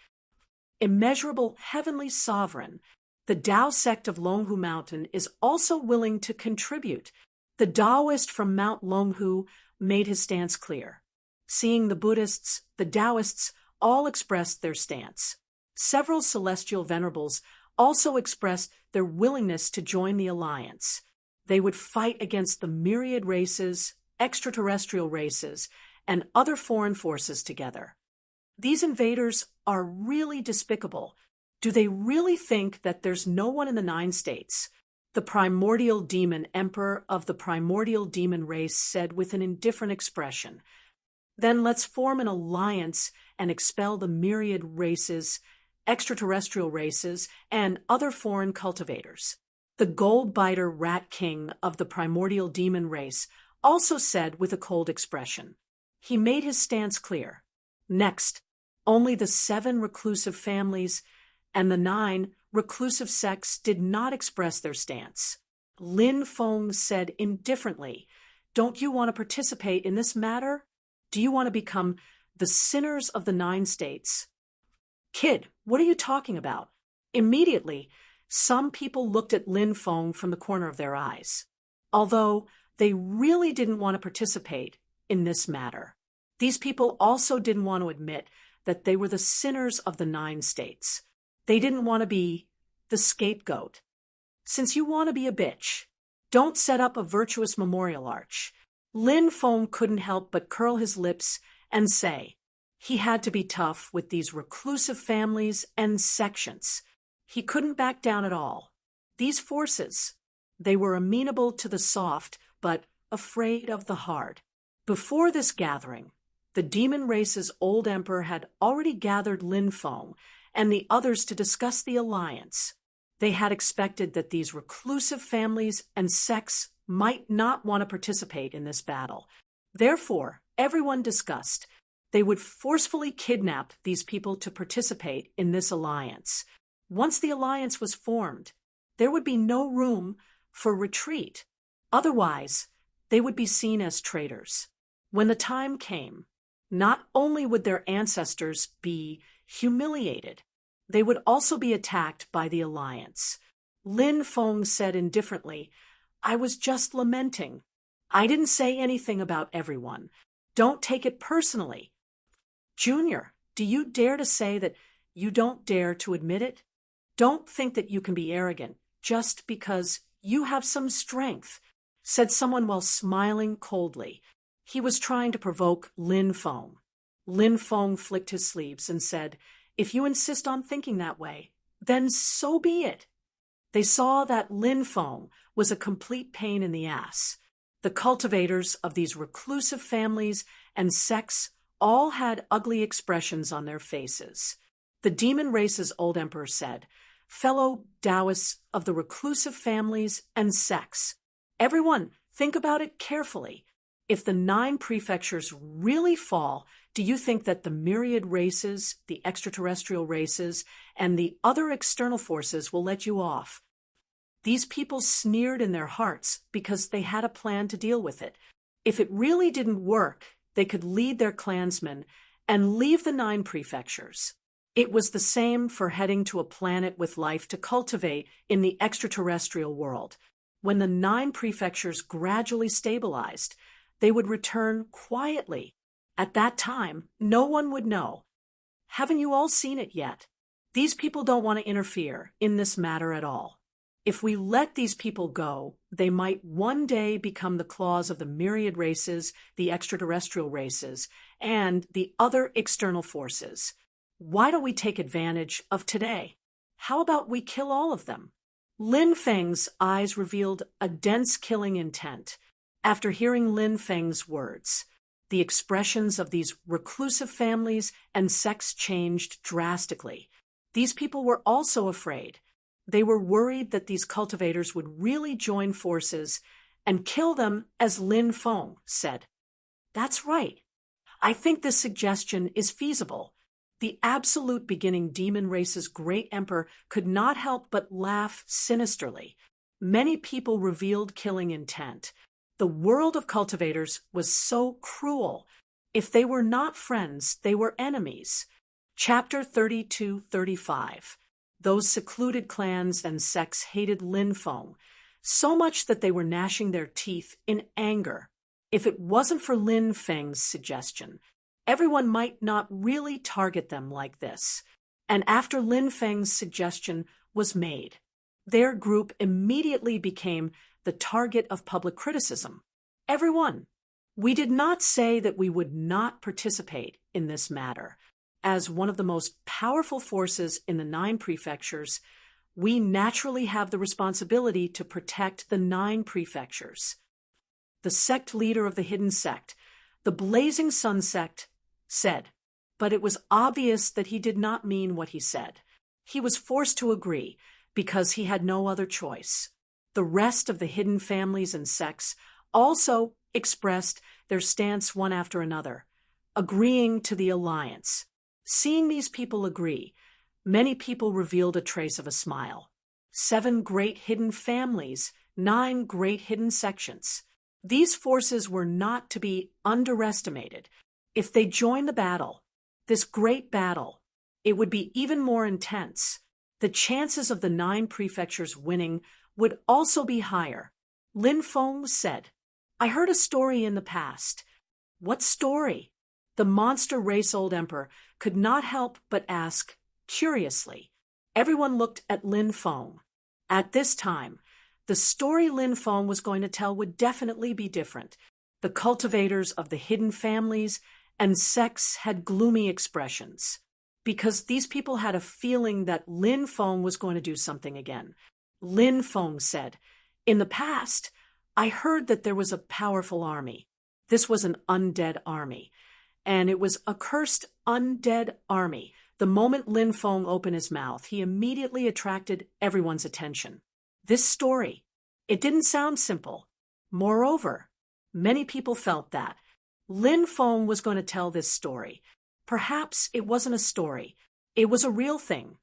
[SPEAKER 1] Immeasurable heavenly sovereign, the Tao sect of Longhu Mountain is also willing to contribute. The Taoist from Mount Longhu made his stance clear. Seeing the Buddhists, the Taoists all expressed their stance. Several celestial venerables also expressed their willingness to join the alliance. They would fight against the myriad races, extraterrestrial races, and other foreign forces together. These invaders are really despicable. Do they really think that there's no one in the 9 states? The primordial demon emperor of the primordial demon race said with an indifferent expression. Then let's form an alliance and expel the myriad races, extraterrestrial races, and other foreign cultivators. The gold-biter rat king of the primordial demon race also said with a cold expression. He made his stance clear. Next, only the 7 reclusive families and the 9 reclusive sects did not express their stance. Lin Feng said indifferently, Don't you want to participate in this matter? Do you want to become the sinners of the 9 states? Kid, what are you talking about? Immediately, some people looked at Lin Feng from the corner of their eyes. Although they really didn't want to participate in this matter, these people also didn't want to admit that they were the sinners of the 9 states. They didn't want to be the scapegoat. Since you want to be a bitch, don't set up a virtuous memorial arch. Lin Feng couldn't help but curl his lips and say he had to be tough with these reclusive families and sections. He couldn't back down at all. These forces, they were amenable to the soft, but afraid of the hard. Before this gathering, the demon race's old emperor had already gathered Lin Feng and the others to discuss the alliance. They had expected that these reclusive families and sects might not want to participate in this battle. Therefore, everyone discussed they would forcefully kidnap these people to participate in this alliance. Once the alliance was formed, there would be no room for retreat. Otherwise, they would be seen as traitors. When the time came, not only would their ancestors be humiliated, they would also be attacked by the alliance. Lin Feng said indifferently, I was just lamenting. I didn't say anything about everyone. Don't take it personally. Junior, do you dare to say that you don't dare to admit it? Don't think that you can be arrogant just because you have some strength, said someone while smiling coldly. He was trying to provoke Lin Feng. Lin Feng flicked his sleeves and said, If you insist on thinking that way, then so be it. They saw that Lin Feng was a complete pain in the ass. The cultivators of these reclusive families and sects all had ugly expressions on their faces. The demon race's old emperor said, "Fellow Taoists of the reclusive families and sects, everyone, think about it carefully. If the 9 prefectures really fall, do you think that the myriad races, the extraterrestrial races, and the other external forces will let you off?" These people sneered in their hearts because they had a plan to deal with it. If it really didn't work, they could lead their clansmen and leave the 9 prefectures. It was the same for heading to a planet with life to cultivate in the extraterrestrial world. When the 9 prefectures gradually stabilized, they would return quietly. At that time, no one would know. Haven't you all seen it yet? These people don't want to interfere in this matter at all. If we let these people go, they might one day become the claws of the myriad races, the extraterrestrial races, and the other external forces. Why don't we take advantage of today? How about we kill all of them? Lin Feng's eyes revealed a dense killing intent. After hearing Lin Feng's words, the expressions of these reclusive families and sects changed drastically. These people were also afraid. They were worried that these cultivators would really join forces and kill them, as Lin Feng said. "That's right. I think this suggestion is feasible." The absolute beginning demon race's great emperor could not help but laugh sinisterly. Many people revealed killing intent. The world of cultivators was so cruel. If they were not friends, they were enemies. Chapter 32-35. Those secluded clans and sects hated Lin Feng, so much that they were gnashing their teeth in anger. If it wasn't for Lin Feng's suggestion, everyone might not really target them like this. And after Lin Feng's suggestion was made, their group immediately became the target of public criticism. Everyone. We did not say that we would not participate in this matter. As one of the most powerful forces in the 9 prefectures, we naturally have the responsibility to protect the 9 prefectures. The sect leader of the hidden sect, the Blazing Sun sect, said, but it was obvious that he did not mean what he said. He was forced to agree because he had no other choice. The rest of the hidden families and sects also expressed their stance one after another, agreeing to the alliance. Seeing these people agree, many people revealed a trace of a smile. 7 great hidden families, 9 great hidden sections. These forces were not to be underestimated. If they joined the battle, this great battle, it would be even more intense. The chances of the 9 prefectures winning would also be higher. Lin Feng said, "I heard a story in the past." "What story?" The monster race old emperor could not help but ask, curiously. Everyone looked at Lin Feng. At this time, the story Lin Feng was going to tell would definitely be different. The cultivators of the hidden families and sects had gloomy expressions, because these people had a feeling that Lin Feng was going to do something again. Lin Feng said, "In the past, I heard that there was a powerful army. This was an undead army. And it was a cursed undead army. The moment Lin Feng opened his mouth, he immediately attracted everyone's attention. This story, it didn't sound simple. Moreover, many people felt that Lin Feng was going to tell this story. Perhaps it wasn't a story. It was a real thing.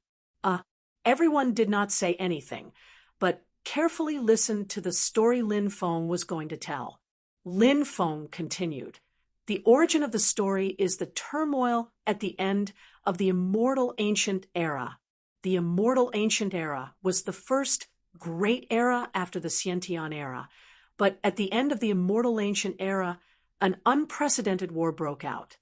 [SPEAKER 1] Everyone did not say anything, but carefully listened to the story Lin Feng was going to tell. Lin Feng continued. The origin of the story is the turmoil at the end of the immortal ancient era. The immortal ancient era was the first great era after the Xiantian era, but at the end of the immortal ancient era, an unprecedented war broke out.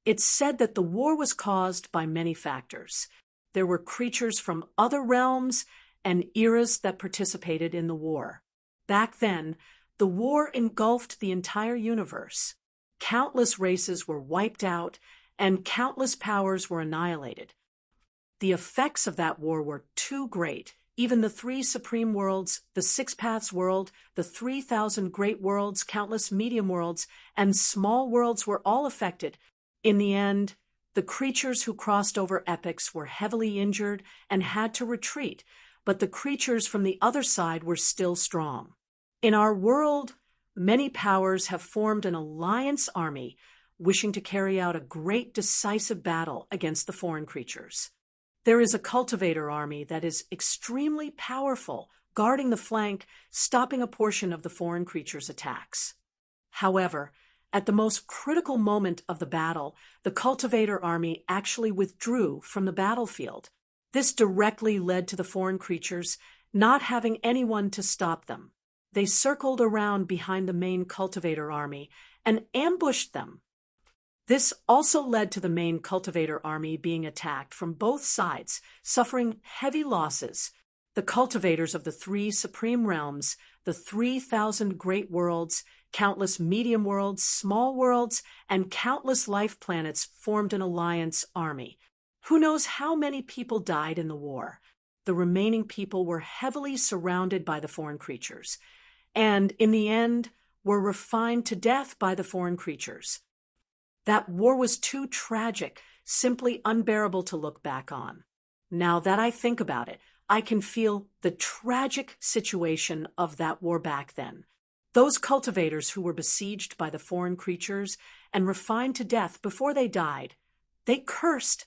[SPEAKER 1] It's said that the war was caused by many factors. There were creatures from other realms and eras that participated in the war. Back then, the war engulfed the entire universe. Countless races were wiped out, and countless powers were annihilated. The effects of that war were too great. even the 3 supreme worlds, the 6 paths world, the 3,000 great worlds, countless medium worlds, and small worlds were all affected. In the end, the creatures who crossed over epochs were heavily injured and had to retreat, but the creatures from the other side were still strong. In our world, many powers have formed an alliance army, wishing to carry out a great decisive battle against the foreign creatures. There is a cultivator army that is extremely powerful, guarding the flank, stopping a portion of the foreign creatures' attacks. However, at the most critical moment of the battle, the cultivator army actually withdrew from the battlefield. This directly led to the foreign creatures not having anyone to stop them. They circled around behind the main cultivator army and ambushed them. This also led to the main cultivator army being attacked from both sides, suffering heavy losses. The cultivators of the 3 supreme realms, the 3,000 great worlds, countless medium worlds, small worlds, and countless life planets formed an alliance army. Who knows how many people died in the war? The remaining people were heavily surrounded by the foreign creatures, and in the end were refined to death by the foreign creatures. That war was too tragic, simply unbearable to look back on. Now that I think about it, I can feel the tragic situation of that war back then. Those cultivators who were besieged by the foreign creatures and refined to death before they died, they cursed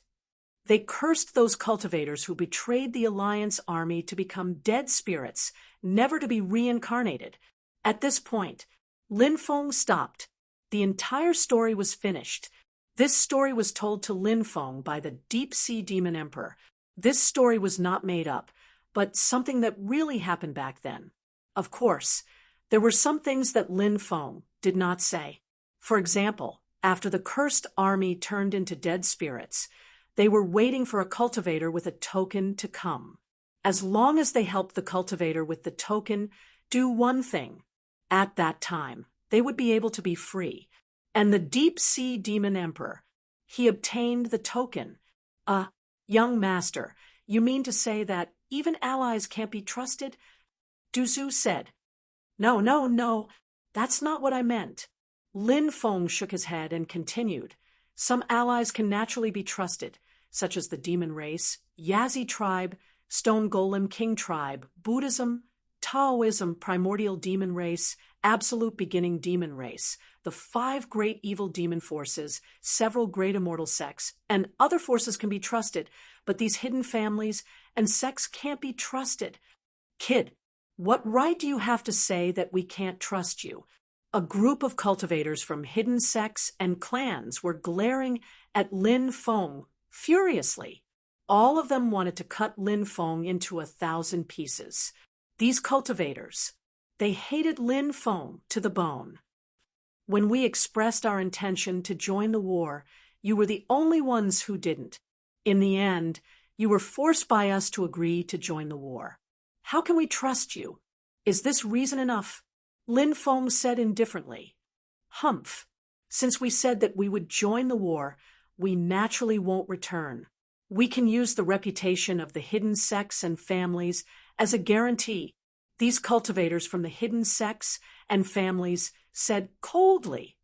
[SPEAKER 1] those cultivators who betrayed the Alliance army to become dead spirits, never to be reincarnated. At this point, Lin Feng stopped. The entire story was finished. This story was told to Lin Feng by the Deep-Sea Demon Emperor. This story was not made up, but something that really happened back then. Of course, there were some things that Lin Feng did not say. For example, after the cursed army turned into dead spirits, they were waiting for a cultivator with a token to come. As long as they helped the cultivator with the token do one thing, at that time, they would be able to be free. And the Deep-Sea Demon Emperor, he obtained the token. Young master, you mean to say that even allies can't be trusted? Du Zhu said. No, that's not what I meant. Lin Feng shook his head and continued. Some allies can naturally be trusted, such as the demon race, Yazi tribe, Stone Golem King tribe, Buddhism, Taoism, primordial demon race, absolute beginning demon race, the 5 great evil demon forces, several great immortal sects, and other forces can be trusted, but these hidden families and sects can't be trusted. Kid, what right do you have to say that we can't trust you? A group of cultivators from hidden sects and clans were glaring at Lin Feng furiously. All of them wanted to cut Lin Feng into 1,000 pieces. These cultivators, they hated Lin Feng to the bone. When we expressed our intention to join the war, you were the only ones who didn't. In the end, you were forced by us to agree to join the war. How can we trust you? Is this reason enough? Lin Feng said indifferently. Humph. Since we said that we would join the war, we naturally won't return. We can use the reputation of the hidden sects and families as a guarantee. These cultivators from the hidden sects and families said coldly,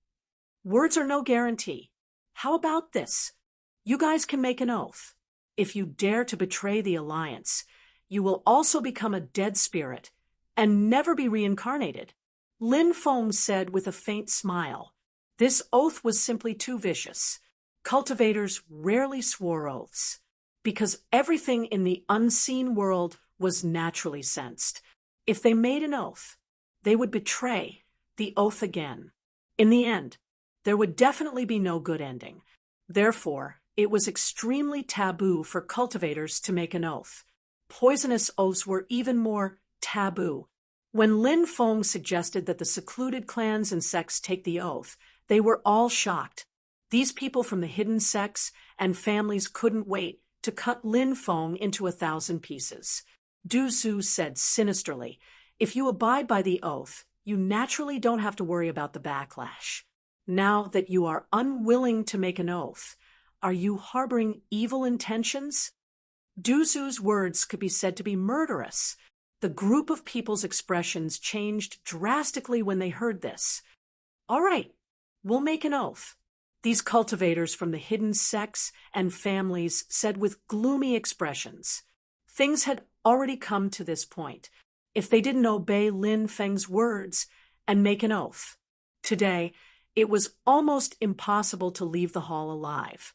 [SPEAKER 1] words are no guarantee. How about this? You guys can make an oath. If you dare to betray the alliance, you will also become a dead spirit and never be reincarnated. Lin Feng said with a faint smile. This oath was simply too vicious. Cultivators rarely swore oaths, because everything in the unseen world was naturally sensed. If they made an oath, they would betray the oath again. In the end, there would definitely be no good ending. Therefore, it was extremely taboo for cultivators to make an oath. Poisonous oaths were even more taboo. When Lin Feng suggested that the secluded clans and sects take the oath, they were all shocked. These people from the hidden sects and families couldn't wait to cut Lin Feng into 1,000 pieces. Du Zhu said sinisterly, if you abide by the oath, you naturally don't have to worry about the backlash. Now that you are unwilling to make an oath, are you harboring evil intentions? Duzu's words could be said to be murderous. The group of people's expressions changed drastically when they heard this. All right, we'll make an oath. These cultivators from the hidden sects and families said with gloomy expressions. Things had already come to this point. If they didn't obey Lin Feng's words and make an oath, today it was almost impossible to leave the hall alive.